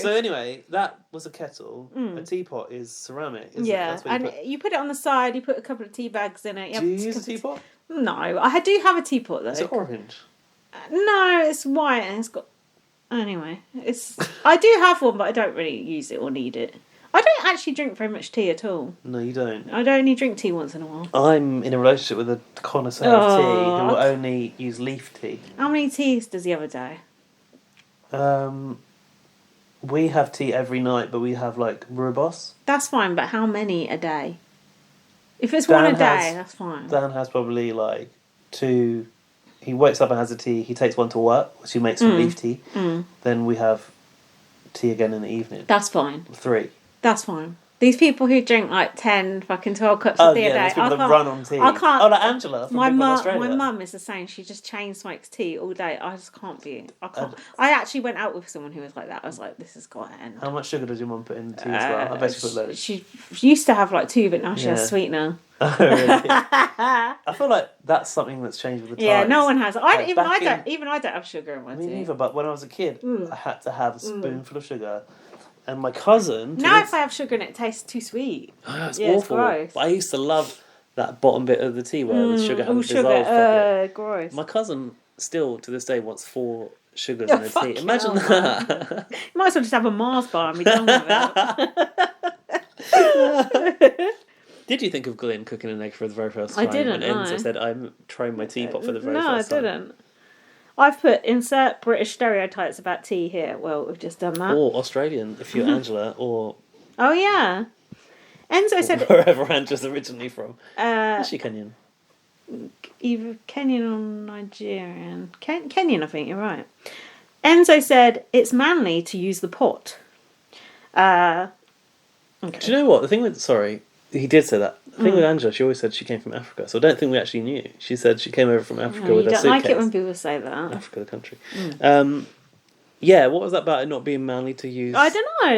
So anyway, that was a kettle. A teapot is ceramic, isn't it? Yeah, and you put it on the side. You put a couple of tea bags in it. Do you use a teapot? No, I do have a teapot though. Is it orange? No, it's white and it's got. Anyway, I do have one, but I don't really use it or need it. I don't actually drink very much tea at all. No, you don't. I only drink tea once in a while. I'm in a relationship with a connoisseur of tea who will only use leaf tea. How many teas does he have a day? We have tea every night, but we have like rooibos. That's fine, but how many a day? If it's one a day, that's fine. Dan has probably like 2. He wakes up and has a tea. He takes one to work, which he makes from leaf tea. Then we have tea again in the evening. That's fine. 3. That's fine. These people who drink like 10 fucking 12 cups of tea a day. These people that run on tea. I can't. Oh, like Angela from Big Brother Australia. My mum is the same. She just chain smokes tea all day. I just can't be. I can't. I actually went out with someone who was like that. I was like, this has got to end. How much sugar does your mum put in tea as well? I bet she put loads. She used to have like 2, but now she has sweetener. Oh, really? I feel like that's something that's changed with the times. Yeah, no one has. I don't have sugar in my tea. Me neither, but when I was a kid, I had to have a spoonful of sugar. And my cousin... Now if I have sugar in it, it tastes too sweet. Oh, it's awful. It's gross. But I used to love that bottom bit of the tea where the sugar hadn't dissolved properly. Gross. My cousin still, to this day, wants 4 sugars in a tea. Imagine that. You might as well just have a Mars bar and be done with it. Did you think of Glyn cooking an egg for the very first time? I didn't, When Enzo said, I'm trying my teapot for the very first time. No, I didn't. I've put insert British stereotypes about tea here. Well, we've just done that. Or Australian, if you're Angela, or... Oh, yeah. Enzo said... Wherever Angela's originally from. Is she Kenyan? Either Kenyan or Nigerian. Kenyan, I think, you're right. Enzo said, it's manly to use the pot. Okay. Do you know what? The thing with... Sorry, he did say that. The thing with Angela, she always said she came from Africa, so I don't think we actually knew. She said she came over from Africa with her suitcase. You don't like it when people say that. Africa, the country. Yeah, what was that about it not being manly to use? I don't know.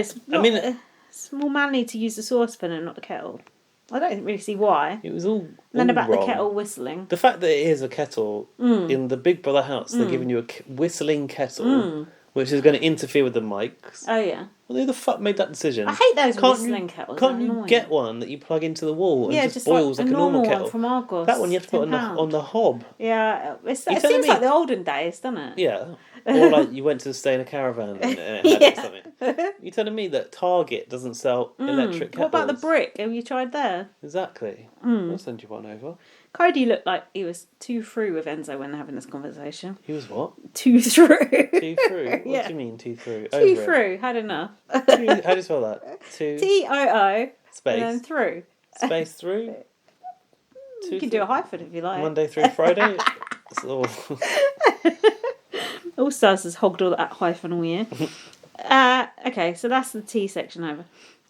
It's more manly to use the saucepan and not the kettle. I don't really see why. It was all then about wrong. The kettle whistling. The fact that it is a kettle, in the Big Brother house, they're giving you a whistling kettle, which is going to interfere with the mics. Oh, yeah. Well, who the fuck made that decision? I hate those whistling kettles. Can't you get one that you plug into the wall and just boils like a normal kettle? One from Argos. That one you have to put on the hob. Yeah, it seems like the olden days, doesn't it? Yeah. Or like you went to stay in a caravan and it had something. You're telling me that Target doesn't sell electric kettles? What about the brick? Have you tried there? Exactly. I'll send you one over. Cody looked like he was too through with Enzo when they're having this conversation. He was what? Too through. Too through? What do you mean, too through? Too through. Had enough. How do you spell that? T-O-O. Space. And then through. Space through? You can do a hyphen if you like. Monday through Friday? All Stars has hogged all that hyphen all year. Okay, so that's the tea section over.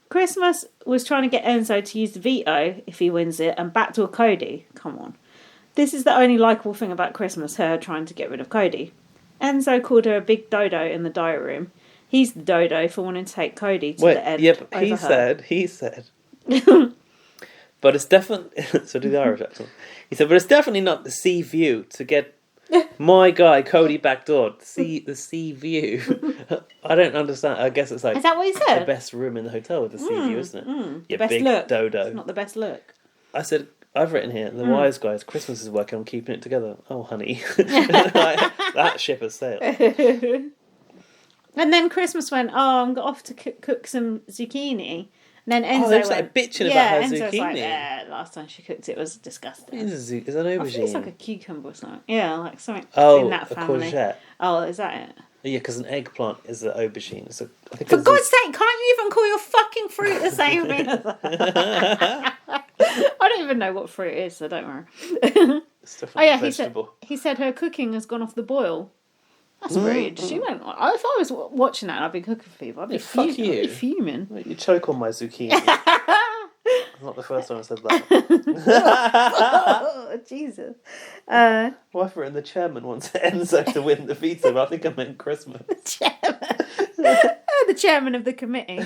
Christmas was trying to get Enzo to use the veto if he wins it and backdoor Cody. Come on. This is the only likeable thing about Christmas, her trying to get rid of Cody. Enzo called her a big dodo in the diary room. He's the dodo for wanting to take Cody to the end. Yep, he said. But it's definitely... So do the Irish accent. He said, but it's definitely not the sea view to get my guy Cody backdoored. The sea view. I don't understand. I guess it's like... Is that what he said? The best room in the hotel with the sea view, isn't it? The best look. Dodo. It's not the best look. I said... I've written here, the wise guys, Christmas is working on keeping it together. Oh, honey. That ship has sailed. And then Christmas went, I'm off to cook some zucchini. And then Enzo went... like bitching about her Enzo's zucchini. Like, yeah, last time she cooked it was disgusting. It's an aubergine. I think it's like a cucumber or something. Yeah, like something in that family. A courgette. Oh, is that it? Yeah, because an eggplant is an aubergine. For God's sake, can't you even call your fucking fruit the same thing as that? I don't even know what fruit is, so don't worry. It's definitely vegetable. He said her cooking has gone off the boil. That's rude. She went. If I was watching that and I'd be cooking for people, I'd be fuck you. I'd be fuming. You choke on my zucchini. It's not the first time I said that. Oh, Jesus. Well, I've written the chairman wants Enzo to win the veto, but I think I meant Christmas. The chairman of the committee.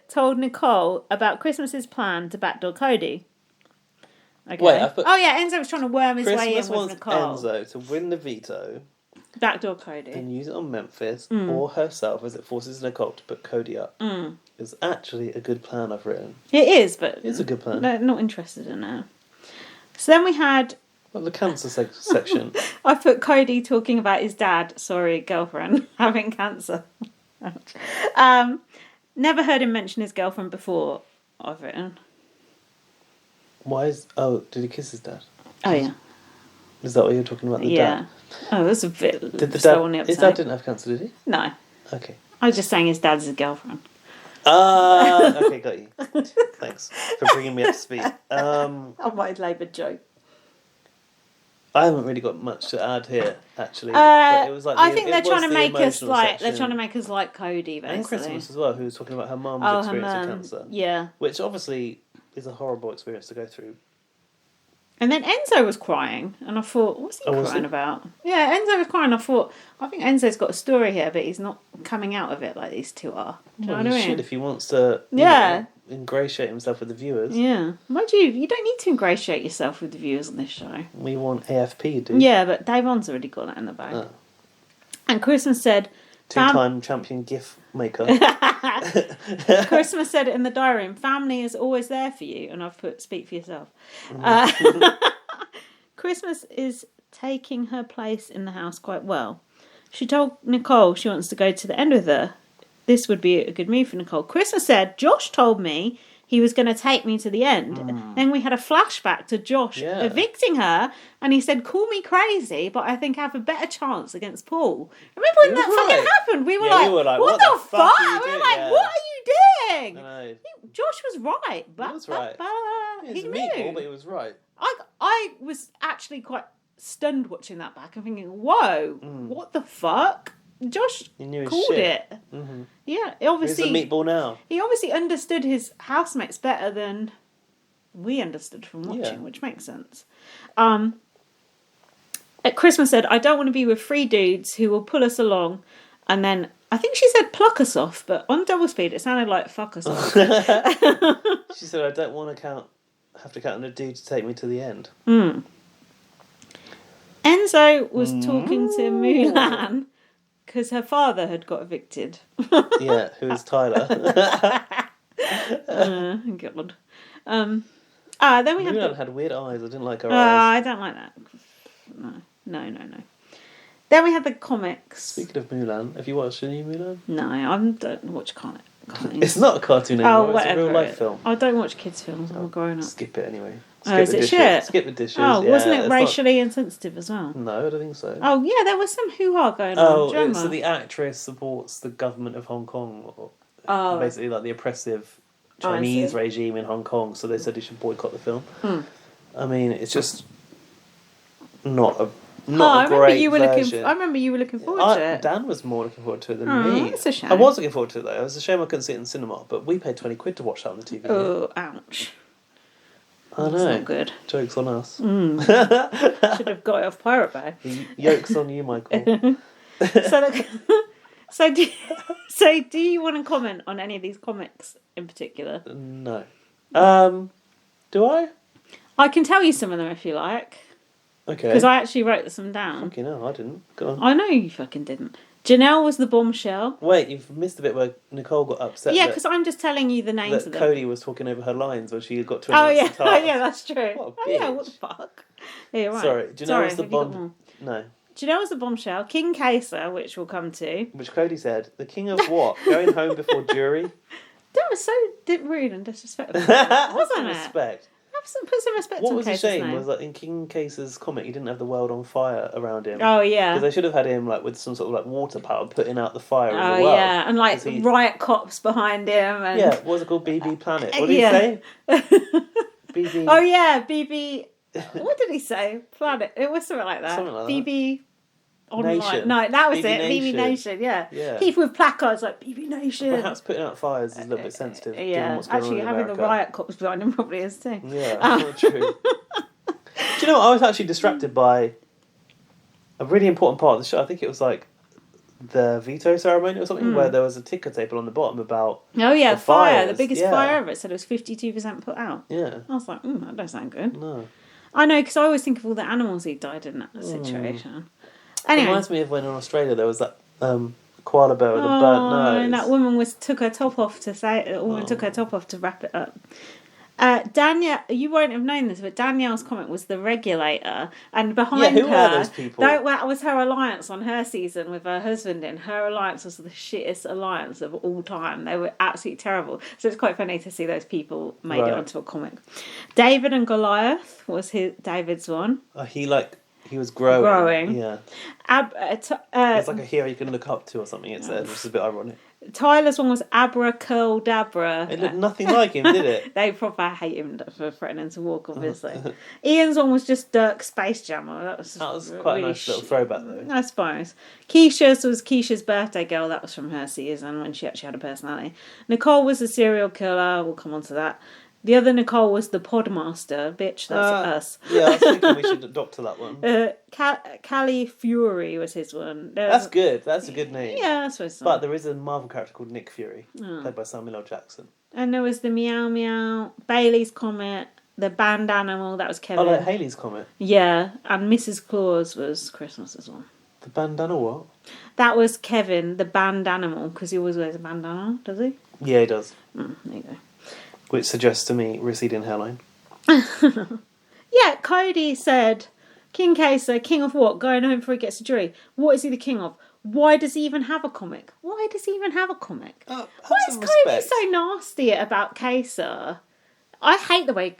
told Nicole about Christmas's plan to backdoor Cody. Okay. Wait, Enzo was trying to worm his way in Christmas with wants Nicole. Enzo to win the veto. Backdoor Cody. And use it on Memphis or herself as it forces Nicole to put Cody up. It's actually a good plan I've written. It is, but... It's a good plan. No, not interested in it. So then we had... Well, the cancer section. I put Cody talking about his dad, girlfriend, having cancer. Never heard him mention his girlfriend before, I've written. Why is... Oh, did he kiss his dad? Oh, yeah. Is that what you're talking about, the dad? Oh, that's a bit did the slow on the dad, upside. his dad didn't have cancer, did he? No. Okay. I was just saying his dad's his girlfriend. Okay, got you. Thanks for bringing me up to speed. I might have laboured joke. I haven't really got much to add here, actually. But it was like I think they're trying to make us like Cody, basically. And Christmas as well, who was talking about her mum's experience of cancer. Yeah. Which obviously is a horrible experience to go through. And then Enzo was crying, and I thought, what's he crying about? Yeah, Enzo was crying. I think Enzo's got a story here, but he's not coming out of it like these two are. Do you know what I mean? He should if he wants to ingratiate himself with the viewers. Yeah. Mind you don't need to ingratiate yourself with the viewers on this show. We want AFP, dude. Yeah, but Dave On's already got that in the bag. Oh. And Christmas said... Two-time champion gift maker. Christmas said it in the diary room. Family is always there for you. And I've put speak for yourself. Christmas is taking her place in the house quite well. She told Nicole she wants to go to the end with her. This would be a good move for Nicole. Christmas said, Josh told me he was going to take me to the end. Then we had a flashback to Josh evicting her, and he said, call me crazy, but I think I have a better chance against Paul. Remember when that fucking happened? We were like, what the fuck? We were like, what are you doing? I know. Josh was right. He was right. He knew. Meatball, but he was right. I was actually quite stunned watching that back and thinking, whoa, what the fuck? Josh called it. Mm-hmm. Yeah, obviously. He's a meatball now. He obviously understood his housemates better than we understood from watching, which makes sense. Christmas said, I don't want to be with 3 dudes who will pull us along, and then I think she said pluck us off, but on double speed it sounded like fuck us off. She said, I don't want to have to count on a dude to take me to the end. Enzo was talking to Mulan because her father had got evicted. Yeah, who is Tyler? God. Then we Mulan had weird eyes. I didn't like her eyes. I don't like that. No. Then we had the comics. Speaking of Mulan, have you watched the new Mulan? No, I don't watch comics. It's not a cartoon anymore. It's a real life film. I don't watch kids' films. I'm a grown up. Skip it anyway. Is it shit? Skip the dishes. Oh, wasn't it racially insensitive as well? No, I don't think so. Oh, yeah, there was some hoo-ha going on. Oh, so the actress supports the government of Hong Kong. Basically, like the oppressive Chinese regime in Hong Kong. So they said he should boycott the film. I mean, it's just not a great version. I remember you were looking forward to it. Dan was more looking forward to it than me. That's a shame. I was looking forward to it though. It was a shame I couldn't see it in the cinema, but we paid £20 to watch that on the TV. Oh, ouch. I know. That's not good. Joke's on us. Should have got it off Pirate Bay. The yoke's on you, Michael. So do you want to comment on any of these comics in particular? No. Do I? I can tell you some of them if you like. Okay. Because I actually wrote some down. Fucking hell, I didn't. Go on. I know you fucking didn't. Janelle was the bombshell. Wait, you've missed the bit where Nicole got upset. Yeah, because I'm just telling you the names of them. Cody was talking over her lines when she got to announce the task. Yeah, that's true. What a bitch. Oh yeah, what the fuck? Yeah, right. Sorry, Janelle was the bomb. No. Janelle was the bombshell. King Kaser, which we'll come to. Which Cody said, the king of what? Going home before jury? That was so rude and disrespectful, wasn't it? Respect. Put some respect what on was Kaser's a shame name. was that in King Case's comic he didn't have the world on fire around him. Oh yeah, because they should have had him like with some sort of like water power putting out the fire in the world. Oh yeah, and like riot cops behind him. And... Yeah, what was it called? BB Planet. What did he say? BB. Oh yeah, BB. What did he say? Planet. It was something like that. Something like BB. Online. Nation. No, that was BB it. Nation. BB Nation. Yeah. Yeah. People with placards like BB Nation. Perhaps putting out fires is a little bit sensitive. Yeah. Given what's going Actually, on in having America. the riot cops behind him probably is too. Yeah, true. Do you know what? I was actually distracted by a really important part of the show. I think it was like the veto ceremony or something, where there was a ticker table on the bottom about the fire, the biggest fire ever. It said it was 52% put out. Yeah. I was like, that doesn't sound good. No. I know, because I always think of all the animals who died in that situation. Anyway. It reminds me of when in Australia there was that koala bear with a burnt nose. And that woman took her top off to wrap it up. Danielle, you won't have known this, but Danielle's comment was the regulator, and behind who her, are those people? That was her alliance on her season with her husband. In her alliance was the shittest alliance of all time. They were absolutely terrible. So it's quite funny to see those people made it onto a comic. David and Goliath was David's one. He was growing. Yeah. It's like a hero you can look up to or something. It said, which is a bit ironic. Tyler's one was Abracadabra. It looked nothing like him, did it? They proper hate him for threatening to walk, obviously. Ian's one was just Dirk Space Jammer. That was quite a nice little throwback, though. I suppose. Keisha's was Keisha's birthday girl. That was from her season when she actually had a personality. Nicole was a serial killer. We'll come on to that. The other Nicole was the Podmaster. Bitch, that's us. Yeah, I was thinking we should adopt to that one. Callie Fury was his one. That's good. That's a good name. Yeah, that's what. But there is a Marvel character called Nick Fury, played by Samuel L. Jackson. And there was the Meow Meow, Bailey's Comet, the band animal, that was Kevin. Oh, like Haley's Comet? Yeah, and Mrs. Claus was Christmas as well. The bandana what? That was Kevin, the band animal, because he always wears a bandana, does he? Yeah, he does. There you go. Which suggests to me receding hairline. Yeah, Cody said, King Kaiser, king of what? Going home before he gets a jury. What is he the king of? Why does he even have a comic? Why is Cody so nasty about Kaiser? I hate the way...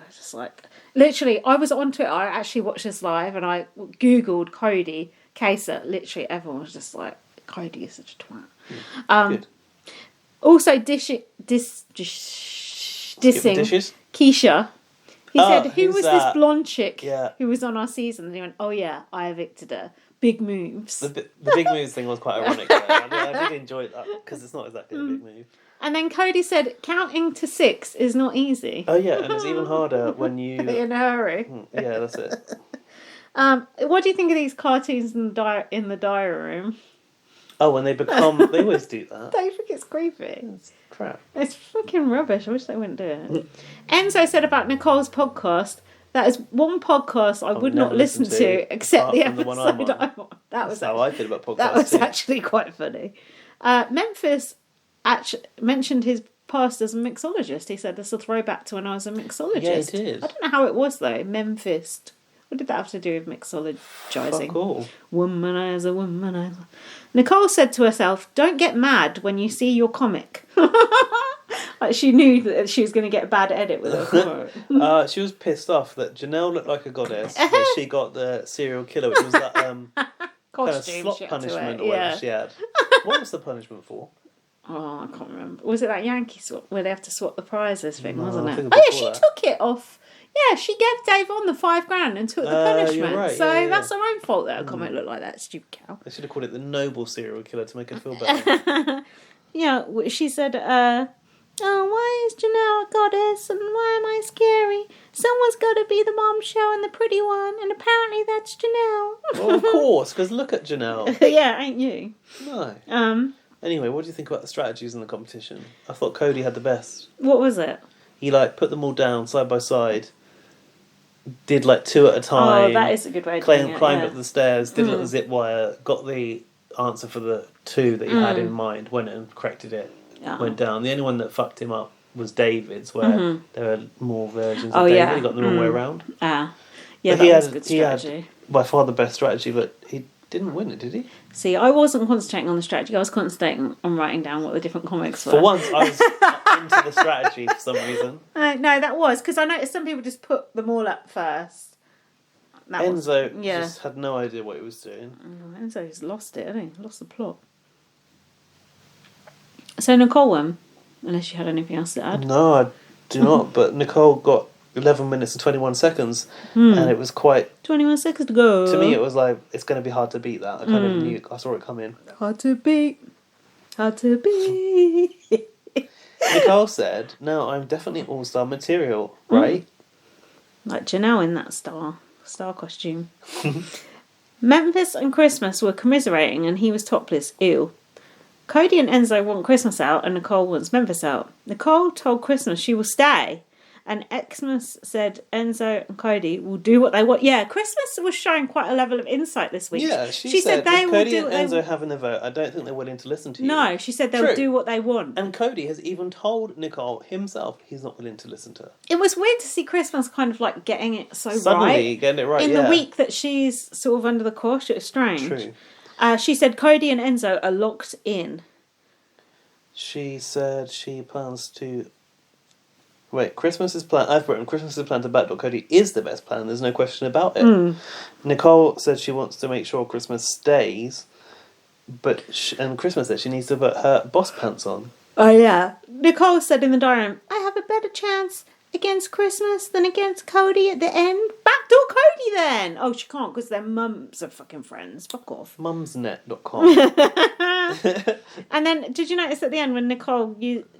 just like... Literally, I was on Twitter, I actually watched this live, and I Googled Cody Kaiser. Literally, everyone was just like, Cody is such a twat. Good. Also, dissing Keisha. He said, who was this blonde chick who was on our season? And he went, oh yeah, I evicted her. Big moves. The big moves thing was quite ironic. I did enjoy that, because it's not exactly a big move. And then Cody said, counting to 6 is not easy. Oh yeah, and it's even harder when you... in a hurry. Yeah, that's it. What do you think of these cartoons in the diary room? Oh, when they become... They always do that. Don't you think it's creepy? It's crap. It's fucking rubbish. I wish they wouldn't do it. Enzo said about Nicole's podcast, that is one podcast I would not listen to except the episode I'm on. That's how I feel about podcasts. That was actually quite funny. Memphis mentioned his past as a mixologist. He said, this is a throwback to when I was a mixologist. Yeah, it is. I don't know how it was, though. Memphis. What did that have to do with mixologizing? Fuck all. Womanizer. Nicole said to herself, don't get mad when you see your comic. Like she knew that she was going to get a bad edit with her comic. She was pissed off that Janelle looked like a goddess, but she got the serial killer, which was that kind of slot punishment or whatever she had. What was the punishment for? Oh, I can't remember. Was it that Yankee swap where they have to swap the prizes thing, wasn't it? She took it off. Yeah, she gave Dave on the $5,000 and took the punishment. Right. So that's her own fault that her comment looked like that, stupid cow. They should have called it the noble serial killer to make her feel better. Yeah, she said, why is Janelle a goddess and why am I scary? Someone's got to be the bombshell and the pretty one, and apparently that's Janelle. Well, of course, because look at Janelle. Yeah, ain't you? No. Anyway, what do you think about the strategies in the competition? I thought Cody had the best. What was it? He put them all down side by side, did 2 at a time. Oh, that is a good way of doing it. Climbed up the stairs, did a little zip wire, got the answer for the 2 that he had in mind, went and corrected it, went down. The only one that fucked him up was David's, where there were more versions of David. He got the wrong way around. Yeah, but that was a good strategy. He had by far the best strategy, but he didn't win it, did he? See, I wasn't concentrating on the strategy. I was concentrating on writing down what the different comics were. For once, I was into the strategy for some reason. No, that was, because I noticed some people just put them all up first. Enzo just had no idea what he was doing. Enzo just lost it, didn't he? Lost the plot. So Nicole won, unless you had anything else to add. No, I do not, but Nicole got 11 minutes and 21 seconds, and it was quite... 21 seconds to go. To me, it was it's going to be hard to beat that. I kind of knew, I saw it come in. Hard to beat. Nicole said, no, I'm definitely all-star material, right? Like Janelle in that star costume. Memphis and Christmas were commiserating and he was topless. Ew. Cody and Enzo want Christmas out and Nicole wants Memphis out. Nicole told Christmas she will stay. And Xmas said Enzo and Cody will do what they want. Yeah, Christmas was showing quite a level of insight this week. Yeah, she said they will Cody and Enzo having a vote, I don't think they're willing to listen to you. No, she said they'll do what they want. And Cody has even told Nicole himself he's not willing to listen to her. It was weird to see Christmas kind of like getting it Suddenly getting it right, in the week that she's sort of under the cosh. It was strange. True. She said Cody and Enzo are locked in. She said she plans to... Wait, Christmas is planned. I've written Christmas is planned to backdoor Cody is the best plan. There's no question about it. Nicole said she wants to make sure Christmas stays, and Christmas said she needs to put her boss pants on. Oh yeah, Nicole said in the diary, "I have a better chance against Christmas than against Cody at the end. Backdoor Cody then." Oh, she can't because their mums are fucking friends. Fuck off. Mumsnet.com. And then, did you notice at the end when Nicole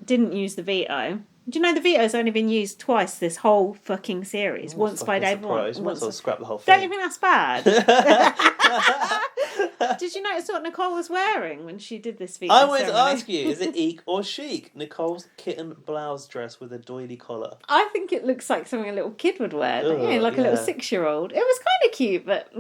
didn't use the veto? Do you know the veto's only been used twice this whole fucking series? Once by Dave Warren. Once I'll scrap the whole thing. Don't you think that's bad? Did you notice what Nicole was wearing when she did this veto I wanted ceremony? to ask you, is it eek or chic? Nicole's kitten blouse dress with a doily collar. I think it looks like something a little kid would wear. Like a little 6-year-old. It was kind of cute, but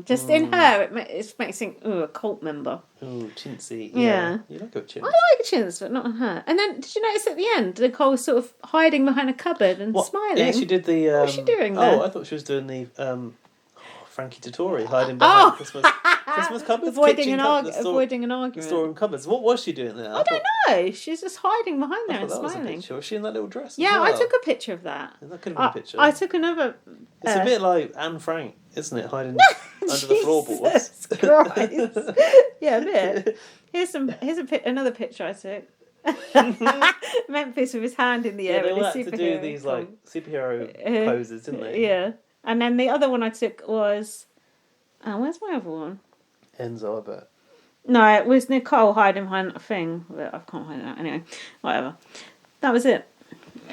just in her, it makes you think, a cult member. Ooh, chintzy. Yeah. You like a chintz. I like chintz, but not on her. And then, did you notice at the end, Nicole was sort of hiding behind a cupboard and smiling? Yeah, she did the... what was she doing there? Oh, I thought she was doing the... Frankie Dettori hiding behind Christmas cupboards. Avoiding an argument. The storeroom cupboards. What was she doing there? I don't know. She's just hiding behind there and smiling. Was she in that little dress? Yeah, I took a picture of that. That could have been a picture. I took another... It's a bit like Anne Frank, isn't it? Hiding under the floorboards. Christ. Yeah, a bit. Here's another picture I took. Memphis with his hand in the air. They all had to do these like superhero poses, didn't they? Yeah. And then the other one I took was... where's my other one? Enzo, I bet. No, it was Nicole hiding behind that thing. But I can't find it out. Anyway, whatever. That was it.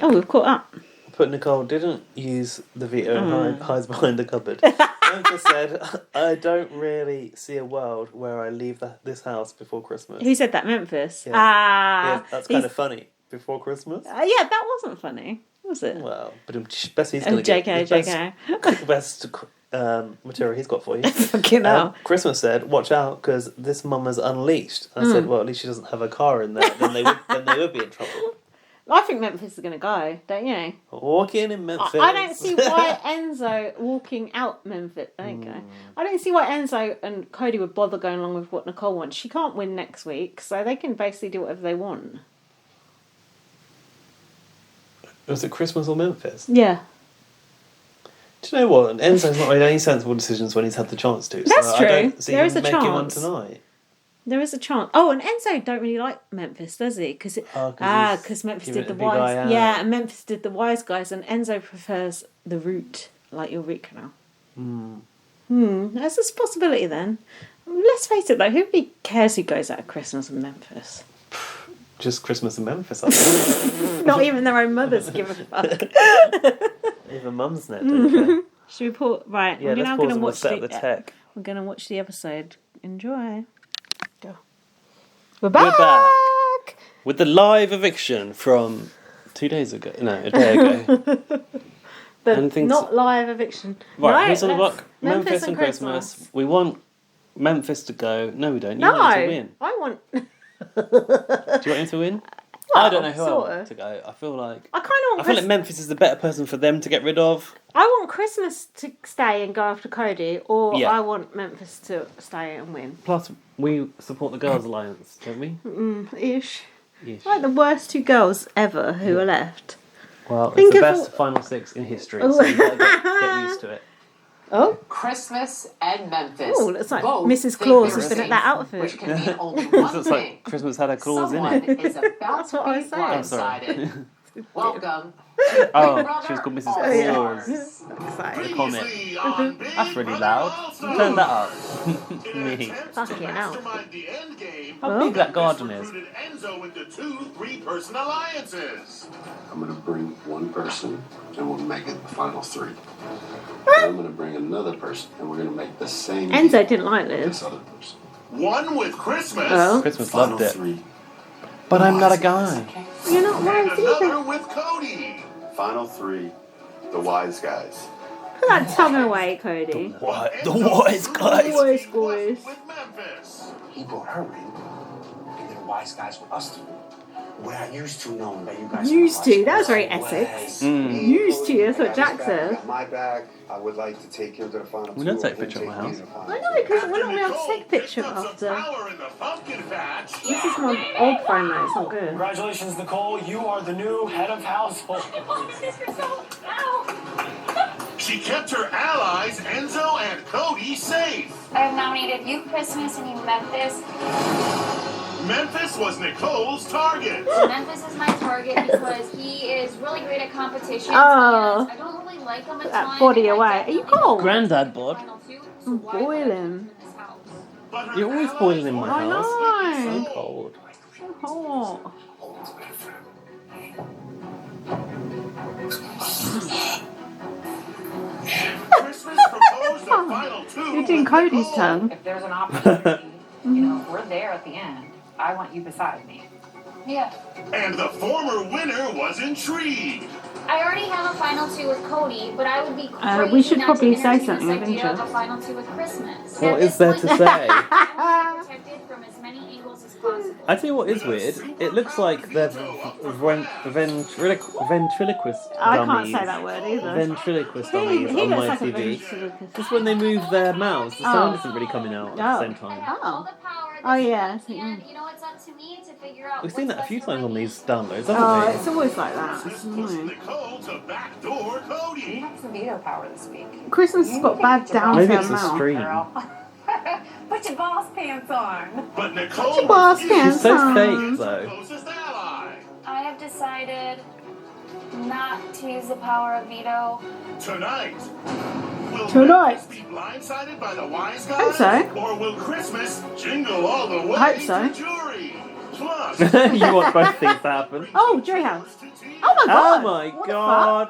Oh, we've caught up. But Nicole didn't use the veto and hides behind the cupboard. Memphis said, I don't really see a world where I leave this house before Christmas. Who said that? Memphis? Yeah. Yeah, that's kind of funny. Before Christmas? Yeah, that wasn't funny. Was it? Well, but best he's going to get JK. best material he's got for you. Fucking hell. Christmas said, watch out, because this mum is unleashed. I said, well, at least she doesn't have a car in there. Then they would be in trouble. I think Memphis is going to go, don't you? Walking in Memphis. I don't see why Enzo walking out Memphis. There you go. I don't see why Enzo and Cody would bother going along with what Nicole wants. She can't win next week, so they can basically do whatever they want. Was it Christmas or Memphis? Yeah. Do you know what? Enzo's not made any sensible decisions when he's had the chance to. That's true. I don't see there is him a making chance. one tonight. There is a chance. Oh, and Enzo don't really like Memphis, does he? Because Memphis did the wise. Yeah, and Memphis did the wise guys, and Enzo prefers the root, like your root canal. That's a possibility then. Let's face it though, who really cares who goes out at Christmas in Memphis? Just Christmas in Memphis, I think. Not even their own mothers give a fuck. Even mums now don't care. Should we pause? Right, yeah, we're now going to watch the tech. We're going to watch the episode. Enjoy. Go. We're back! With the live eviction from 2 days ago. No, a day ago. Not live eviction. Right, here's on the block. Memphis and Christmas. We want Memphis to go. No, we don't. You want him to win. I want... Do you want him to win? Well, I don't know who I want to go. I feel like... I feel like Memphis is the better person for them to get rid of. I want Christmas to stay and go after Cody, or I want Memphis to stay and win. Plus, we support the Girls' Alliance, don't we? Ish. Like the worst 2 girls ever who are left. Well, it's the best final 6 in history, so you've got to get used to it. Oh, Christmas and Memphis. Oh, looks like Mrs. Claus has been at that outfit. Which can mean only one looks like Christmas had a clause in it. Someone is about to be blindsided. Welcome. Oh, she was called Mrs. Claus. The comic. That's really loud. Turn that up. Me. Fucking hell. How big that garden is. Enzo into 2 3-person alliances. I'm going to bring one person and we'll make it the final 3. I'm going to bring another person, and we're going to make the same. Enzo didn't like this. Other person. One with Christmas. Oh. Christmas Final loved it. 3. But I'm not a guy. You're not And wise another either. with Cody. Final 3. The wise guys. Put that tongue away, Cody. What? The wise guys. Wise guys. With Memphis. He brought her in, and then wise guys with us two. What I used to know that you guys Used to? That was very Essex. Used to, that's what Jack said. My bag. I would like to take him to the final. We don't take a picture of my house. I know, because we're not allowed to take a picture after. Power in the pumpkin patch. This is my old phone though, it's not good. Congratulations, Nicole. You are the new head of household. She kept her allies, Enzo and Cody, safe. I have nominated you, Christmas, and you, Memphis. Memphis was Nicole's target. Memphis is my target because he is really great at competition. Oh. I don't really like him a Put ton. that body away. Are you cold? Granddad bod. I'm boiling. But her You're always boiling in my I house. know. So cold. So hot. Christmas proposed the final 2. You're doing with Cody's Nicole. tongue. If there's an opportunity, we're there at the end. I want you beside me. Yeah. And the former winner was intrigued. I already have a final 2 with Cody, but I would be crazy we should not probably to say entertain something, this I idea think, of so. a final 2 with Christmas. What is there to say? Protected from as many angles as possible. I tell you what is weird. It looks like they're ventriloquist I dummies. can't say that word either. Ventriloquist He dummies on looks my like a TV. ventriloquist. Just when they move their mouths, the sound Oh. isn't really coming out at Oh. the same time. All Oh. the power Oh, this yeah, month, I see. and you know it's up to me to figure out We've seen what's that a few best for times on my these needs. downloads, Oh, haven't it's always like that. It's Pushed annoying. Nicole to backdoor You Cody. have some veto power this week. Christmas has got bad down Maybe to it's her the mouth. stream. Girl. Put your boss pants on. But Nicole boss refused pants She's so on. fake, her though. closest ally. I have decided not to use the power of veto. Tonight. Will Tonight. Memphis be blindsided by the wise guys? Hope so. Or will Christmas jingle all the way Hope so. to jury? Plus, You want both things to happen. Oh, Joy House. to team. Oh my Oh god. my What the god!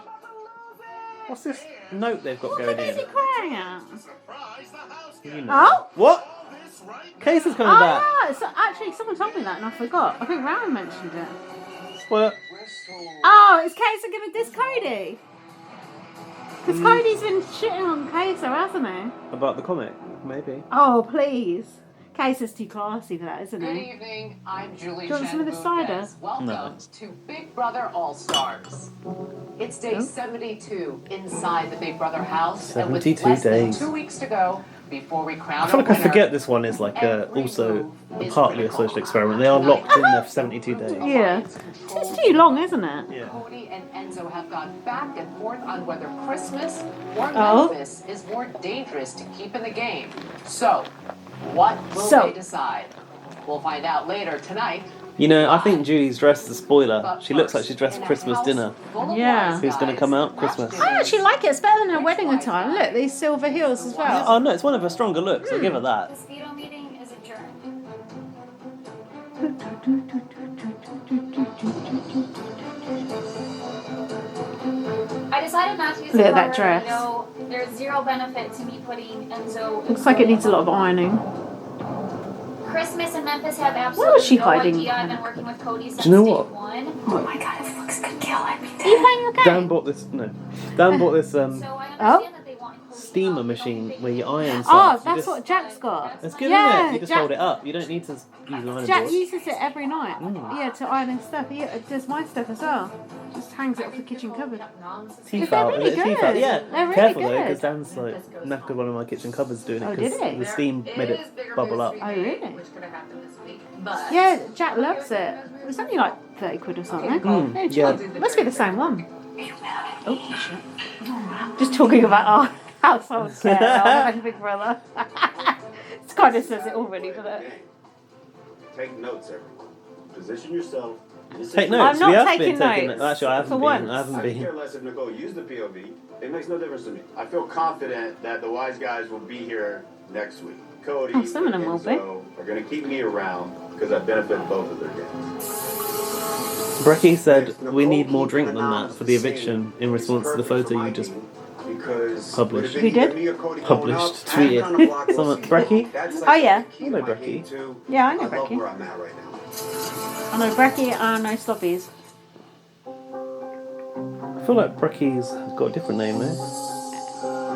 What's this note they've got fuck? going What is he in? crying at? Surprise the house You guest. know. Oh? What? This right Case is Oh, coming back. yeah. So actually, someone told me that and I forgot. I think Ryan mentioned it. What? Oh, is Queso gonna diss Cody? Because Cody's been shitting on Queso, hasn't he? About the comic? Maybe. Oh, please. Queso's too classy for that, isn't Good he? evening. I'm Julie. Do you want some of this cider? Welcome No. to Big Brother All Stars. It's day 72 inside the Big Brother house, and with 72 less days. than 2 weeks to go before we crown I feel like a I winner, forget this one is like also partly a social experiment. They are locked in there for 72 days. Yeah. It's too long, isn't it? Yeah. Cody and Enzo have gone back and forth on whether Christmas or Oh. Memphis is more dangerous to keep in the game. So, what will So. they decide? We'll find out later tonight. You know, I think Julie's dressed as a spoiler. She looks like she's dressed for Christmas dinner. Yeah. Who's gonna come out? Christmas. I actually like it. It's better than her wedding attire. Look, these silver heels as well. Oh no, it's one of her stronger looks. I'll give her that. This veto meeting is adjourned. I decided not to use Look the at that power dress. of veto. There's zero benefit to me putting Enzo. Looks like it needs a lot of ironing. Christmas and Memphis have Where absolutely was she no hiding? idea I've been working with Cody since you know day what? one. Oh my god, this looks good kill every Are you playing your game? Dan bought this. No, Dan bought this So I understand Oh? that they want Cody steamer out. machine where you iron stuff. Oh, You that's just- what Jack's got. It's good, Yeah, isn't it? You just Jack- hold it up. You don't need to use an iron Jack board. uses it every night. Mm. Yeah, to iron his stuff. He does my stuff as well. Just hangs it off the kitchen cupboard. Teeth They're out. really Is it teeth good. out? Yeah. They're really Careful though, good. because Dan's like knackered one of my kitchen cupboards doing Oh, it did because he? the steam made it bubble up. Oh, really? Which could have happened this week. But Yeah, Jack loves it. It was only like 30 quid or something. Mm, No, yeah. cheap. Must be the same one. Oh, shit. Just talking about our household care and Big Brother. It kind of says it already, doesn't it? Take notes, everyone. Position yourself. Take notes. I'm not we have taking been taking notes. Actually, I haven't For been. once. I haven't I could care been. less if Nicole used the POV. It makes no difference to me. I feel confident that the wise guys will be here next week. Cody Oh, some of them will and be. Enzo are going to keep me around because I benefit both of their games. Brecky said we need more drink than that for the eviction in response to the photo you just because Published. Who did? Published. Tweeted. Someone, Brecky? Oh, yeah. You know Brecky. Yeah, I know I love Brecky. where I'm at right now. I know Brecky and I know Sloppies. I feel like Brecky's got a different name, eh?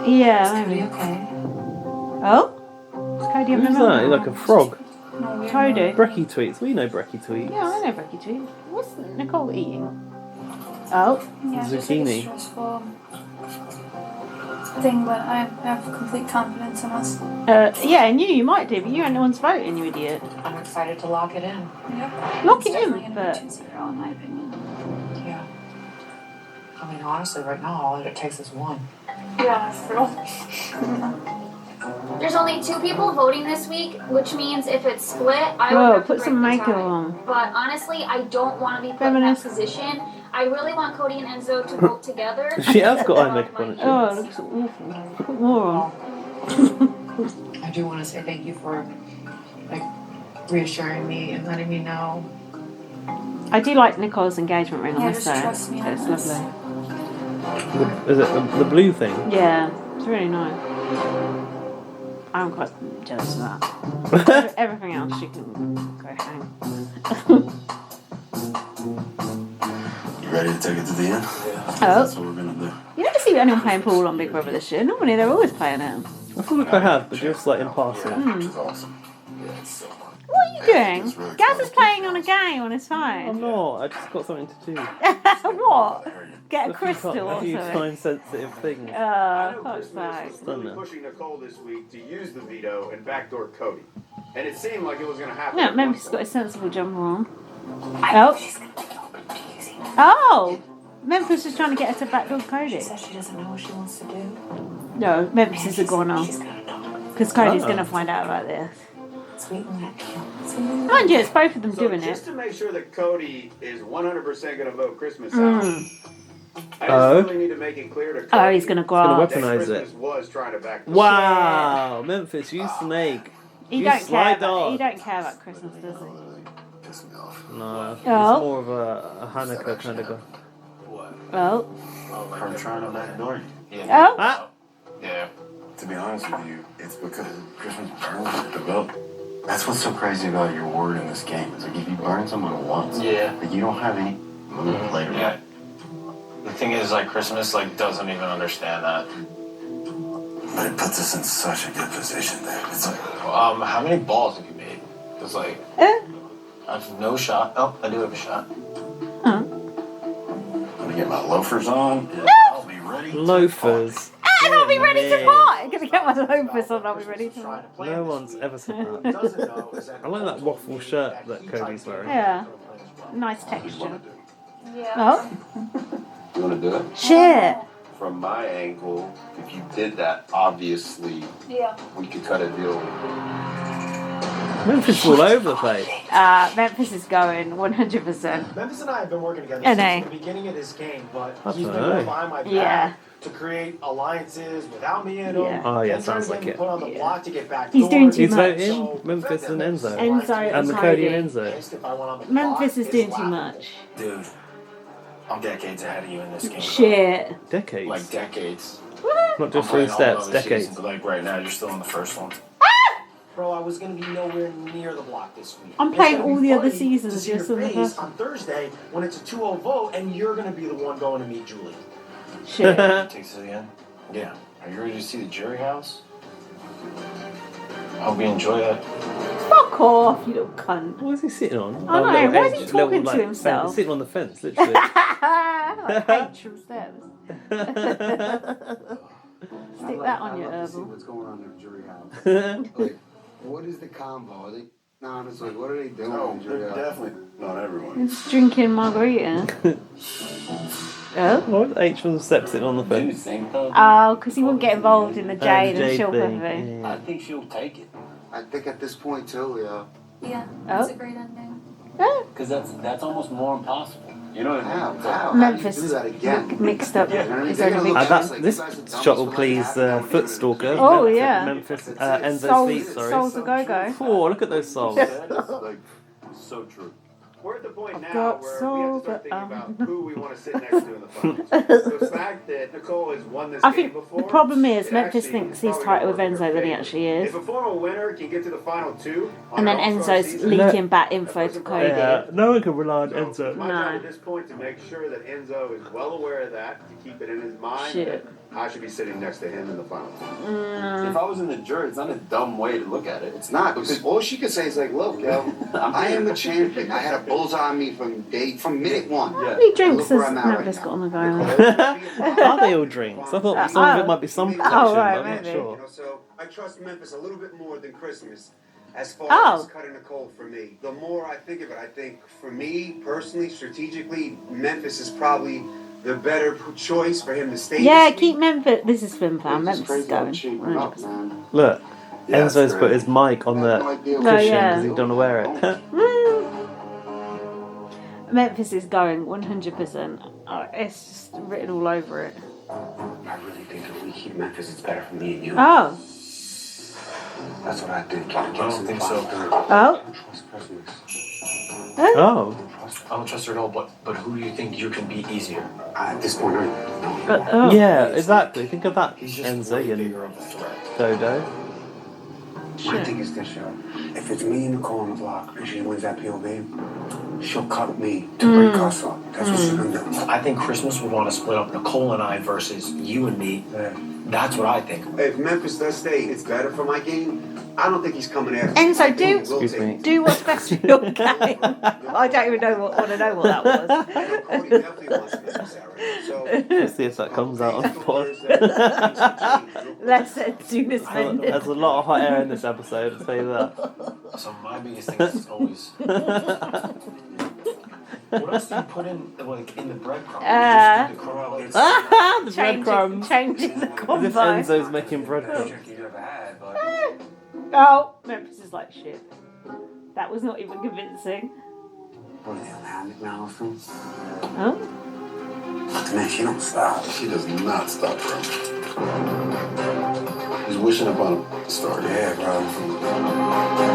Yeah, maybe. Okay. Oh? Is Cody having Who's a that? meltdown? Like a frog. Cody. Brecky tweets. We know Brecky tweets. Yeah, I know Brecky too. What's Nicole eating? Oh. Yeah, just like a Zucchini. stressful thing, but I have complete confidence in us. Yeah, and you might do, but you ain't the one's voting, you idiot. I'm excited to lock it in. Yep. Lock It's it definitely in, gonna but... be 2-0 in my opinion. Yeah. I mean, honestly, right now, all it takes is one. Yeah, for real. There's only 2 people voting this week, which means if it's split, I would Whoa, have to put break some the makeup tie. on. But honestly, I don't want to be put in that position. I really want Cody and Enzo to vote together. She has got eye makeup on it. Oh, it looks awful. Put more on. I do want to say thank you for, like, reassuring me and letting me know. I do like Nicole's engagement ring on Yeah, this just though. trust me on It's this. lovely. Is it the blue thing? Yeah, it's really nice. I'm quite jealous of that. Everything else you can go hang. You ready to take it to the end? Oh. That's what we're gonna do. You never see anyone playing pool on Big Brother this year. Normally they're always playing it. I feel like I have, but just like in passing. Which is awesome. Yeah, it's so fun. What are you doing? It's really Gaz fun. is playing on a game on his I'm phone. not. I just got something to do. What? Get a A few crystal or few something. time-sensitive things. I know Fuck's Christmas sake. was really pushing Nicole this week to use the veto and backdoor Cody. And it seemed like it was going to happen. Yeah, at Memphis one got a point. sensible jumper on. Oh. Oh! Memphis is trying to get her to backdoor Cody. Says she doesn't know what she wants to do. No, Memphis is a goner. She's gonna talk. Because Cody's going to find out about this. Sweeten that deal. Mind you, it's both of them So doing just it. to make sure that Cody is 100% going to vote Christmas out, I just Oh. really need to make it clear to Cody Oh, he's going to Gonna grab. that weaponize Christmas it. was trying to backdoor. Wow, Memphis, you snake. He You don't care sly about, he dog. don't care about Christmas, does he? Piss me off. No, it's Oh. more of a Hanukkah kind of guy. Oh. I'm trying to backdoor you. Oh. Ah! Yeah. To be honest with you, it's because Christmas burns the vote. That's what's so crazy about your word in this game. Is like if you burn someone once, like you don't have any move later. Yeah. The thing is, like, Christmas, like, doesn't even understand that. But it puts us in such a good position there. It's like, How many balls have you made? It's like, I have no shot. Oh, I do have a shot. I'm gonna get my loafers on. And I'll be ready. Loafers. And I'll be ready to what? I'm going to get my loafers on, I'll be ready to what? No one's ever said that. I like that waffle shirt that Cody's wearing. Yeah. Nice texture. Yeah. Oh. You want to do it? Shit. From my angle, if you did that, obviously Yeah. we could cut a deal. Memphis all over the place. Memphis is going 100%. Memphis and I have been working together I since know. the beginning of this game, but I he's been know. going behind my back Yeah. to create alliances without me in them. Yeah. Oh, yeah, and sounds trying to like get me it. put on the block to get back. He's doing too He's much. voting Memphis and Enzo. Enzo And the Cody and Enzo. Memphis is doing too much. Dude, I'm decades ahead of you in this game. Shit. Decades. Like, decades. Not just I'm playing 3 all steps, other decades. seasons, but, like, right now, you're still in the first one. Bro, I was going to be nowhere near the block this week. I'm It's playing gonna be all the other funny seasons to see just your on the face first on Thursday when it's a 2-0 vote and you're going to be the one going to meet Julie. Shit. Takes it again? Yeah. Are you ready to see the jury house? I hope you enjoy that. Fuck off, you little cunt. What is he sitting on? I know, little why is he edge, talking little, to like, himself? He's sitting on the fence, literally. Like Rachel steps. Stick that on your I'd love to see herbal. what's going on in the jury house. Like, what is the combo? Are they, no, honestly, what are they doing No, in the jury they're house? definitely not everyone. He's drinking margarita. Oh? Why is H on the step sitting on the fence? Oh, because he won't get involved in the Jade and Jade Shilpa thing, thing. yeah. I think she'll take it. I think at this point, too, yeah. Yeah. Oh. That's a great ending. Because that's almost more impossible. You know what I mean? How Memphis do you do that again? mixed up You know what I mean? his They're own gonna look addiction. at us like, This you guys are dumb shot as will fuck, please half don't Foot even- Stalker. Oh, Memphis, yeah. Memphis, That's it. Enzo's Souls, feet, sorry. Souls a go-go. Oh, look at those souls. Like, so true. We're at the point now got where so we have to start good- thinking about who we want to sit next to in the finals. The fact that Nicole has won this I game think before. the problem is it Memphis actually thinks is he's probably tighter with gonna work in Enzo her than he favor. actually is. If a former winner can get to the final two, And then on an all-star Enzo's season, leaking back info to Cody. Yeah, no one can rely on so Enzo. it's my job at this point to make sure that Enzo is well aware of that, to keep it in his mind that I should be sitting next to him in the final two. If I was in the jury, it's not a dumb way to look at it. It's not, because all she could say is like, look, yo, I am a champion. I had a bullseye on me from minute one. How many drinks Look where has I'm at right Memphis now. got on the go? Are they all drinks? I thought some of it might be some protection, Oh, right, but I'm not maybe. sure. So I trust Memphis a little bit more than Christmas as far Oh. as cutting the cold for me. The more I think of it, I think for me personally, strategically, Memphis is probably the better choice for him to stay. Yeah, this keep week. Memphis. This is Flim Fam. It's Memphis is crazy how going. it's shaping up, 100%. man. Look, Yeah, Enzo's it's put great. his mic on the cushion because yeah. he don't wear it. Memphis is going 100%. It's just written all over it. I really think if we keep Memphis, it's better for me and you. Oh. That's what I think. I don't think so. Oh. Trust Christmas. Oh. I don't trust her at all, but who do you think you can beat easier? At this point, Oh. Yeah, exactly. Think of that, He's just Enzo way and bigger of a threat. Dodo. My thing is this, yo. If it's me and Nicole on the block and she wins that POV, she'll cut me to break us up. That's what she's gonna do. I think Christmas would want to split up Nicole and I versus you and me. Yeah. That's what I think. If Memphis does stay, it's better for my game. I don't think he's coming after Enzo, I think do- he will Excuse take me. it. Do what's best for your game. I don't even want to know what that was. I know Cody definitely wants Memphis out right now. So, Let's see if that comes out on the pod. Let's do this. There's a lot of hot air in this episode, I'll tell you that. So my biggest thing is always. What else do you put in, like, in the breadcrumbs? You just do the crumbs. The breadcrumbs. Changing the As if combo. Enzo's making breadcrumbs. you've ever had, but Oh, Memphis is like shit. That was not even convincing. what are they on hand now? Oh? Man, she don't stop. She does not stop, bro. He's wishing upon a star. Yeah, bro.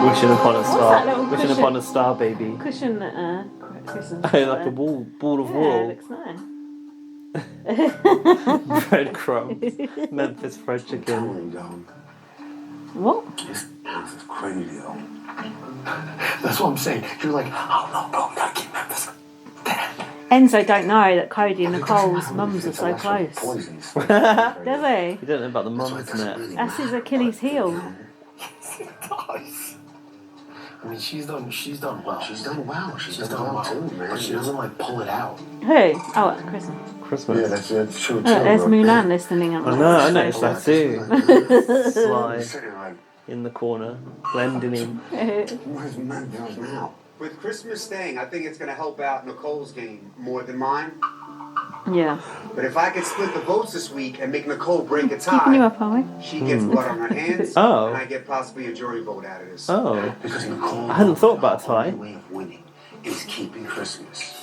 Wishing upon a that star. little Wishing cushion? upon a star, baby. Cushion Christmas. Like a ball of Yeah, wool. looks nice. Breadcrumbs. Memphis fried chicken. Telling you, dog. What? This house is crazy, though. That's what I'm saying. You're like, oh no, bro, we gotta keep Memphis. Enzo don't know that Cody and Nicole's mums are so close. Poisons. Does he? You don't know about the mums, innit? That's his Achilles heel. I mean, she's done well. She's done well. She's done well, too, man. But she doesn't like pull it out. Who? Oh, at Christmas. Christmas. Yeah, that's true, too. There's bro. Mulan listening up I noticed that too. Sly He's sitting like, in the corner, blending in. where's Memphis now? With Christmas staying, I think it's going to help out Nicole's game more than mine. Yeah. But if I could split the votes this week and make Nicole break a Keeping you tie, up, are we? she gets blood on her hands, Oh. and I get possibly a jury vote out of this. Oh. Because Nicole, I hadn't thought about a tie. The only way of winning is keeping Christmas.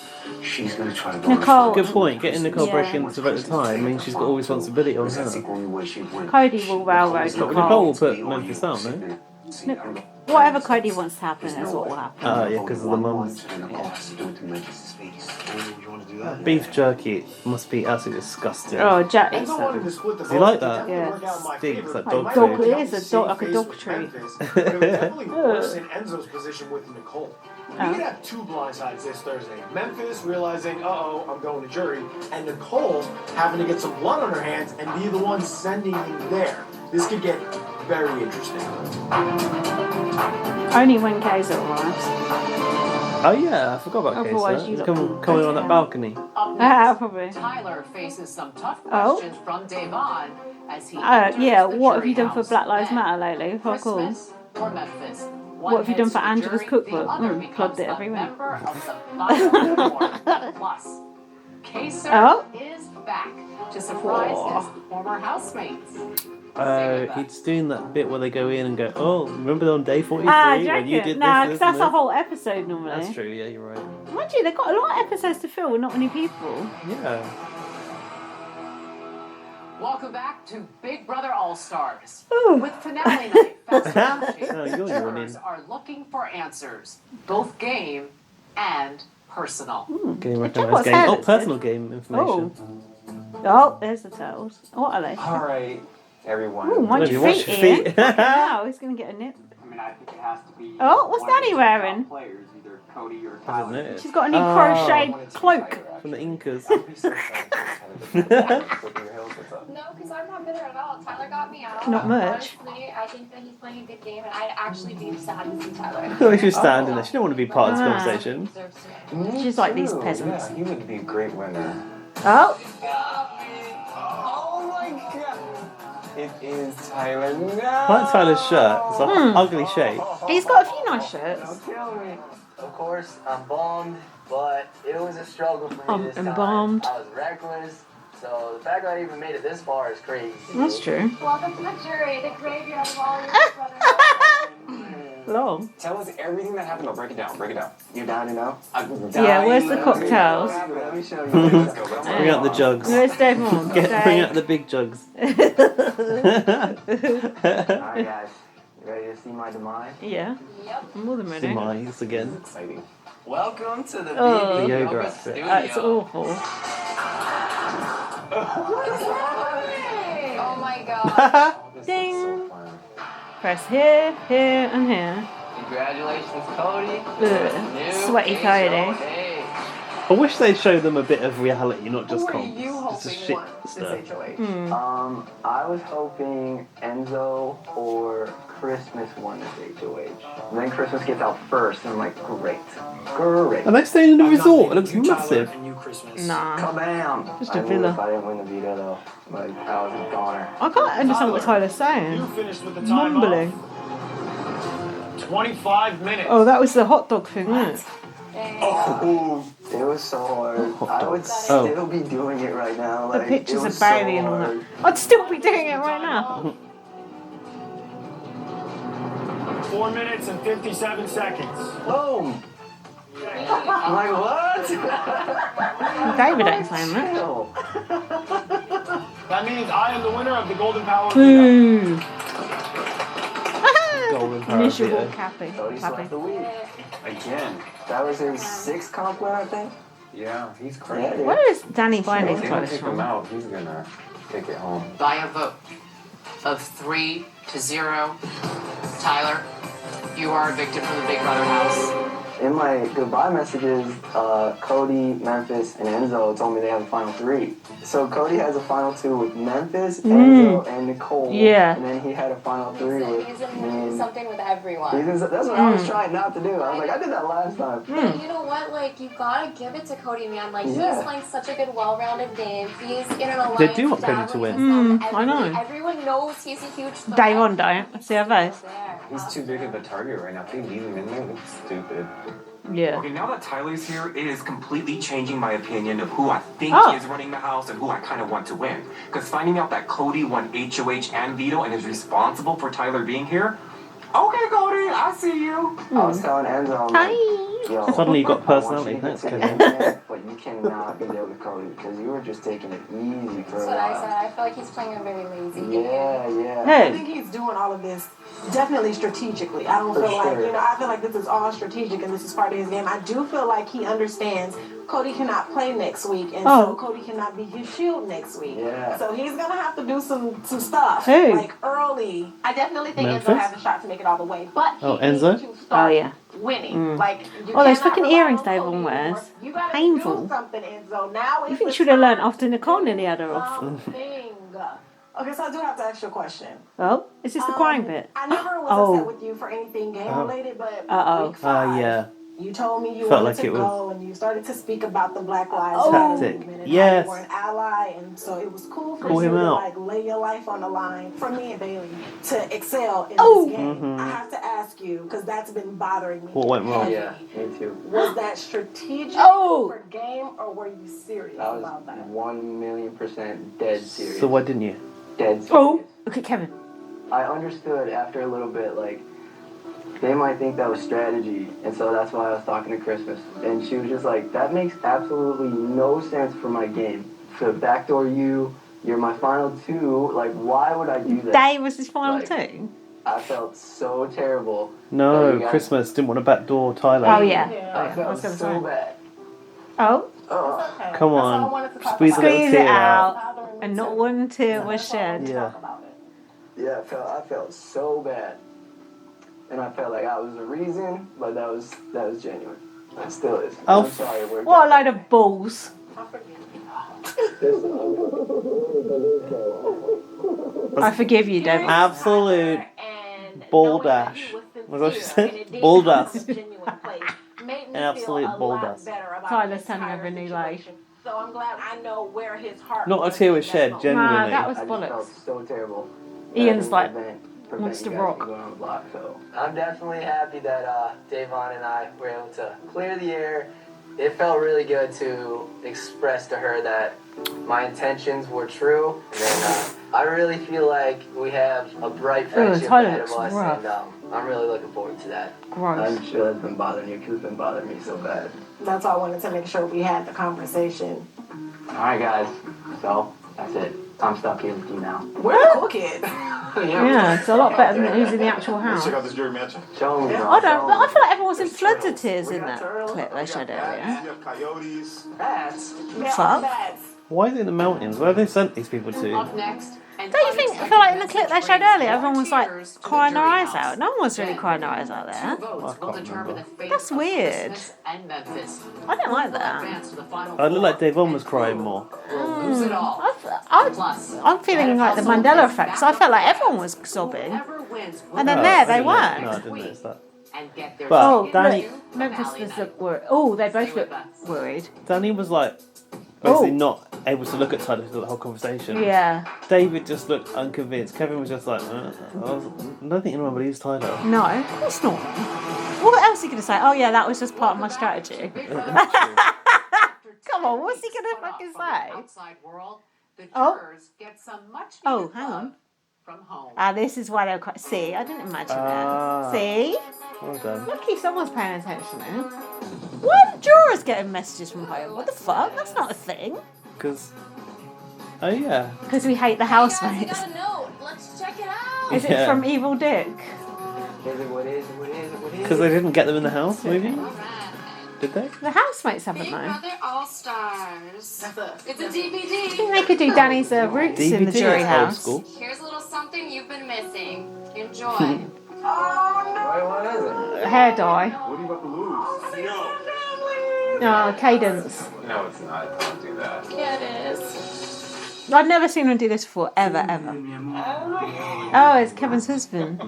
She's going to try to go Nicole- Good point. Getting Nicole Yeah. breaking to vote the tie means she's got all responsibility on That's her. the only way she'd win. Cody will railroad But Nicole Nicole. will put Memphis down, no? Whatever Cody wants to happen is what will happen. Oh, yeah, because of the mums. You want to do that? Beef jerky must be absolutely disgusting. Oh, Jack eats Enzo wanted to that. split the Does he votes, like but it that? definitely Yeah. worked out my Stinks favor. like It dog might food. have It been is a the dog- like a same dog face treat. with Memphis, but it was definitely worse in Enzo's position with Nicole. We could have two blindsides this Thursday. Memphis realizing, uh-oh, I'm going to jury, and Nicole having to get some blood on her hands and be the one sending him there. This could get very interesting. Only when Kaiser arrives. Oh yeah, I forgot about Otherwise Kesa. you He's got- coming on that balcony. Up Ah, next, probably. Tyler faces some tough Oh. questions from Devon as he Yeah, enters the what have jury you done for house. Black Lives And Matter lately? How cool. Christmas or Memphis? What have you done for One heads to Angela's jury, cookbook? the other Mm, plugged becomes it a every week. member of the final four. Plus, Kaiser Oh. is back to surprise Whoa. his former housemates. He's doing that bit where they go in and go, oh, remember on day 43 Ah, do you when you reckon? did Nah, this, because that's and a whole episode normally. That's true, yeah, you're right. Mind you, they've got a lot of episodes to fill with not many people. Yeah. Welcome back to Big Brother All Stars. Ooh. With finale night, Oh, festival you're yawning. jurors are looking for answers. Both game and personal. Game recognized game. Oh, personal game information. Oh, there's the turtles. What are they? All right, everyone. Oh, mind your feet, Ian. Wow, he's going to get a nip. I mean, I think it has to be. Oh, what's Danny wearing? Players, either Cody or Tyler. She's got a new crocheted cloak. From the Incas. No, because I'm not bitter at all. Tyler got me out. Not much. Honestly, I think that he's playing a good game, and I'd actually be sad to see Tyler. I feel like she's standing there. She don't want to be part of this conversation. She's like these peasants. Yeah, he would be a great winner. Oh. Oh my god! It is Tyler. No! I like Tyler's shirt. It's an ugly shape. He's got a few nice shirts. Don't kill me. Of course, I'm bummed, but it was a struggle for me this time. Embalmed. I was reckless, so the fact that I even made it this far is crazy. That's true. Welcome to the jury, the graveyard of all your brothers. Long. Tell us everything that happened. No, break it down. Break it down. You're down to know? Yeah, where's the cocktails? Let me show you. Let's go. Bring out the jugs. Where's Devon? Bring out the big jugs. Alright, guys. You ready to see my demise? Yeah. Yep. I'm more than ready. Demise again. Exciting. Welcome to the Oh. BB The yoga Yoga outfit. Studio. That's awful. What is happening? Oh my god. Ding. Press here, here, and here. Congratulations, Cody. Ugh. Sweaty Cody. I wish they'd show them a bit of reality, not just Who are comps. you Just a hoping shit won stuff. this HOH? I was hoping Enzo or Christmas won this HOH. And then Christmas gets out first, and I'm like, great. Great. Are they staying in the resort? It looks massive. Nah. Kabam! Just a I knew villa. if I didn't win the veto, though, like, I was a goner. I can't understand what Tyler's You saying. finished with the time Mumbling. off. 25 minutes. Oh, that was the hot dog thing, wasn't it? Oh, it was so hard. I would still be doing it right now. The Like, pictures it of was Barry so and all that. hard. I'd still be doing it right now. 4 minutes and 57 seconds. Boom! I'm like, what? David ain't saying that. Chill. That means I am the winner of the Golden Power. Boo. Golden power Miserable veto. Cappy. Cody swept the week. Again. That was his 6th comp win, I think. Yeah, he's Yeah, crazy. dude. Where is Danny buying If these they don't clothes take him from? out, he's gonna take it home. By a vote of 3-0, Tyler, you are evicted from the Big Brother house. In my goodbye messages, Cody, Memphis, and Enzo told me they have a final 3. So Cody has a final 2 with Memphis, Enzo, and Nicole. Yeah. And then he had a final 3 with He's me. in something with everyone. That's what I was trying not to do. I was like, I did that last time. But you know what? Like, you gotta give it to Cody, man. Like, Yeah. he's playing such a good, well-rounded game. He's in an alliance. They do want with Cody to Davin win. and stuff. I know. Everyone knows he's a huge threat. Day one, don't. See her face. He's too big of a target right now. If they leave him in there, it looks stupid. Yeah. Okay, now that Tyler's here, it is completely changing my opinion of who I think Oh. is running the house and who I kind of want to win. Because finding out that Cody won HOH and veto and is responsible for Tyler being here, okay, Cody, I see you. I was telling Enzo, I'm like, yo, Suddenly you got I want personality. you to Thanks, take Kevin. it, but you cannot be there with Cody because you were just taking it easy for That's a what I said. while. I feel like he's playing a very lazy game. Yeah. I Hey. think he's doing all of this definitely strategically. I don't For feel like, sure. I feel like this is all strategic and this is part of his game. I do feel like he understands Cody cannot play next week, and so Cody cannot be his shield next week. Yeah. So he's gonna have to do some stuff Hey. like early. I definitely think Memphis? Enzo has a shot to make it all the way, but he Oh, needs Enzo? to start Oh, yeah. winning. Like, you Oh, those cannot fucking rely earrings on Dave Cody on wears. anymore. You gotta Painful. do something, Enzo. Now You think you should have learnt after Nicole nearly had her off? something. Okay, so I do have to ask you a question. Oh, is this the crying bit? I never was Oh. upset with you for anything game related, but Uh-oh. week 5, Yeah. you told me you Felt wanted like to it was- go and you started to speak about the Black Lives Oh. Matter Tactic. movement and Yes. how you were an ally, and so it was cool for Call you him to out. like lay your life on the line for me and Bailey to excel in Oh. this game. Mhm. I have to ask you because that's been bothering me. What went wrong? Yeah, me too. Was that strategic Oh. for game, or were you serious I was about that? 1,000,000% dead serious. So why didn't you? Dead serious. Oh, look at Kevin. I understood after a little bit, like, they might think that was strategy, and so that's why I was talking to Christmas. And she was just like, that makes absolutely no sense for my game. To backdoor you, you're my final 2, like, why would I do that? Dave was his final Like, 2. I felt so terrible. No, Christmas didn't want to backdoor Tyler. Oh yeah. I felt so bad. Oh. Come on, squeeze it out, and not one tear was shed. Yeah. Yeah, I felt so bad, and I felt like I was the reason, but that was genuine. It still is. I'm sorry. What a load of balls. I forgive you, David. Absolute baldash. What was she said? Baldass. An absolute baldass. Tyler's turning over a new life. So I'm glad I know where his heart. Not a tear was shed, genuinely. Nah, that was I bollocks. felt so terrible. Ian's like, wants to rock. So I'm definitely happy that Davon and I were able to clear the air. It felt really good to express to her that my intentions were true. And then I really feel like we have a bright friendship ahead of us, and I'm really looking forward to that. Gross. I'm sure that's been bothering you because it's been bothering me so bad. That's why I wanted to make sure we had the conversation. All right, guys. So that's it. I'm stuck here with you now. We're the cool kids. Yeah, it's a lot better than who's in the actual house. Check out this Jerry Mansion. Show me. I don't, but I feel like everyone was in floods of tears in that clip they showed earlier. You have coyotes. Bats. Fuck. Why are they in the mountains? Where have they sent these people to? Up next. Don't you think, I feel like in the clip they showed earlier, everyone was like crying their eyes out. No one was really crying their eyes out there. That's weird. I don't like that. I look like Davon was crying more. I'm feeling like the Mandela effect, so I felt like everyone was sobbing. And then they weren't. No, I didn't notice that. But Danny... Look, Memphis look worried. Oh, they both look worried. Danny was like... basically not able to look at Tyler through the whole conversation. Yeah. David just looked unconvinced. Kevin was just like, I don't think anyone believes Tyler. No, of course not. What else are you going to say? Oh yeah, that was just part of my strategy. Come on, what's he going to fucking say? Oh, hang on. This is why they're quite... See, I didn't imagine that. See? Well done. Lucky someone's paying attention there. Why are the jurors getting messages from home? What the fuck? That's not a thing. Because... Oh, yeah. Because we hate the housemates. Got a note. Let's check it out. Is it from Evil Dick? Because they didn't get them in the house, maybe? Did they? The housemates haven't Big known. Brother All-Stars. It's a DVD. I think they could do Danny's roots in the jury house. School. Here's a little something you've been missing. Enjoy. Hair dye. What are you about to lose? Oh, Cadence. No, it's not. Don't do that. Yeah, it is. I've never seen him do this before, ever. Oh, it's Kevin's husband.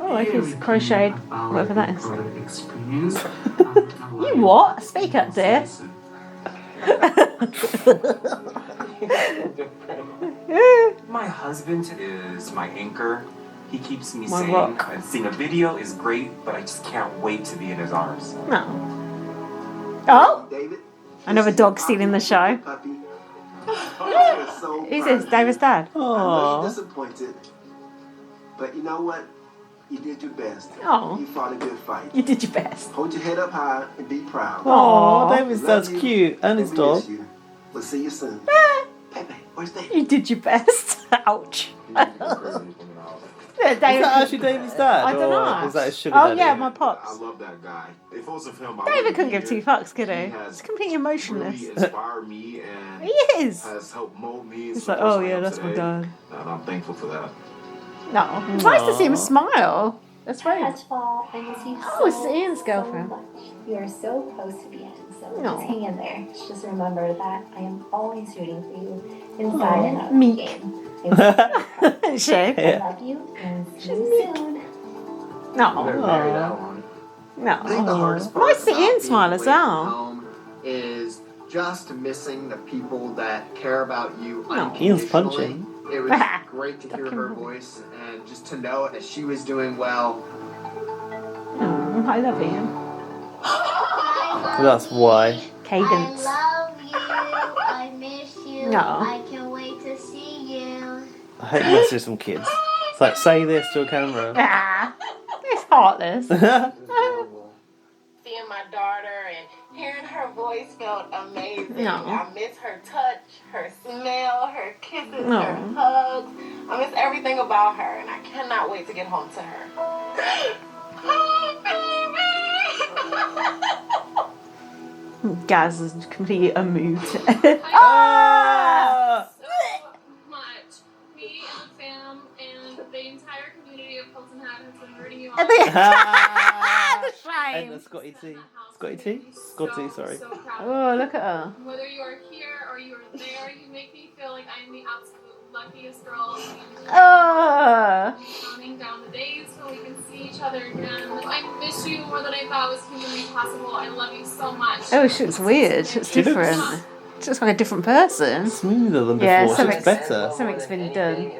Oh, like he's crocheted, whatever that is. You what? Speak up, dear. My husband is my anchor. He keeps me My sane. rock. And seeing a video is great, but I just can't wait to be in his arms. No. Oh! Another dog stealing the show. Who's this? David's dad? I'm disappointed. But you know what? You did your best. Oh. You fought a good fight. You did your best. Hold your head up high and be proud. Oh, David's dad's cute. And his dog. We'll see you soon. Pepe, where's David? You did your best. Ouch. Is that actually David's dad? I don't know. Or is that his sugar Oh daddy? yeah, my pops. I love that guy. If it wasn't for him, David couldn't give two fucks, could he? He's completely emotionless. Really inspired me and He is. has helped mold me. He's like, oh yeah, that's my dad. And I'm thankful for that. No, it's nice to see him smile. That's right. Catchball, I miss you Oh, it's Ian's girlfriend. So much. We are so close to the end, so No. just hang in there. Just remember that I am always rooting for you inside and out of the Meek. game. She. I love you and see you soon. No. I think the hardest part Nice to see about Ian being smile as away from well. home is just missing the people that care about you Ian's unconditionally. punching. It was great to hear her voice and just to know that she was doing well. Oh, I love Ian. That's why. Cadence. I love you. I miss you. No. I can't wait to see you. I hate messages from kids. It's like, say this to a camera. Ah, it's heartless. Seeing my daughter and hearing her voice felt amazing. No. I miss her touch, her smell, her kisses, No. her hugs. I miss everything about her, and I cannot wait to get home to her. Gaz is completely unmoved. Ah! So much. Me and the fam and the entire community of Hilton Head has been rooting you on. The shame. And Scotty T. Scotty T? Scotty, sorry. So proud of Oh, look at her. Whether you are here or you are there, you make me feel like I'm the absolute luckiest girl. Counting down the days till we can see each other again. Like, I miss you more than I thought was humanly possible. I love you so much. Oh, shit's weird. It's different. It's just like a different person. Smoother than before. Yeah, It's better. Something's been done.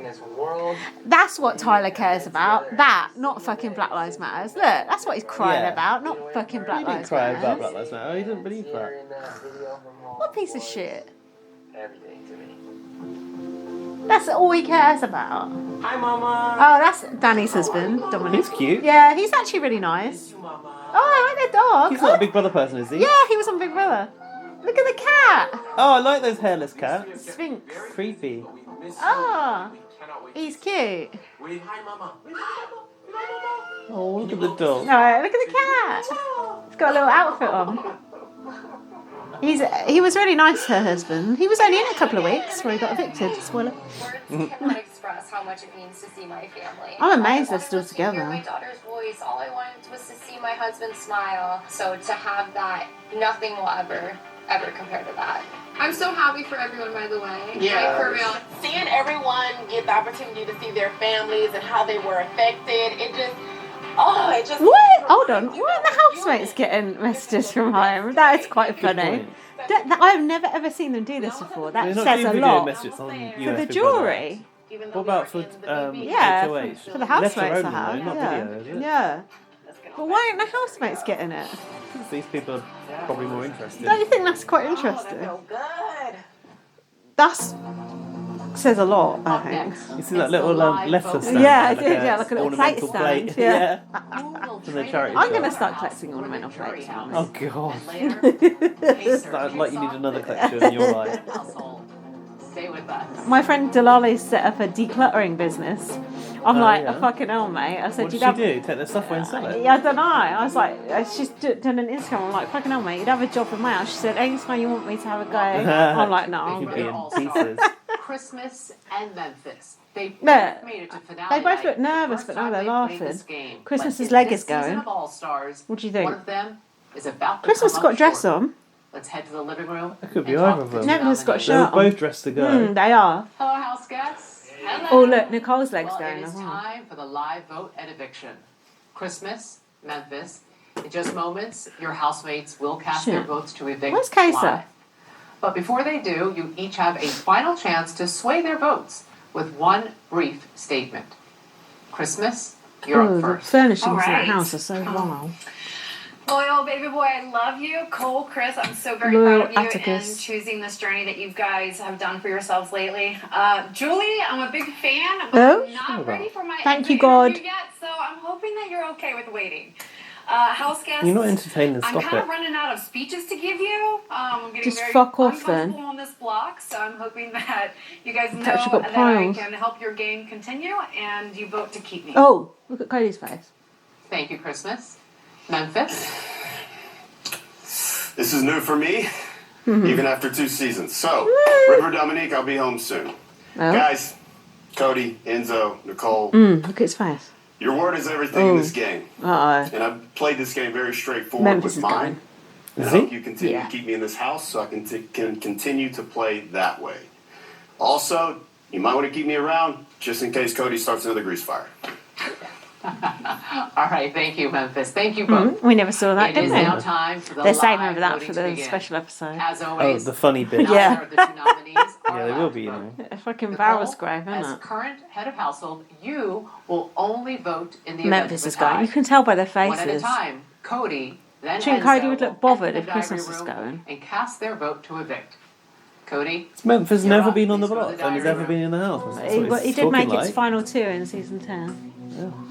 That's what Tyler cares about. That, not fucking Black Lives Matters. Look, that's what he's crying about, not fucking Black Lives He didn't cry Matters. about Black Lives Matter. He didn't believe that. What piece of shit? Everything to me. That's all he cares about. Hi, Mama. Oh, that's Danny's husband, Dominic. He's cute. Yeah, he's actually really nice. Oh, I like their dog. He's not a Big Brother person, is he? Yeah, he was on Big Brother. Look at the cat. Oh, I like those hairless cats. Sphinx. Creepy. Oh, he's cute. Oh, look at the dog. No, look at the cat. He's got a little outfit on. He was really nice to her husband. He was only in a couple of weeks before he got evicted. Spoiler. Words cannot express how much it means to see my family. I'm amazed they're still To hear my together. daughter's voice, all I wanted was to see my husband smile. So to have that, nothing will ever compare to that. I'm so happy for everyone, by the way. Yeah. Like, for real. Seeing everyone get the opportunity to see their families and how they were affected, it just What? Hold on. Why are the housemates getting messages from home? That is quite funny. I've never ever seen them do this before. That They're not says doing a video lot. messages on For US the Big jewellery. Brother. What about for Yeah, HOH? for the housemates Letter I only, have. though, not Yeah. video, is it? Yeah. But why aren't the housemates getting it? Because these people are probably more interested. Don't you think that's quite interesting? good. That's says a lot, I think. You see that little letter stand? Yeah, like like a little plate ornamental stand. plate. Yeah. From the charity I'm going to shop. start collecting ornamental plates. Oh god. Like you need another collection in your life. Stay with us. My friend Delali set up a decluttering business. I'm like, yeah. fucking hell, mate. I said, What did you'd she have... do? Take their stuff away and sell it? Yeah, I don't know. I was like, she's done an Instagram. I'm like, fucking hell, mate, you'd have a job in my house. She said, anytime you want me to have a go. I'm like, no. It could be in pieces. Christmas and Memphis. They both Yeah. made it to finale. They both look night. nervous, First but now time they're they played laughing. this game. Christmas's But leg in is this season going. of All-Stars, What do you think? one of them is about to Christmas come got a up dress short. on. Let's head to the living room. It could be and talk either of to them. the Never's got a They shirt were on. both dressed to go. They are. Hello, house guests. Hello. Oh, look, Nicole's leg's Well, going it is as well. time for the live vote and eviction. Christmas, Memphis. In just moments, your housemates will cast their Shit. votes to evict Where's Kesa? live. But before they do, you each have a final chance to sway their votes with one brief statement. Christmas, you're Oh, up the first. furnishings in All that right. house are so wow. Loyal baby boy, I love you. Cole, Chris, I'm so very Loyal proud of you Atticus. and choosing this journey that you guys have done for yourselves lately. Julie, I'm a big fan, but Oh? I'm not ready for my Thank you, exit God. interview yet, so I'm hoping that you're okay with waiting. House guests, You're not entertaining, I'm stop kind it. of running out of speeches to give you. I'm getting Just very fuck off, then. uncomfortable on this block, so I'm hoping that you guys know Thought you got that I piles. can help your game continue and you vote to keep me. Oh, look at Cody's face. Thank you, Christmas. Memphis. This is new for me, Mm-hmm. even after 2 seasons. So, River Dominique, I'll be home soon. Oh. Guys, Cody, Enzo, Nicole, Look at his face. your word is everything in this game. Uh-oh. And I've played this game very straightforward Memphis with is mine. And I Is he? hope you continue to keep me in this house so I can continue to play that way. Also, you might want to keep me around just in case Cody starts another grease fire. All right, thank you, Memphis. Thank you both. We never saw that, It did is we? now time for the They're live saving over that voting for to the begin. special episode. As Oh, always, the funny bit. neither Yeah. of the two nominees are Yeah, they will allowed be, to you vote. know. A fucking Nicole, barrel grave, isn't as it? current head of household, you will only vote in the Memphis event is of a tie. going. You can tell by their One at a faces. time. Cody, then Do you think Enzo Cody would look will bothered enter if the Christmas diary was room going? and cast their vote to evict. Cody. Memphis You're never up. been on the Please go to block the and has diary ever been in the house. He did make its final 2 in season 10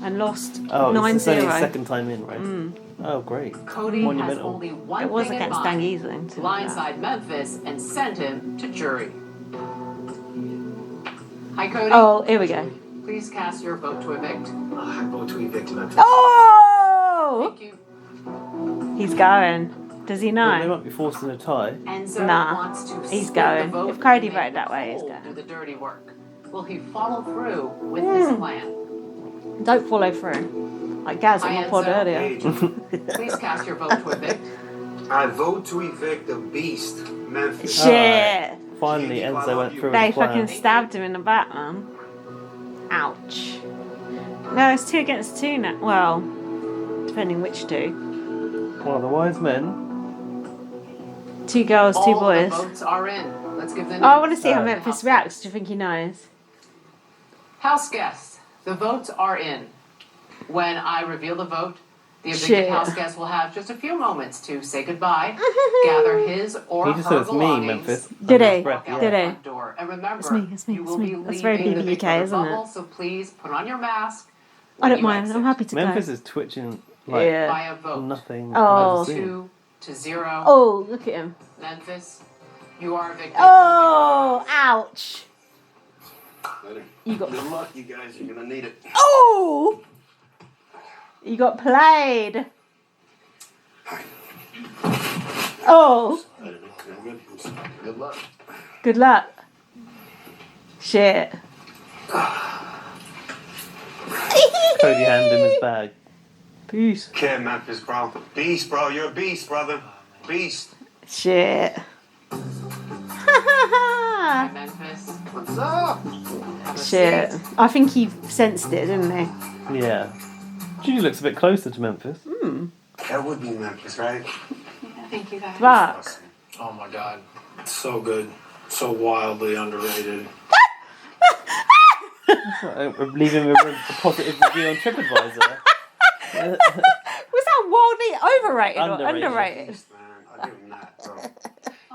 and lost 9-0. It's only his second time in, right? Oh, great. Cody has only one It was thing in against mind. Dangies, though. Blindside Memphis and send him to jury. Hi, Cody. Oh, here we go. Please cast your vote to evict. I vote to evict Memphis. Oh! Thank you. He's going. Does he know? They might be forcing a tie. Enzo Nah, wants to he's split going. the vote If Cody and make voted that way, he's Nicole going. do the dirty work. Will he follow through with his plan? Don't follow through. Like Gaz on Hi, my pod Enzo. earlier. Please cast your vote to evict. I vote to evict the beast, Memphis. Shit. Finally, Enzo went through They his plan. fucking stabbed him in the back, man. Ouch. No, it's 2 against 2 now. Well, depending which 2. Well, the wise men. 2 girls, 2 All boys. the votes are in. Let's give the Oh, I want to news. see how Memphis reacts. Do you think he knows? House guests, the votes are in. When I reveal the vote, the evicted Shit. house guest will have just a few moments to say goodbye, gather his or He just her said it's me, belongings, Memphis. Did he? walk out Did the he? front door. And remember, It's me, you will be That's very leaving the Big BBK, Brother isn't bubble, it? so please put on your mask. I when don't you mind. exit. I'm happy to Memphis go. is twitching like Yeah. By a vote. nothing. Oh. I've ever seen. 2-0. Oh, look at him. Memphis, you are evicted. Oh, ouch. You got. Good luck, you guys. You're gonna need it. Oh! You got played. Oh, Good luck. good luck. Shit. Cody handed him his bag. Peace. Kid, Memphis, bro. Beast, bro. You're a beast, brother. Beast. Shit. Hi, Memphis. What's up? Shit. I think he sensed it, didn't he? Yeah. She looks a bit closer to Memphis. That would be Memphis, right? Thank you, guys. Fuck. Oh my god. So good. So wildly underrated. Leaving a positive review on TripAdvisor. Was that wildly overrated or Underrated. underrated? Beast, man. I'll give him that, bro.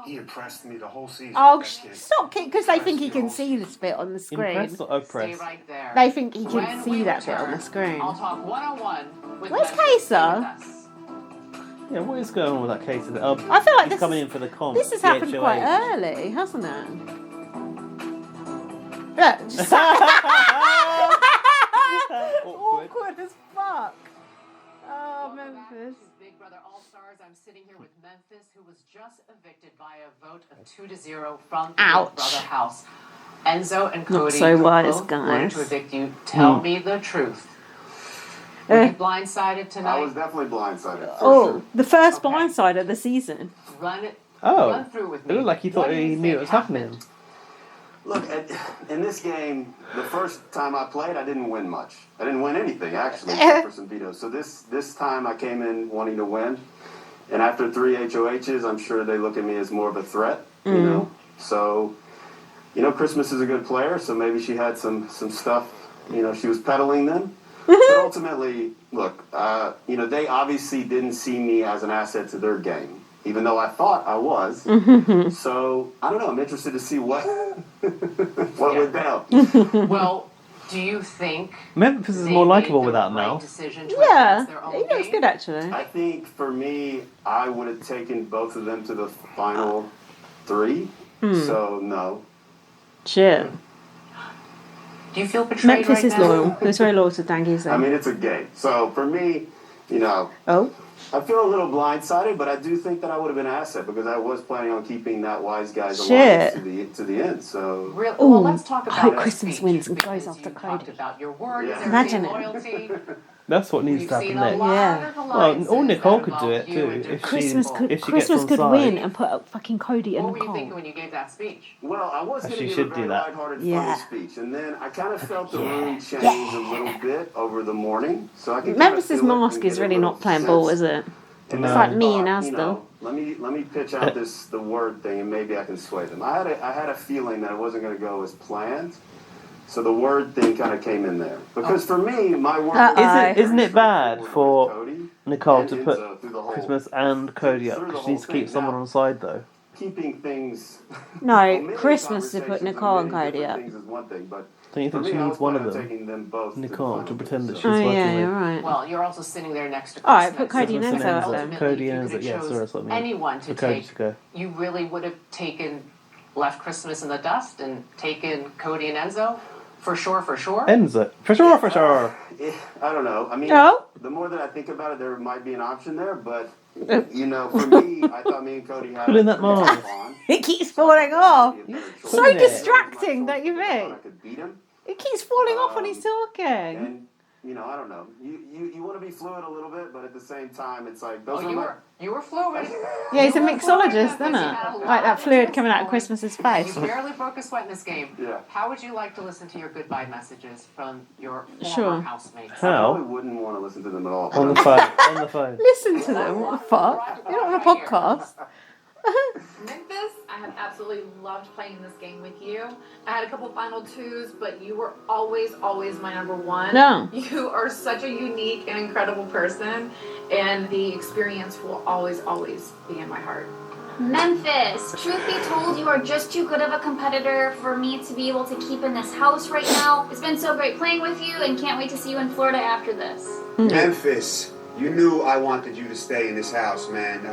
He impressed me the whole season. Oh, that kid. stop it, because they think he can see this bit on the screen. Impressed or Stay oppressed? right there. They think he can When see we that bit on the return, screen. I'll talk one-on-one with Where's Memphis. Stay Kesa? with us. Yeah, what is going on with that case? I feel like he's coming in for the comp. This has the happened HOH. quite early, hasn't it? Look, just awkward as fuck. Oh, Memphis. Big Brother All-Stars. I'm sitting here with Memphis, who was just evicted by a vote of 2-0 from the Ouch. Big Brother house. Enzo and Cody, so who wise, both wanted guys. to evict you. Tell me the truth. Were you blindsided tonight? I was definitely blindsided. For Oh, sure. the first blindside of the season. Run Oh, through with it me. looked like he thought What do he you knew it think was happening. Look, in this game, the first time I played, I didn't win much. I didn't win anything, actually, except for some vetoes. So this time I came in wanting to win. And after 3 HOHs, I'm sure they look at me as more of a threat, you know? So, you know, Christmas is a good player, so maybe she had some stuff, you know, she was peddling them. But ultimately, look, you know, they obviously didn't see me as an asset to their game, even though I thought I was. So, I don't know, I'm interested to see what went down. Well, do you think Memphis is they more made likable the without right Mel. decision to Yeah, advance their own he looks game? good actually. I think for me, I would have taken both of them to the final 3. So, no. Shit. Do you feel betrayed Memphis right is now? loyal. He's very loyal to Dangies. I mean, it's a game. So, for me, you know, Oh. I feel a little blindsided, but I do think that I would have been an asset because I was planning on keeping that wise guy's Shit. alliance to the end. So Really? Ooh, Well, let's talk I about hope that Christmas speech, wins and because goes after you talked Cody. about your word. Yeah. Is there Imagine any it. loyalty? That's what needs We've to happen seen a next. lot Yeah. of Well, alliances or Nicole that could do it involve you too and if Christmas she could if she Christmas gets could on win side. and put up fucking Cody What and were you thinking Nicole. when you gave that speech? well, I was going She to give should a very do that. lighthearted, Yeah. funny speech, and then I kind of felt the room change a little bit over the morning. So I can kinda Memphis' feel it mask and is get a really little not playing ball, sense. is it? And It's then like I me and thought, Asda. you know, let me pitch out the word thing, and maybe I can sway them. I had a feeling that it wasn't going to go as planned, so the word thing kind of came in there. Because for me, my word Isn't it bad for Cody Nicole and to Enzo put through the whole- Christmas and Cody up? through the Because she whole needs to keep thing. someone Now- on side though. keeping things. No, Christmas to put Nicole and Cody up. Things is one thing, but Don't you think she needs one of them, Nicole, to pretend that she's working yeah, with? you're right. Well, you're also sitting there next to Alright, Christmas. put Cody and Enzo up then. Cody and If you Enzo, could yeah, have sorry, that's what I mean. anyone to Cody take, to go. you really would have left Christmas in the dust and taken Cody and Enzo? For sure. Enzo. For sure. I don't know. I mean, No? the more that I think about it, there might be an option there, but, you know, for me, I thought me and Cody had Pulling that Mars. It keeps falling off. So Pulling it. distracting, don't you think? I could beat him. It keeps falling off when he's talking. And, you know, I don't know. You want to be fluid a little bit, but at the same time, it's like those are you were fluid. Yeah, he's a mixologist, isn't it? Like that fluid coming out of Christmas's face. You barely broke a sweat in this game. Yeah. How would you like to listen to your goodbye messages from your former Sure. housemates? I How? probably wouldn't want to listen to them at all. On the phone. On the phone. Listen to them. What the fuck? You're not on a podcast. Memphis, I have absolutely loved playing this game with you. I had a couple final twos, but you were always my number one. No. You are such a unique and incredible person, and the experience will always be in my heart. Memphis, truth be told, you are just too good of a competitor for me to be able to keep in this house right now. It's been so great playing with you, and can't wait to see you in Florida after this. Memphis, you knew I wanted you to stay in this house, man.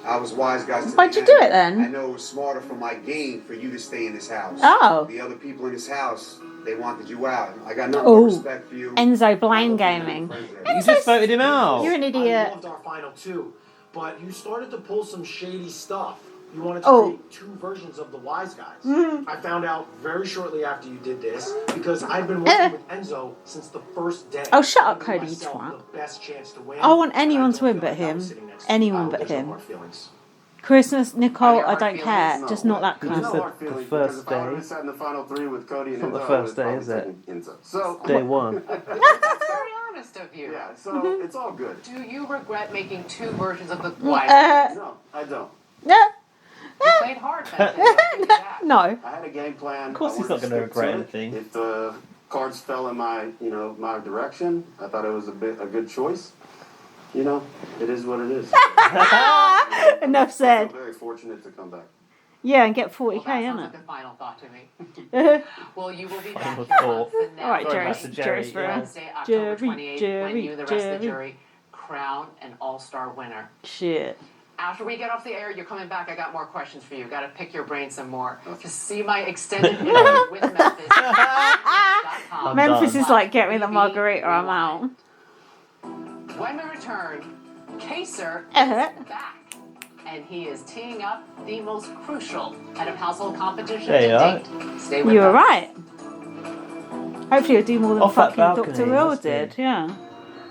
I was wise guys to Why'd the you do end. it then? I know it was smarter for my game for you to stay in this house. Oh. The other people in this house, they wanted you out. I got nothing Oh. but respect for you. Enzo Blame Gaming. You just voted him out. You're an I idiot. loved our final two, but you started to pull some shady stuff. You wanted to create two versions of the wise guys. I found out very shortly after you did this because I'd been working with Enzo since the first day. Oh, shut up, Giving Cody, you myself twat. the best chance to win, I want and anyone don't to win feel but like I him. was sitting next to you. Anyone but There's no him. hard feelings. Christmas, Nicole, I hard don't feelings? care. No. Just not that You kind. just No said hard the feelings, first because if I would day. have sat in the final three with Cody and It's not Enzo, the I first would day, have is it? taken Enzo. So Day one. That's very honest of you. yeah, so it's all good. Do you regret making two versions of the wise? No, I don't. Yeah. You played hard that day. I'll give you that. No. I had a game plan. Of course I he's wanted not gonna stick to regret it. anything. If the cards fell in my, my direction, I thought it was a good choice. You know, it is what it is. Enough said. I'm very fortunate to come back. Yeah, and get 40k, Well, that sounds innit? like a final thought to me. Well, you will be back Final here on thought. finale All right, Sorry, Jerry's- Master Jerry, Jerry's for yeah. us. Wednesday, October Jerry, 28th, when you, the rest of the Jerry. jury, crown an all-star winner. Shit. After we get off the air, you're coming back. I got more questions for you. Got to pick your brain some more. To see my extended interview with Memphis.com. Memphis is like, get me the margarita, I'm out. When we return, Kaser Uh-huh. is back. And he is teeing up the most crucial head of household competition There you to are. date. Stay with You were us. right. Hopefully you'll do more than Off that fucking balcony, Dr. Will must be. did, yeah.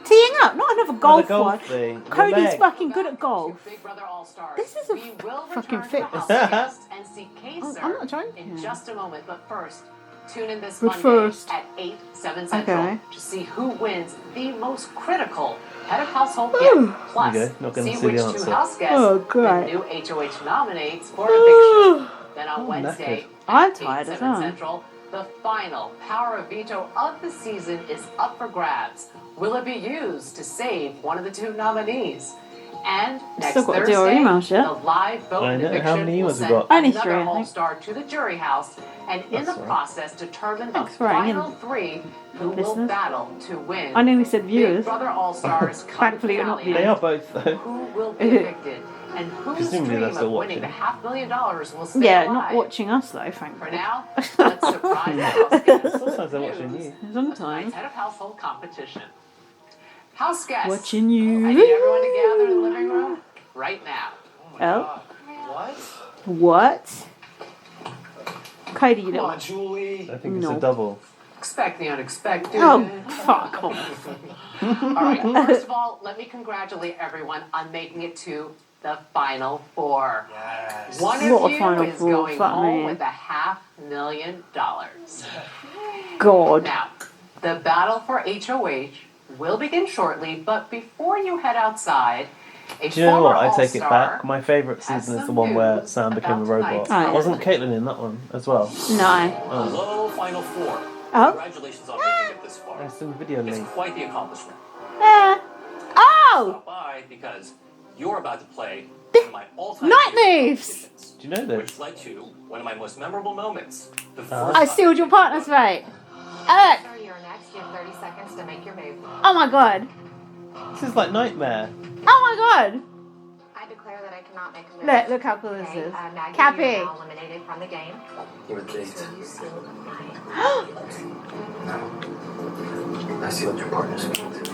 Teeing up, not another golf, golf one. thing. Your Cody's leg. fucking good at golf. Big Brother All-Stars. This is a We will fucking return to fitness. the house guest and see Kaser I'm not joking. in just a moment. But first, tune in this But Monday first. at 8, 7 Central Okay. to see who wins the most critical head of household Ooh. gift. Plus, There you go. Not gonna see see which the two answer. house guests Oh, the great. new HOH nominates for eviction. Then on Wednesday, I'm at 8, tired as 7 well. Central, the final power of veto of the season is up for grabs. Will it be used to save one of the two nominees? And next Still gotta Thursday, do our emails yet. the live vote I in know. How eviction many will emails we send got? Only another 3, I think. all-star to the jury house, and in That's the all right. process determine the Thanks for writing in. final 3 who will Listeners. battle to win. I nearly said Big viewers. Brother All-Stars Thankfully you're not finale. They are both, though. Who will be evicted? And whose Presumably dream they're still of winning watching. the $500,000 will stay Yeah, alive? not watching us though, For thankfully. now, let's surprise the house guests. Sometimes they're watching you. Tonight's Sometimes. head of household competition. House guests. Watching you. I need everyone to gather in the living room right now. Oh. What? What? Cody, you Come on, don't. Julie. I think it's No. a double. Expect the unexpected. Oh, fuck off. All right, first of all, let me congratulate everyone on making it to the Final Four. Yes. One What a of you Final is Four, going fuck home me. with $500,000. God. Now, the battle for HOH will begin shortly, but before you head outside, a Do you know former what? I take it All-Star back. My favourite has season is the some one where news Sam became a about robot. tonight's Oh, yeah. Wasn't Caitlin in that one as well? No. Hello, Final Four. Oh. Congratulations on making it this far. That's in the video It's link. quite the accomplishment. Oh! Stop by because you're about to play one of my all-time Night favorite moves! competitions, Do you know this? which led to one of my most memorable moments. The first I time sealed your partner's fate. Eric! You're next. You have 30 seconds to make your move. Oh my god. This is like Nightmare. Oh my god. I declare that I cannot make a move. Look how cool this is. Maggie, Cappy. you're now eliminated from the game. You were date. No. I sealed your partner's fate.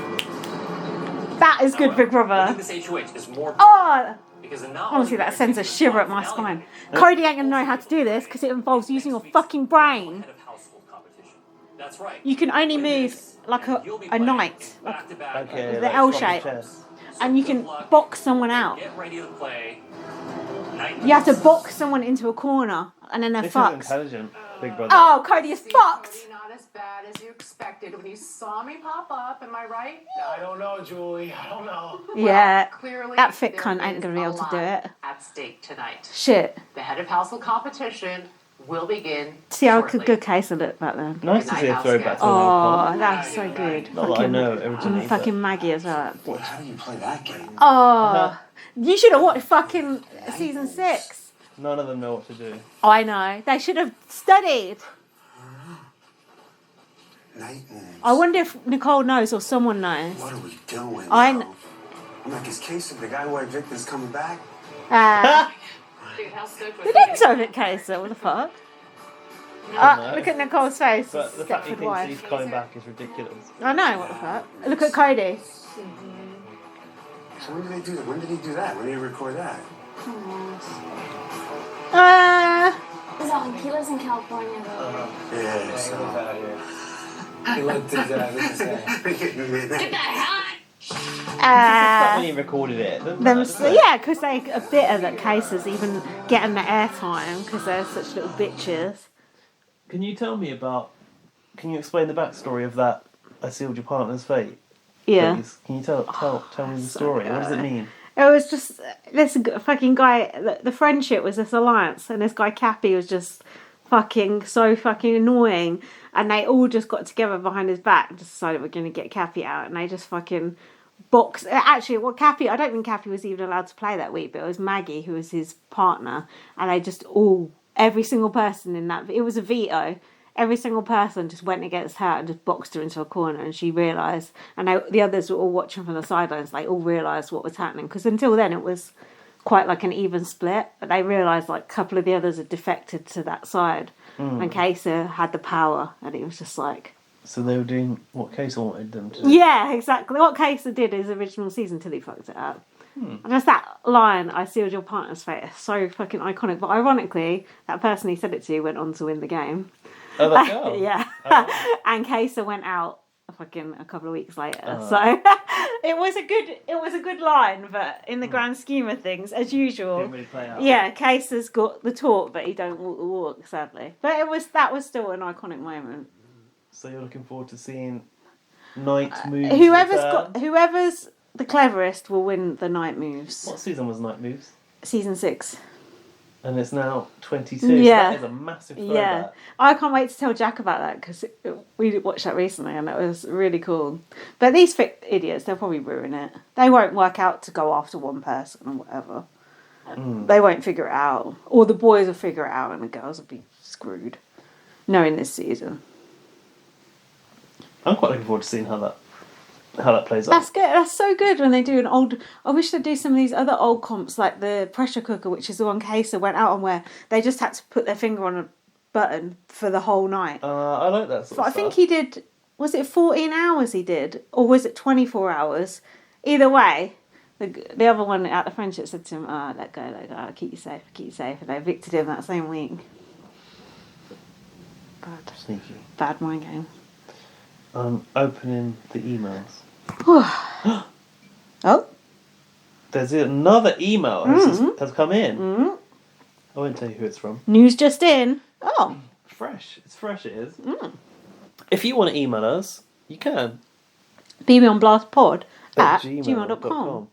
That is good, Big I Brother. think this HOH is more Oh! because it not Honestly, only that sends a shiver up my spine. Cody ain't gonna know how to do this because it involves using your fucking brain. That's right. You can only move like a knight, like Okay, the L shape, and you can box someone out. Get ready to play. You have to box someone into a corner, and then they're This is fucked. intelligent, Big Brother. Oh, Cody is fucked. Not as bad as you expected when you saw me pop up. Am I right? I don't know, Julie. I don't know. Yeah, Clearly, that fit there cunt ain't is gonna be a able to do lot it. At stake tonight. Shit. The head of household competition will begin. See how shortly. good Casey looked back then. Nice to see a throwback to an Oh, old comp. that's so good. Not that I know originally, and fucking Maggie as well. Boy, how do you play that game? Oh, you should have watched fucking season 6. None of them know what to do. Oh, I know. They should have studied. I wonder if Nicole knows or someone knows. What are we doing? I now? I'm like, is Casey, the guy who I evicted, is coming back? Dude, how stoked was They didn't tell it, Casey. What the fuck? No. Look at Nicole's face. But the fact he Stepford thinks wife. he's coming back is ridiculous. I know, what the fuck. Look at Cody. So when did they do that? When did he do that? When did he record that? He lives in California though. Yeah, so... He looked his Get that That's when he recorded it. Yeah, because they are bitter that Casey's even getting the airtime because they're such little bitches. Can you tell me about... Can you explain the backstory of that I sealed your partner's fate? Yeah. Please? Can you tell me the story? What does it mean? It was just this fucking guy. The friendship was this alliance, and this guy Cappy was just so fucking annoying. And they all just got together behind his back and decided we're going to get Cappy out, and they just fucking boxed. Actually, Cappy, I don't think Cappy was even allowed to play that week, but it was Maggie who was his partner, and they just every single person in that. It was a veto. Every single person just went against her and just boxed her into a corner, and she realised, and the others were all watching from the sidelines, they all realised what was happening, because until then it was quite like an even split, but they realised like a couple of the others had defected to that side, and Casey had the power, and it was just like... So they were doing what Casey wanted them to do? Yeah, exactly. What Casey did in his original season till he fucked it up. And just that line, I sealed your partner's fate, is so fucking iconic, but ironically, that person he said it to went on to win the game. Oh, that girl? Yeah. Oh. And Casey went out fucking a couple of weeks later. So it was a good line, but in the grand scheme of things, as usual. Didn't really play out. Yeah, Casey's got the talk, but he don't walk the walk, sadly. But that was still an iconic moment. So you're looking forward to seeing night moves? Whoever's the cleverest will win the night moves. What season was night moves? Season 6. And it's now 22. Yeah. So that is a massive throwback. Yeah. I can't wait to tell Jack about that because we watched that recently and it was really cool. But these idiots, they'll probably ruin it. They won't work out to go after one person or whatever. They won't figure it out. Or the boys will figure it out and the girls will be screwed. Knowing this season. I'm quite looking forward to seeing how that plays out. That's good. That's so good when they do an old... I wish they'd do some of these other old comps like the pressure cooker, which is the one Casey went out on where they just had to put their finger on a button for the whole night. I like that sort of I stuff. think he did... Was it 14 hours he did? Or was it 24 hours? Either way, the other one at the friendship said to him, let go, I'll keep you safe. And they evicted him that same week. Bad. Sneaky. Bad mind game. I'm opening the emails. Oh? There's another email has come in. I won't tell you who it's from. News just in. Oh. Fresh. It's fresh, it is. If you want to email us, you can. bbonblastpod at gmail.com. gmail.com.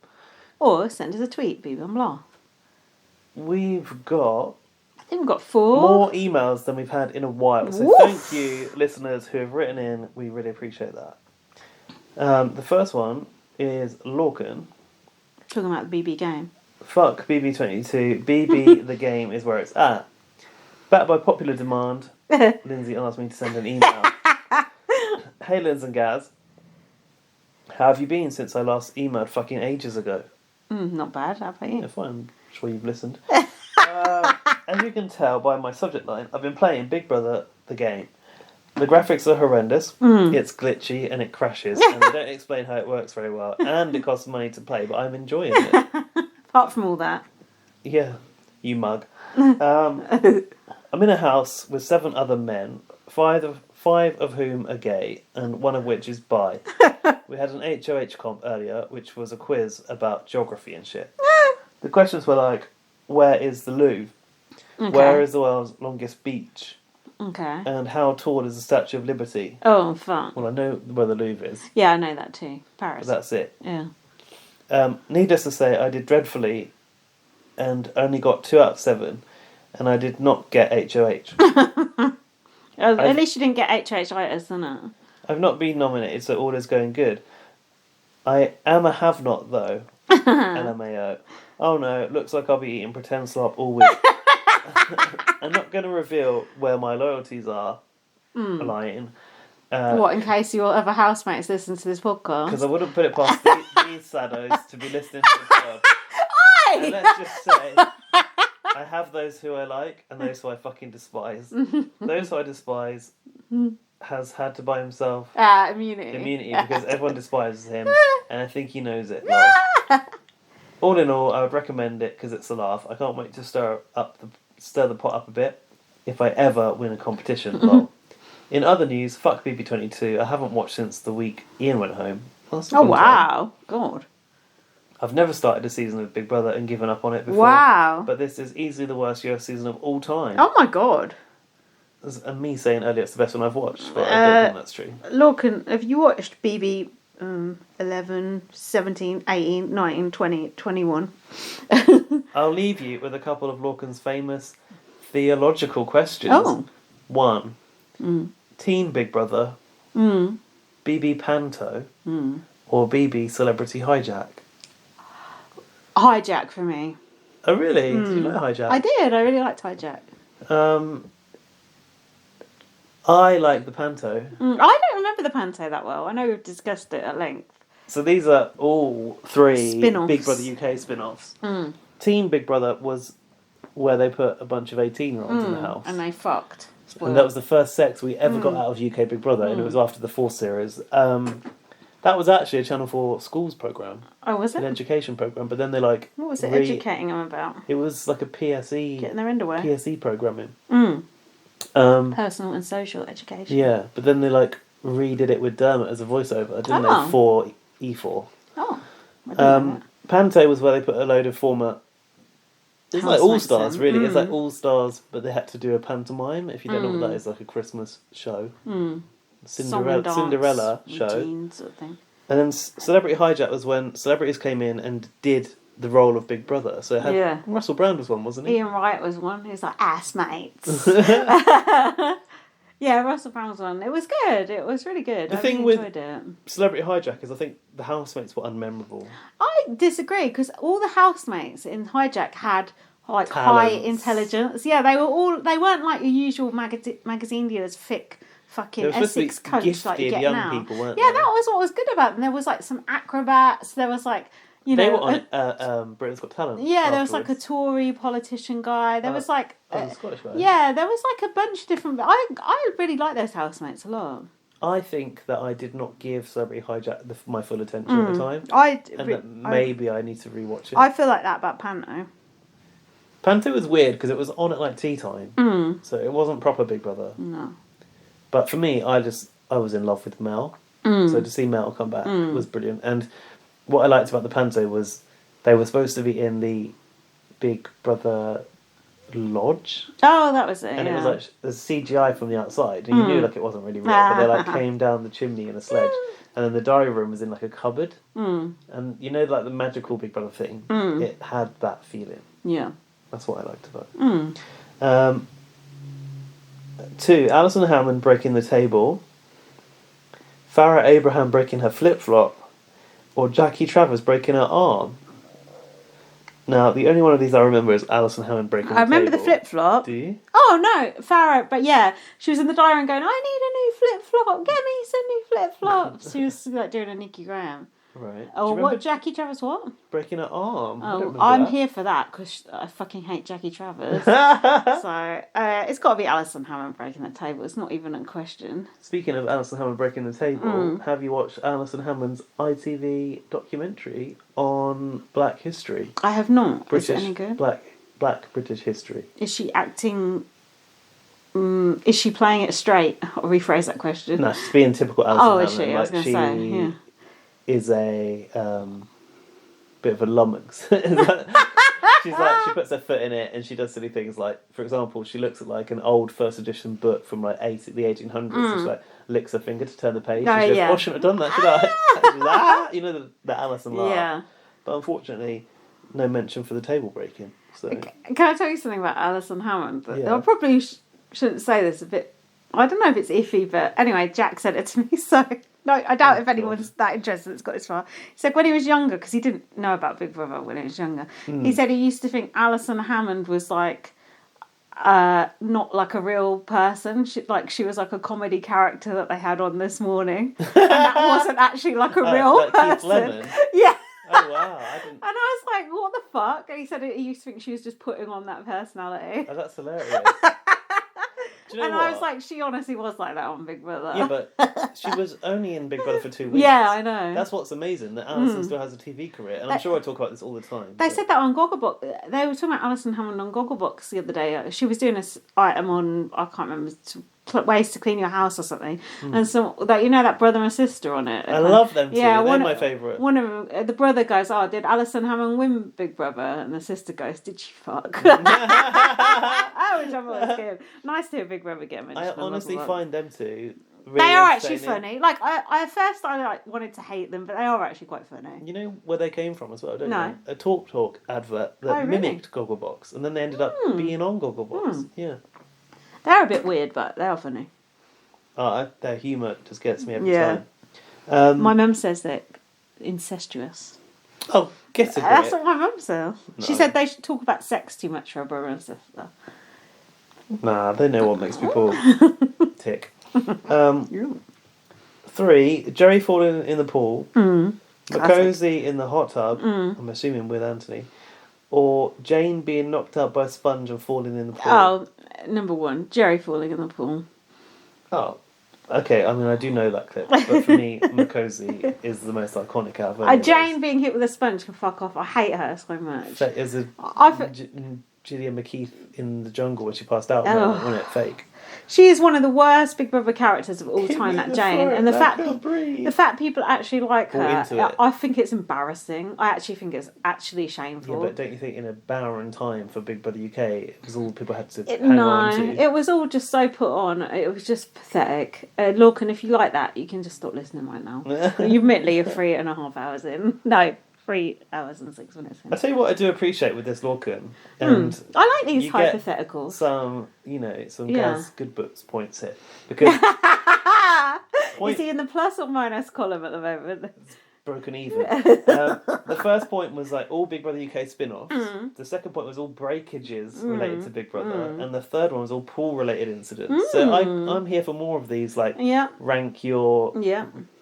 Or send us a tweet, bbonblast. We've got... I think we've got 4. More emails than we've had in a while. So thank you, listeners who have written in. We really appreciate that. The first one is Lorcan. Talking about the BB game. Fuck BB22. BB the game is where it's at. Backed by popular demand, Lindsay asked me to send an email. Hey Linz and Gaz. How have you been since I last emailed fucking ages ago? Not bad, how about you? Yeah, fine. I'm sure you've listened. As you can tell by my subject line, I've been playing Big Brother the game. The graphics are horrendous, it's glitchy and it crashes, and they don't explain how it works very well, and it costs money to play, but I'm enjoying it. Apart from all that. Yeah, you mug. I'm in a house with 7 other men, 5 of whom are gay, and 1 of which is bi. We had an HOH comp earlier, which was a quiz about geography and shit. The questions were like, where is the Louvre? Okay. Where is the world's longest beach? Okay. And how tall is the Statue of Liberty? Oh, fuck. Well, I know where the Louvre is. Yeah, I know that too. Paris. But that's it. Yeah. Needless to say, I did dreadfully and only got 2 out of 7, and I did not get HOH. At least you didn't get HOH-itis, isn't it? I've not been nominated, so all is going good. I am a have-not, though. LMAO. Oh no, looks like I'll be eating pretend slop all week. I'm not going to reveal where my loyalties are lying. What, in case your other housemates listen to this podcast? Because I wouldn't put it past these saddos to be listening to the pod. And let's just say, I have those who I like and those who I fucking despise. Those who I despise has had to buy himself immunity because everyone despises him, and I think he knows it. All in all, I would recommend it because it's a laugh. I can't wait to stir the pot up a bit if I ever win a competition. Lol. In other news, fuck BB22. I haven't watched since the week Ian went home. Oh wow, God. I've never started a season of Big Brother and given up on it before. Wow. But this is easily the worst US season of all time. Oh my God. And me saying earlier it's the best one I've watched, but I don't think that's true. Lorcan, have you watched BB 11, 17, 18, 19, 20, 21? I'll leave you with a couple of Lorcan's famous theological questions. Oh. 1. Teen Big Brother, BB Panto, or BB Celebrity Hijack? Hijack for me. Oh really? Did you like Hijack? I did, I really liked Hijack. I like the Panto. I don't remember the Panto that well. I know we've discussed it at length. So these are all 3 Spin-offs. Big Brother UK spin-offs. Teen Big Brother was where they put a bunch of 18-year-olds in the house. And they fucked. And that was the first sex we ever got out of UK Big Brother, and it was after the 4th series. That was actually a Channel 4 schools programme. Oh, was it? An education programme, but then they like... What was it educating them about? It was like a PSE... Getting their underwear. PSE programming. Personal and social education. Yeah, but then they like redid it with Dermot as a voiceover, didn't they? For E4. Oh. Panto was where they put a load of former... It's like All-Stars, in. really. It's like All-Stars, but they had to do a pantomime. If you don't know what that is, like a Christmas show. Cinderella show. Routine sort of thing. And then Celebrity Hijack was when celebrities came in and did the role of Big Brother. So it had Russell Brand was one, wasn't he? Ian Wright was one. He was like, ass mates. Yeah, Russell Brand was one. It was good. It was really good. The I thing really with enjoyed it. Celebrity Hijack is I think the housemates were unmemorable. I disagree because all the housemates in Hijack had like Talents. high intelligence. Yeah, they weren't like your usual magazine dealers, thick fucking Essex coach like you get young now. People, weren't Yeah, they? that was what was good about them. There was like some acrobats. There was like they were on Britain's Got Talent. Yeah, there was like a Tory politician guy. There was like the Scottish guy. Yeah, there was like a bunch of different. I really like those housemates a lot. I think that I did not give Celebrity Hijack my full attention at the time. Maybe I need to rewatch it. I feel like that about Panto. Panto was weird because it was on at like tea time, so it wasn't proper Big Brother. No. But for me, I was in love with Mel, so to see Mel come back was brilliant. And what I liked about the Panto was they were supposed to be in the Big Brother lodge. Oh, that was it. And it was like the CGI from the outside, and you knew like it wasn't really real, but they like came down the chimney in a sledge, and then the diary room was in like a cupboard, and you know like the magical Big Brother thing, it had that feeling. Yeah, that's what I liked about it. 2, Alison Hammond breaking the table, Farrah Abraham breaking her flip flop, or Jackie Travers breaking her arm. Now, the only one of these I remember is Alison Hammond breaking the table. I remember the flip-flop. Do you? Oh, no, Farrah, but yeah, she was in the diary room going, I need a new flip-flop, get me some new flip-flops. She was like doing a Nikki Graham. Right. Oh, what, Jackie Travers what? Breaking her arm. Oh, I'm here for that, because I fucking hate Jackie Travers. So, it's got to be Alison Hammond breaking the table. It's not even a question. Speaking of Alison Hammond breaking the table, have you watched Alison Hammond's ITV documentary on Black history? I have not. British, is it any good? Black British history. Is she acting... is she playing it straight? I'll rephrase that question. No, she's being typical Alison Hammond. Is she? I was going to say, yeah. Is a bit of a lummox. She's like, she puts her foot in it and she does silly things like, for example, she looks at like an old first edition book from like the 1800s and she like licks her finger to turn the page. And she goes, I shouldn't have done that, should I? She's like, you know, the Alison laugh. Yeah. But unfortunately, no mention for the table breaking. So. Can I tell you something about Alison Hammond? I probably shouldn't say this a bit. I don't know if it's iffy, but anyway, Jack said it to me, so no, I doubt if anyone's that interested that's got this far. He said when he was younger, because he didn't know about Big Brother when he was younger, he said he used to think Alison Hammond was like not like a real person. She was like a comedy character that they had on This Morning, and that wasn't actually like a real like person. Keith Lemon. Yeah. Oh wow! And I was like, what the fuck? And he said he used to think she was just putting on that personality. Oh, that's hilarious. Do you know and what? I was like, she honestly was like that on Big Brother. Yeah, but she was only in Big Brother for 2 weeks. Yeah, I know. That's what's amazing, that Alison still has a TV career. And I'm sure I talk about this all the time. They said that on Gogglebox. They were talking about Alison Hammond on Gogglebox the other day. She was doing this item on, I can't remember, ways to clean your house or something. And so, that you know that brother and sister on it? I love them too. Yeah, they're my favourite. One of them, the brother goes, oh, did Alison Hammond win Big Brother? And the sister goes, did she fuck? Which I thought was good. Nice to hear Big Brother get mentioned. I honestly find them two really they are actually funny. Like at first I wanted to hate them, but they are actually quite funny. You know where they came from as well, don't No. you? A Talk advert that mimicked Gogglebox, and then they ended up being on Gogglebox. Yeah. They're a bit weird, but they are funny. Their humour just gets me every time. My mum says they're incestuous. Oh, get a grip. That's what my mum said. No. She said they should talk about sex too much for a brother and sister. Nah, they know what makes people tick. 3, Jerry falling in the pool. Makosi in the hot tub. I'm assuming with Anthony. Or Jane being knocked out by a sponge and falling in the pool. Oh, number 1, Jerry falling in the pool. Oh, okay. I mean, I do know that clip, but for me, Makosi is the most iconic out of any of Jane those. being hit with a sponge can fuck off. I hate her so much. Is a Gillian McKeith in the jungle when she passed out, wasn't it? Fake. She is one of the worst Big Brother characters of all time, that Jane. And the fact people actually like her, I think it's embarrassing. I actually think it's actually shameful. Yeah, but don't you think in a barren time for Big Brother UK, it was all people had to hang on to? It was all just so put on. It was just pathetic. Lorcan, if you like that, you can just stop listening right now. You admittedly you're 3.5 hours in. No. 3 hours and 6 minutes in. I tell you what I do appreciate with this Lorcan, and I like these hypotheticals. Some Gaz Good Books points here because is he in the plus or minus column at the moment? It's broken even. The first point was like all Big Brother UK spin-offs. The second point was all breakages related to Big Brother, and the third one was all pool related incidents. So I'm here for more of these. Like rank your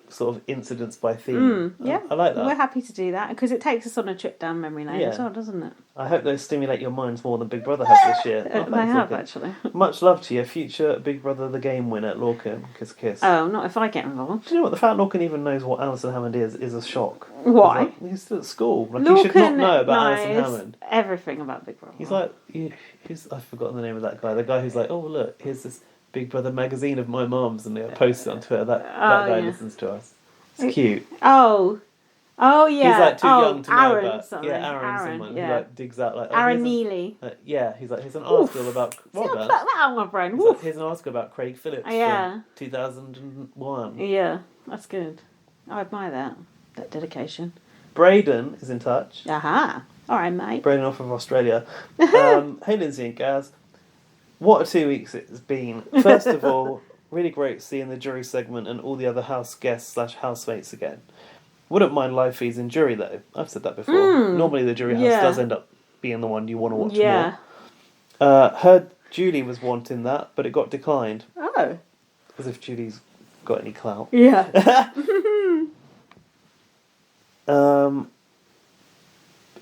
sort of incidents by theme. I like that. We're happy to do that because it takes us on a trip down memory lane as well, doesn't it? I hope those stimulate your minds more than Big Brother has this year. They have, actually. Much love to you, future Big Brother the Game winner, Lorcan. Kiss, kiss. Oh, not if I get involved. Do you know what? The fact Lorcan even knows what Alison Hammond is a shock. Why? He's still at school. He should not know about Alison Hammond. Everything about Big Brother. He's like, I've forgotten the name of that guy. The guy who's like, oh look, here's this Big Brother magazine of my mum's, and they post it on Twitter. That guy listens to us. It's cute. Oh yeah. He's like too young to know Aaron about. something. Aaron someone who like digs out like Aaron Neely. He's like, here's an article about. Well done. That out of my brain. Like, here's an article about Craig Phillips from 2001. Yeah, that's good. I admire that dedication. Braden is in touch. Aha. All right, mate. Braden off of Australia. Hey, Lindsay and Gaz. What a 2 weeks it's been. First of all, really great seeing the jury segment and all the other house guests / housemates again. Wouldn't mind live feeds in jury though. I've said that before. Normally the jury house does end up being the one you want to watch more. Heard Julie was wanting that, but it got declined. Oh. As if Julie's got any clout. Yeah.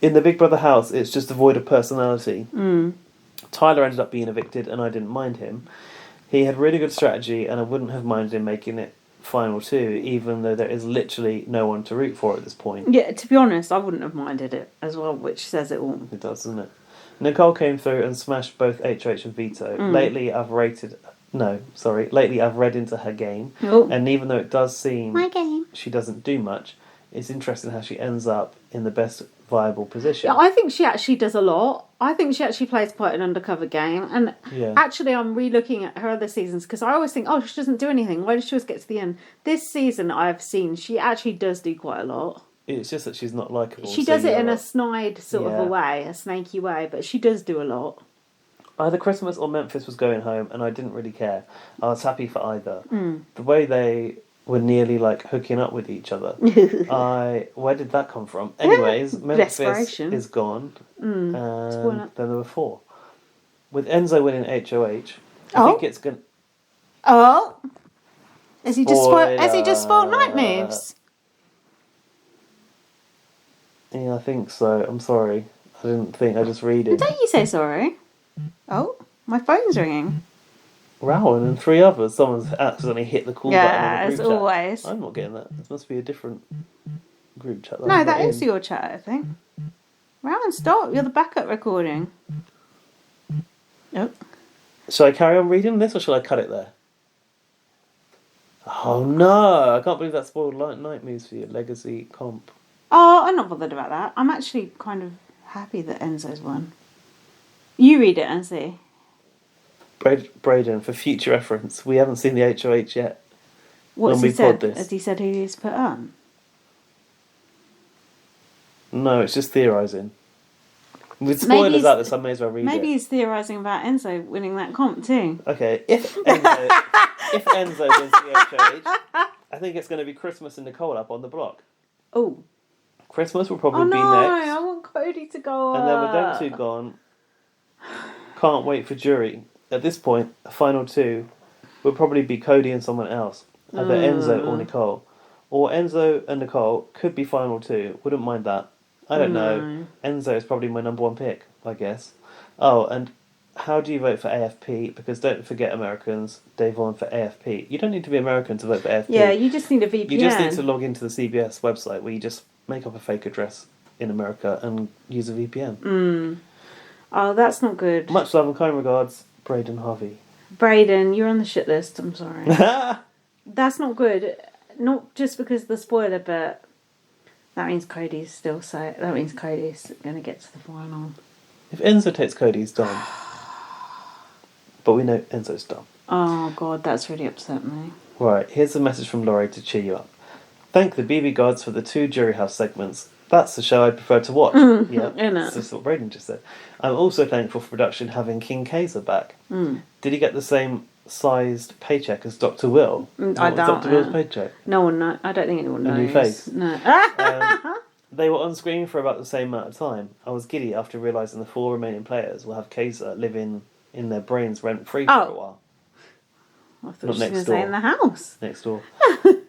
In the Big Brother house, it's just devoid of personality. Tyler ended up being evicted, and I didn't mind him. He had really good strategy, and I wouldn't have minded him making it final 2, even though there is literally no one to root for at this point. Yeah, to be honest, I wouldn't have minded it as well, which says it all. It does, doesn't it? Nicole came through and smashed both HOH and Vito. Lately, I've read into her game, and even though it does seem she doesn't do much, it's interesting how she ends up in the best viable position. Yeah, I think she actually does a lot. I think she actually plays quite an undercover game, and actually I'm re-looking at her other seasons because I always think, oh, she doesn't do anything. Why does she always get to the end? This season I've seen she actually does do quite a lot. It's just that she's not likeable. She does it in a snide sort of a way, a snaky way, but she does do a lot. Either Christmas or Memphis was going home, and I didn't really care. I was happy for either. The way they were nearly like hooking up with each other. Where did that come from? Anyways, Memphis is gone, and then there were 4. With Enzo winning HOH, I think it's going. Oh, has he just spoiled night moves? Yeah, I think so. I'm sorry. I didn't think. I just read it. Don't you say sorry? Oh, my phone's ringing. Rowan and 3 others. Someone's accidentally hit the call button. Yeah, as always. I'm not getting that. This must be a different group chat. No, that is your chat, I think. Rowan, stop. You're the backup recording. Oh. Shall I carry on reading this or shall I cut it there? Oh no! I can't believe that spoiled night moves for you. Legacy comp. Oh, I'm not bothered about that. I'm actually kind of happy that Enzo's won. You read it and see. Braden, for future reference, we haven't seen the HOH yet. What's he said? Has he said who he's put on? No, it's just theorising. With spoilers out this, I may as well read it. Maybe he's theorising about Enzo winning that comp too. Okay, if Enzo wins the HOH, I think it's going to be Christmas and Nicole up on the block. Oh. Christmas will probably be next. I want Cody to go up. And then with them 2 gone, can't wait for jury. At this point, a final 2 would probably be Cody and someone else. Either Enzo or Nicole. Or Enzo and Nicole could be final 2. Wouldn't mind that. I don't know. Enzo is probably my number 1 pick, I guess. Oh, and how do you vote for AFP? Because don't forget Americans, Davon for AFP. You don't need to be American to vote for AFP. Yeah, you just need a VPN. You just need to log into the CBS website where you just make up a fake address in America and use a VPN. Oh, that's not good. Much love and kind regards, Braden Harvey. Braden, you're on the shit list. I'm sorry. That's not good. Not just because of the spoiler, but that means Cody's still safe. That means Cody's going to get to the final. If Enzo takes Cody, he's done. But we know Enzo's done. Oh, God, that's really upset me. Right, here's a message from Laurie to cheer you up. Thank the BB gods for the 2 Jury House segments. That's the show I prefer to watch. Yeah, that's what Braden just said. I'm also thankful for production having King Kaiser back. Did he get the same sized paycheck as Dr. Will? I doubt Dr. Will's paycheck? No one knows. I don't think anyone knows. A new face? No. They were on screen for about the same amount of time. I was giddy after realising the 4 remaining players will have Kaiser living in their brains rent-free for a while. I thought she was going to say in the house. Next door.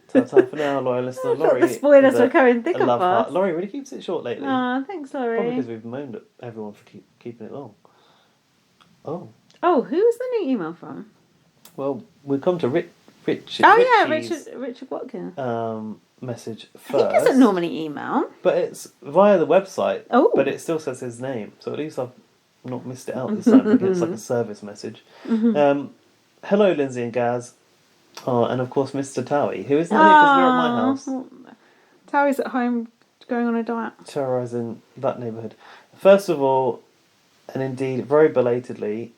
Time for now, loyal listener Laurie. The spoilers were coming thick and fast. Laurie really keeps it short lately. Oh, thanks, Laurie. Probably because we've moaned at everyone for keeping it long. Oh, who was the new email from? Well, we'll come to Richard. Oh yeah, Richard Watkins. Message first. He doesn't normally email, but it's via the website. Oh, but it still says his name, so at least I've not missed it out this time. It's like a service message. Hello, Lindsay and Gaz. Oh, and of course, Mr. Towie, who is not here because we're at my house. Towie's at home going on a diet. Terrorising that neighbourhood. First of all, and indeed very belatedly,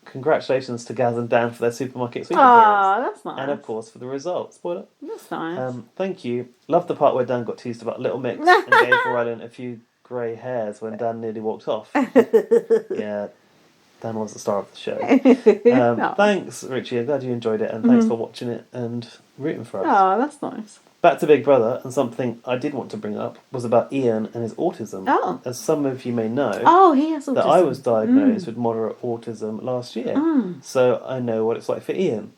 congratulations to Gaz and Dan for their supermarket sweep appearance. That's nice. And of course for the results. Spoiler. That's nice. Thank you. Love the part where Dan got teased about Little Mix and gave Roland a few grey hairs when Dan nearly walked off. Yeah. Dan was the star of the show. Thanks, Richie. I'm glad you enjoyed it, and thanks for watching it and rooting for us. Oh, that's nice. Back to Big Brother, and something I did want to bring up was about Ian and his autism. Oh. As some of you may know, he has autism. That I was diagnosed with moderate autism last year. So I know what it's like for Ian.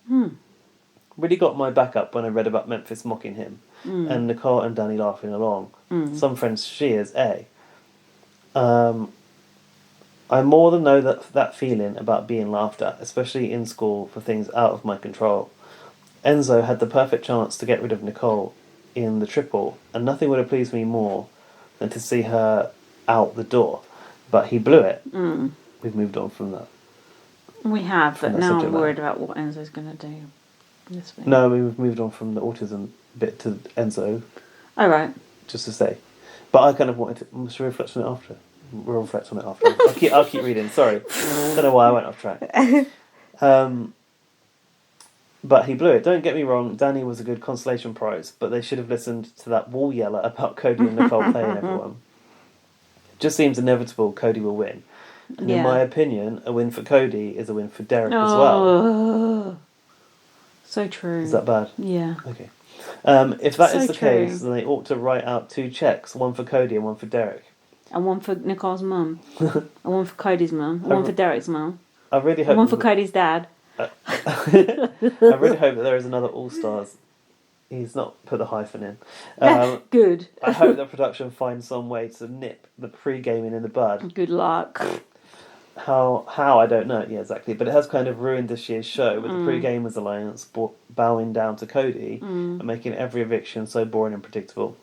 Really got my back up when I read about Memphis mocking him, and Nicole and Danny laughing along. Some friends cheers, I more than know that feeling about being laughed at, especially in school for things out of my control. Enzo had the perfect chance to get rid of Nicole in the triple, and nothing would have pleased me more than to see her out the door. But he blew it. We've moved on from that. We have, but now I'm worried about what Enzo's going to do this week. No, we've moved on from the autism bit to Enzo. Oh, right. Just to say. But I kind of wanted to... Should we reflect on it after? We'll reflect on it after. I'll keep reading, sorry. Don't know why I went off track. But he blew it. Don't get me wrong, Danny was a good consolation prize, but they should have listened to that wall yeller about Cody and Nicole playing everyone. Just seems inevitable Cody will win. And in my opinion, a win for Cody is a win for Derek as well. So true. Is that bad? Yeah. Okay. If that is the case, then they ought to write out 2 cheques, one for Cody and one for Derek. And one for Nicole's mum. And one for Cody's mum. And one for Derek's mum. I really hope... And one for Cody's dad. I really hope that there is another All-Stars. He's not put the hyphen in. Good. I hope that production finds some way to nip the pre-gaming in the bud. Good luck. How I don't know. Yeah, exactly. But it has kind of ruined this year's show with the pre-gamers alliance bowing down to Cody and making every eviction so boring and predictable.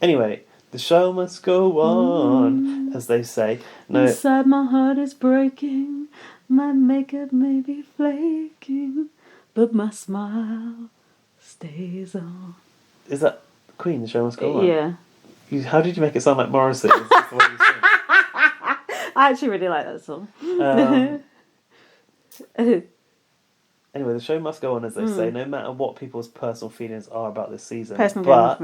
Anyway, the show must go on, as they say. No, inside my heart is breaking. My makeup may be flaking, but my smile stays on. Is that Queen, The Show Must Go On? Yeah. How did you make it sound like Morrissey? I actually really like that song. Anyway, the show must go on, as they say, no matter what people's personal feelings are about this season. But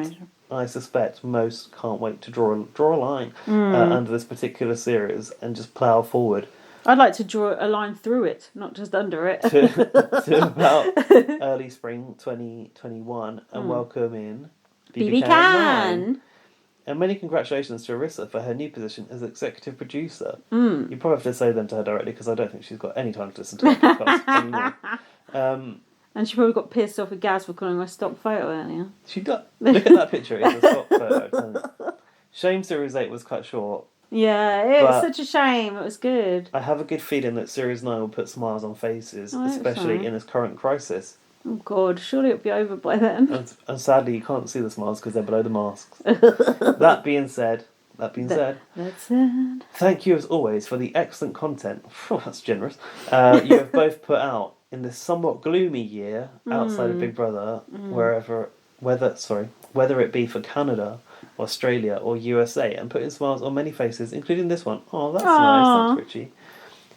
I suspect most can't wait to draw a line under this particular series and just plough forward. I'd like to draw a line through it, not just under it. to about early spring 2021 and welcome in BB Can. And many congratulations to Arissa for her new position as executive producer. You probably have to say them to her directly because I don't think she's got any time to listen to her podcast anymore. And she probably got pissed off with Gaz for calling her a stock photo earlier. She does. Look at that picture. It's a stock photo. Shame Series 8 was cut short. Yeah, it was such a shame. It was good. I have a good feeling that Series 9 will put smiles on faces, especially in this current crisis. Oh God, surely it'll be over by then. And sadly, you can't see the smiles because they're below the masks. That being said, thank you as always for the excellent content. That's generous. You have both put out in this somewhat gloomy year outside of Big Brother, whether it be for Canada, Australia or USA, and putting smiles on many faces, including this one. Oh, that's nice. Thanks, Richie.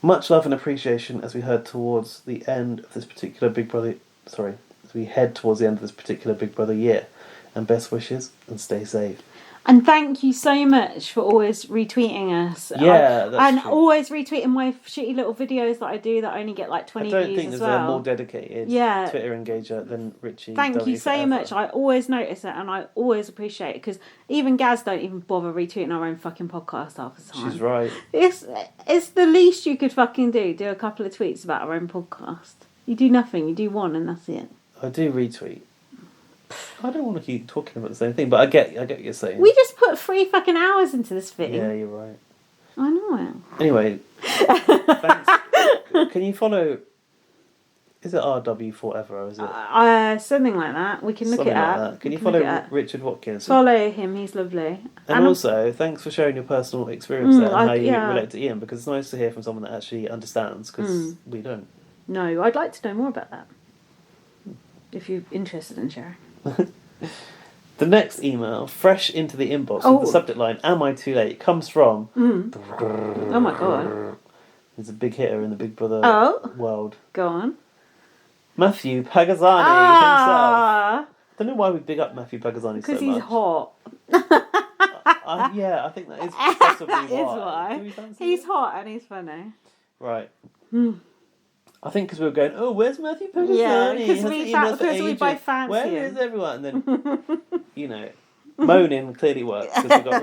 Much love and appreciation as we head towards the end of this particular Big Brother... as we head towards the end of this particular Big Brother year. And best wishes, and stay safe. And thank you so much for always retweeting us. Yeah, that's true. Always retweeting my shitty little videos that I do that only get like 20 views as well. I don't think there's a more dedicated Twitter engager than Richie. Thank you so much. I always notice it and I always appreciate it because even Gaz don't even bother retweeting our own fucking podcast half the time. She's right. It's the least you could fucking do. Do a couple of tweets about our own podcast. You do nothing. You do one and that's it. I do retweet. I don't want to keep talking about the same thing, but I get what you're saying. We just put 3 fucking hours into this thing. Yeah, you're right. I know it. Anyway, thanks. Can you follow... Is it RW Forever or is it... something like that. We can look something it like up. That. Can you follow Richard Watkins? Follow him, he's lovely. And also, thanks for sharing your personal experience there and how you relate to Ian, because it's nice to hear from someone that actually understands, because we don't. No, I'd like to know more about that. If you're interested in sharing. The next email, fresh into the inbox with the subject line, "Am I too late?" comes from... Oh my God. He's a big hitter in the Big Brother world. Go on. Matthew Pagazzani himself. Don't know why we big up Matthew Pagazzani so much. Because he's hot. I think that is possibly that is why. He's hot and he's funny. Right. I think because we were going, oh, where's Matthew Pakistani? Yeah, because we both fancy Where him. is everyone? And then, moaning clearly works because we've got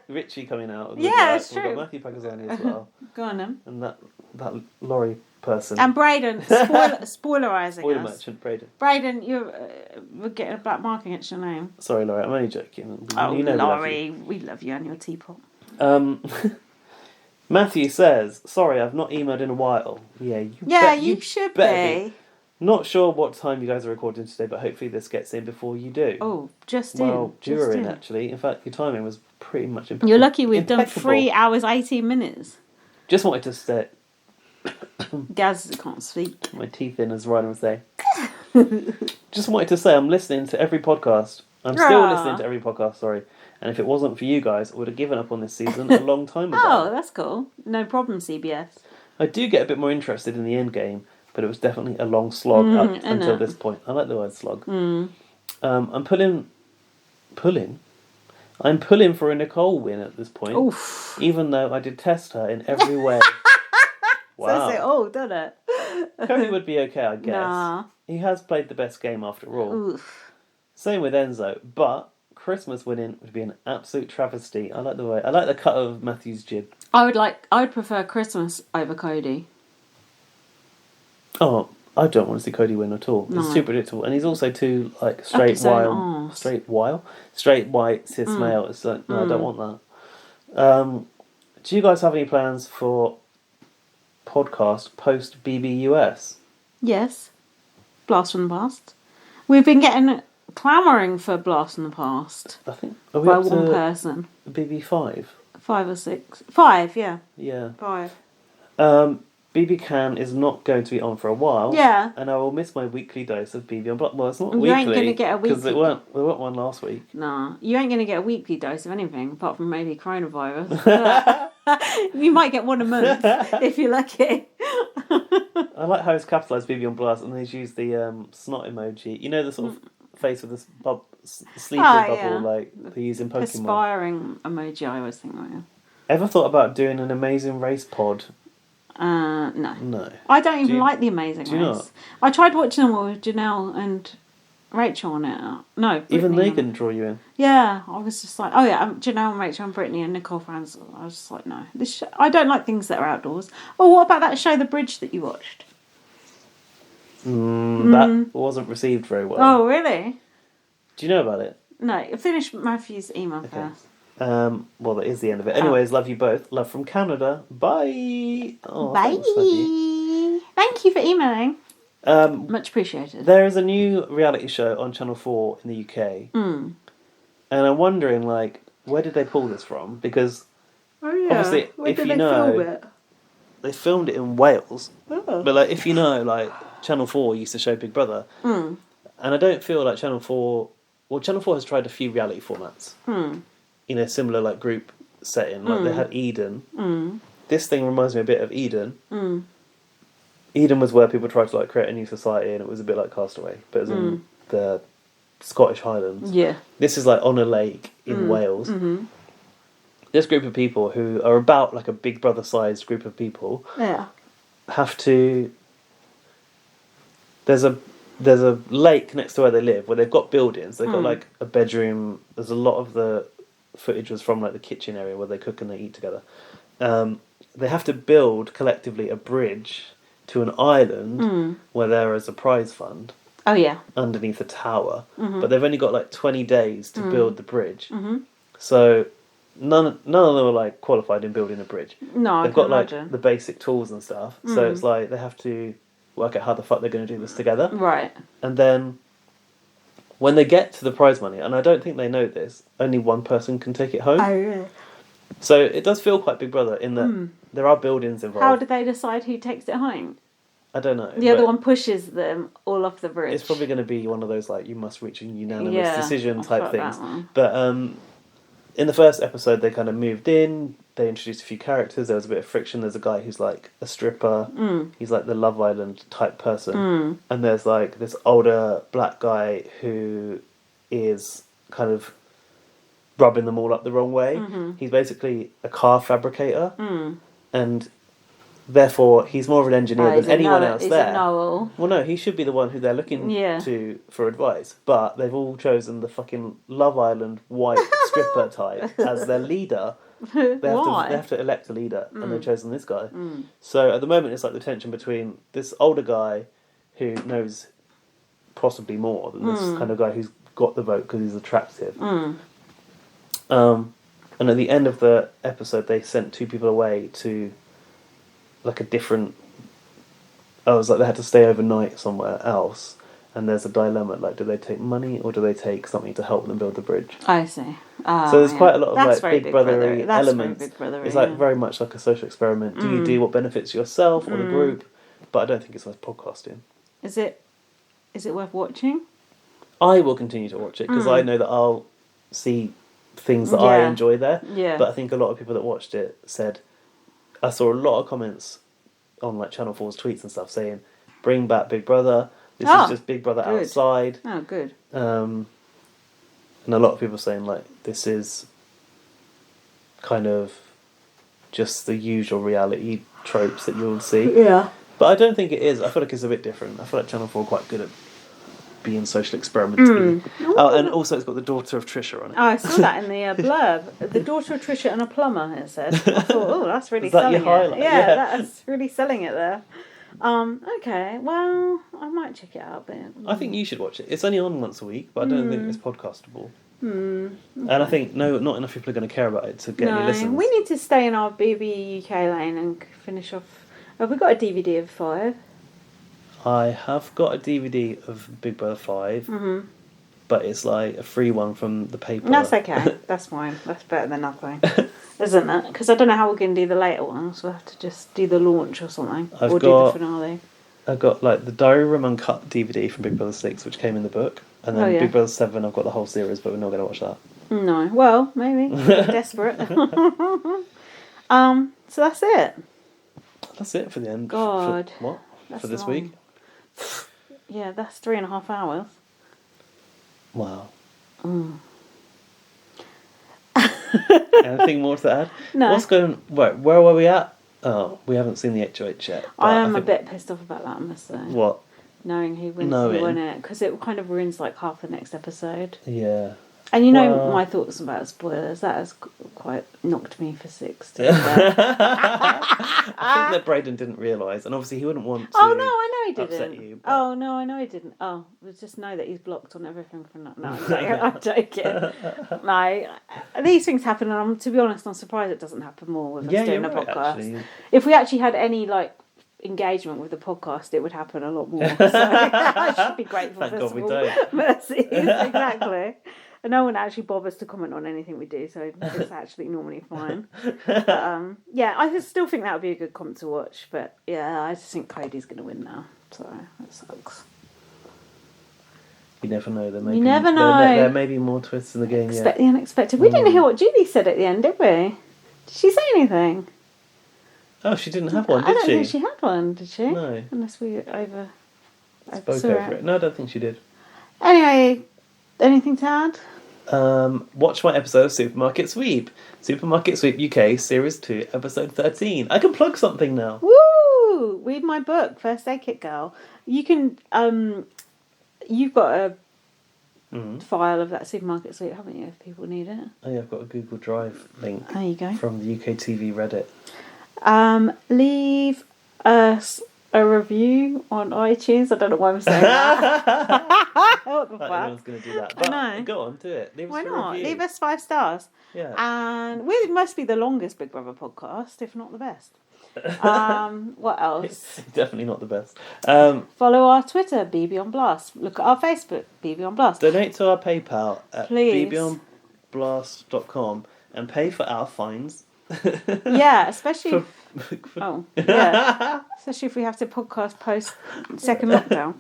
Richie coming out. Yeah, it's We've true. got Matthew Pakistani as well. Go on then. And that Laurie person. And Braden, spoilerising Spoiler us. merchant, Braden. Braden, we're getting a black mark against your name. Sorry, Laurie, I'm only joking. Laurie, we love you and your teapot. Matthew says, sorry, I've not emailed in a while. Yeah, you should be. Not sure what time you guys are recording today, but hopefully this gets in before you do. Oh, during, actually. In fact, your timing was pretty much impeccable. You're lucky we've done 3 hours, 18 minutes. Just wanted to say... Gaz can't speak. My teeth in, as Ryan would say. Just wanted to say I'm listening to every podcast. I'm still listening to every podcast, sorry. And if it wasn't for you guys, I would have given up on this season a long time ago. Oh, that's cool. No problem, CBS. I do get a bit more interested in the end game, but it was definitely a long slog up until this point. I like the word slog. I'm pulling for a Nicole win at this point. Oof. Even though I detest her in every way. Wow. Says it all, doesn't it? Cody would be okay, I guess. Nah. He has played the best game after all. Oof. Same with Enzo, but Christmas winning would be an absolute travesty. I like the cut of Matthew's jib. I would prefer Christmas over Cody. Oh, I don't want to see Cody win at all. No. It's too predictable, and he's also too straight white cis male. It's like no, I don't want that. Do you guys have any plans for podcast post BBUS? Yes, Blast from the Past. We've been getting clamouring for Blast from the Past. I think by one person. BB5. 5 or 6. 5, yeah. Yeah. 5. BB Can is not going to be on for a while. Yeah. And I will miss my weekly dose of BB on Block. Well, it's not weekly. You ain't going to get a weekly... Because there weren't one last week. Nah. You ain't going to get a weekly dose of anything, apart from maybe coronavirus. You might get one a month, if you're lucky. I like how it's capitalised BB on Blast, and they've used the snot emoji. You know, the sort of face with this sleeping bubble, like they use in Pokemon. Perspiring emoji, I always think that, yeah. Ever thought about doing an Amazing Race pod? No. No. I don't even like The Amazing Race. Do you not? I tried watching them with Janelle and Rachel on it. No, Brittany. Even they couldn't draw you in? Yeah, I was just like, oh yeah, Janelle and Rachel and Brittany and Nicole fans. I was just like, no. I don't like things that are outdoors. Oh, what about that show, The Bridge, that you watched? That wasn't received very well. Oh, really? Do you know about it? No, finish Matthew's email first. Well, that is the end of it. Anyways, love you both. Love from Canada. Bye. Oh, bye. Thanks, Thank you for emailing. Much appreciated. There is a new reality show on Channel 4 in the UK. And I'm wondering, where did they pull this from? Because, obviously, if you know, they filmed it in Wales. Oh. But, if you know, Channel 4 used to show Big Brother. And I don't feel like Channel 4... Well, Channel 4 has tried a few reality formats. In a similar, group setting. They had Eden. This thing reminds me a bit of Eden. Eden was where people tried to, create a new society, and it was a bit like Castaway. But it was in the Scottish Highlands. Yeah. This is, on a lake in Wales. This group of people, who are about, a Big Brother-sized group of people... Yeah. Have to... There's a lake next to where they live, where they've got buildings. They've got, a bedroom. There's a lot of the footage was from, the kitchen area where they cook and they eat together. They have to build, collectively, a bridge to an island where there is a prize fund. Oh, yeah. Underneath a tower. But they've only got, 20 days to build the bridge. So none of them are, qualified in building a bridge. No, they've got, the basic tools and stuff. So it's they have to work out how the fuck they're going to do this together. Right. And then when they get to the prize money, and I don't think they know this, only one person can take it home. Oh, really? So it does feel quite Big Brother in that there are buildings involved. How do they decide who takes it home? I don't know. The other one pushes them all off the bridge. It's probably going to be one of those, you must reach a unanimous decision type things. But in the first episode, they kind of moved in. They introduced a few characters. There was a bit of friction. There's a guy who's a stripper. He's the Love Island type person. And there's this older black guy who is kind of rubbing them all up the wrong way. He's basically a car fabricator. And therefore he's more of an engineer than anyone else he's there. A know-all. Well, no, he should be the one who they're looking to for advice. But they've all chosen the fucking Love Island white stripper type as their leader. They have to elect a leader, and they've chosen this guy. So at the moment, it's like the tension between this older guy who knows possibly more than this kind of guy who's got the vote because he's attractive. And at the end of the episode, they sent 2 people away to like a different. Oh, it was like they had to stay overnight somewhere else, and there's a dilemma: like, do they take money or do they take something to help them build the bridge? I see. So there's quite a lot of That's like Big Brother-y elements. Big Brother-y, it's like very much like a social experiment. Do you do what benefits yourself or the group? But I don't think it's worth podcasting. Is it worth watching? I will continue to watch it because I know that I'll see things that I enjoy there. Yeah. But I think a lot of people that watched it said, I saw a lot of comments on like Channel 4's tweets and stuff saying, bring back Big Brother. This is just Big Brother outside. Oh, good. And a lot of people saying like, this is kind of just the usual reality tropes that you'll see. Yeah. But I don't think it is. I feel like it's a bit different. I feel like Channel 4 are quite good at being social experimenting. Oh, and also it's got the daughter of Trisha on it. Oh, I saw that in the blurb. The daughter of Trisha and a plumber, it said. I thought, oh, that's really selling your highlight? it. Yeah, that's really selling it there. Okay, well, I might check it out. But I think you should watch it. It's only on once a week, but I don't think it's podcastable. And I think not enough people are going to care about it to get any listens. We need to stay in our BB UK lane and finish off. Have we got a DVD of 5? I have got a DVD of Big Brother 5, but it's like a free one from the paper. That's okay. That's fine. That's better than nothing, isn't it? Because I don't know how we're going to do the later ones. We'll have to just do the launch or something, do the finale. I've got like the Diary Room Uncut DVD from Big Brother 6, which came in the book, and then Big Brother 7. I've got the whole series, but we're not going to watch that. No. Well, maybe. We're desperate. So that's it. That's it for the end. God. For this long. week? Yeah, that's 3.5 hours. Wow. Anything more to add? No. What's going? Where were we at? Oh, we haven't seen the HOH yet. I am a bit pissed off about that, I must say. What? Knowing who wins who won it, because it kind of ruins like half the next episode. Yeah. And you know my thoughts about spoilers. That has quite knocked me for 6. I think that Braden didn't realise, and obviously he wouldn't want to. Oh no, I know he didn't. Upset you, oh no, I know he didn't. Oh, we just know that he's blocked on everything from that. No, I'm joking. No, these things happen, and to be honest, I'm surprised it doesn't happen more with us doing a podcast. Actually. If we actually had any like engagement with the podcast, it would happen a lot more. So I should be grateful. Thank God we don't. Mercy, exactly. And no one actually bothers to comment on anything we do, so it's actually normally fine. But, I still think that would be a good comp to watch. But yeah, I just think Cody's going to win now, so that sucks. You never know. You never know. There may be more twists in the game. Expect the unexpected. We didn't hear what Julie said at the end, did we? Did she say anything? Oh, she didn't have one, did she? I don't think she had one, did she? No. Unless we spoke over it. No, I don't think she did. Anyway, anything to add? Watch my episode of Supermarket Sweep. Supermarket Sweep UK Series 2 Episode 13. I can plug something now. Woo! Read my book, First Aid Kit Girl. You can you've got a file of that Supermarket Sweep, haven't you, if people need it? Oh yeah, I've got a Google Drive link. There you go. From the UK TV Reddit. Leave us a review on iTunes. I don't know why I'm saying that. What the fuck? Everyone's going to do that. But I know. Go on, do it. Leave Why us a not? review. Leave us 5 stars. Yeah. And we must be the longest Big Brother podcast, if not the best. What else? It's definitely not the best. Follow our Twitter, BB on Blast. Look at our Facebook, BB on Blast. Donate to our PayPal at Please. bbonblast.com and pay for our fines. Yeah, especially especially if we have to podcast post second lockdown.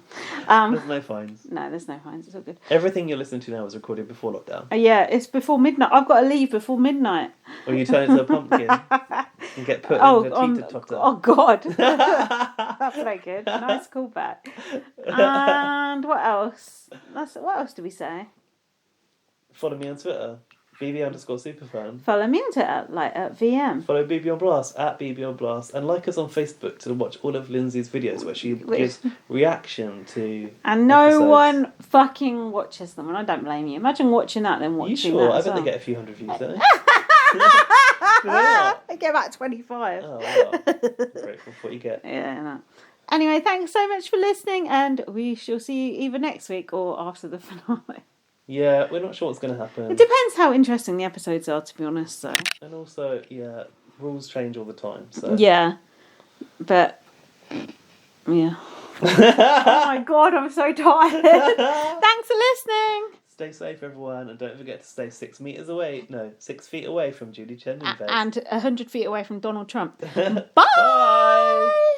There's no fines. No, there's no fines. It's all good. Everything you're listening to now was recorded before lockdown. Yeah, it's before midnight. I've got to leave before midnight. Or you turn into a pumpkin and get put in a teeter totter. Oh God, that's no good. Nice callback. And what else? What else do we say? Follow me on Twitter. BB_superfan. Follow me on Twitter at VM. Follow BB on Blast at BB on Blast, and like us on Facebook to watch all of Lindsay's videos where she gives reaction to. And no one fucking watches them, and I don't blame you. Imagine watching that then watching. You sure? That I bet they get a few hundred views, don't they? I get about 25. Oh, well. Grateful for what you get. Yeah, no. Anyway, thanks so much for listening, and we shall see you either next week or after the finale. Yeah, we're not sure what's going to happen. It depends how interesting the episodes are, to be honest. So. And also, yeah, rules change all the time. So. Yeah, but yeah. Oh my god, I'm so tired. Thanks for listening. Stay safe, everyone, and don't forget to stay 6 feet away from Julie Chen in bed. And 100 feet away from Donald Trump. Bye. Bye.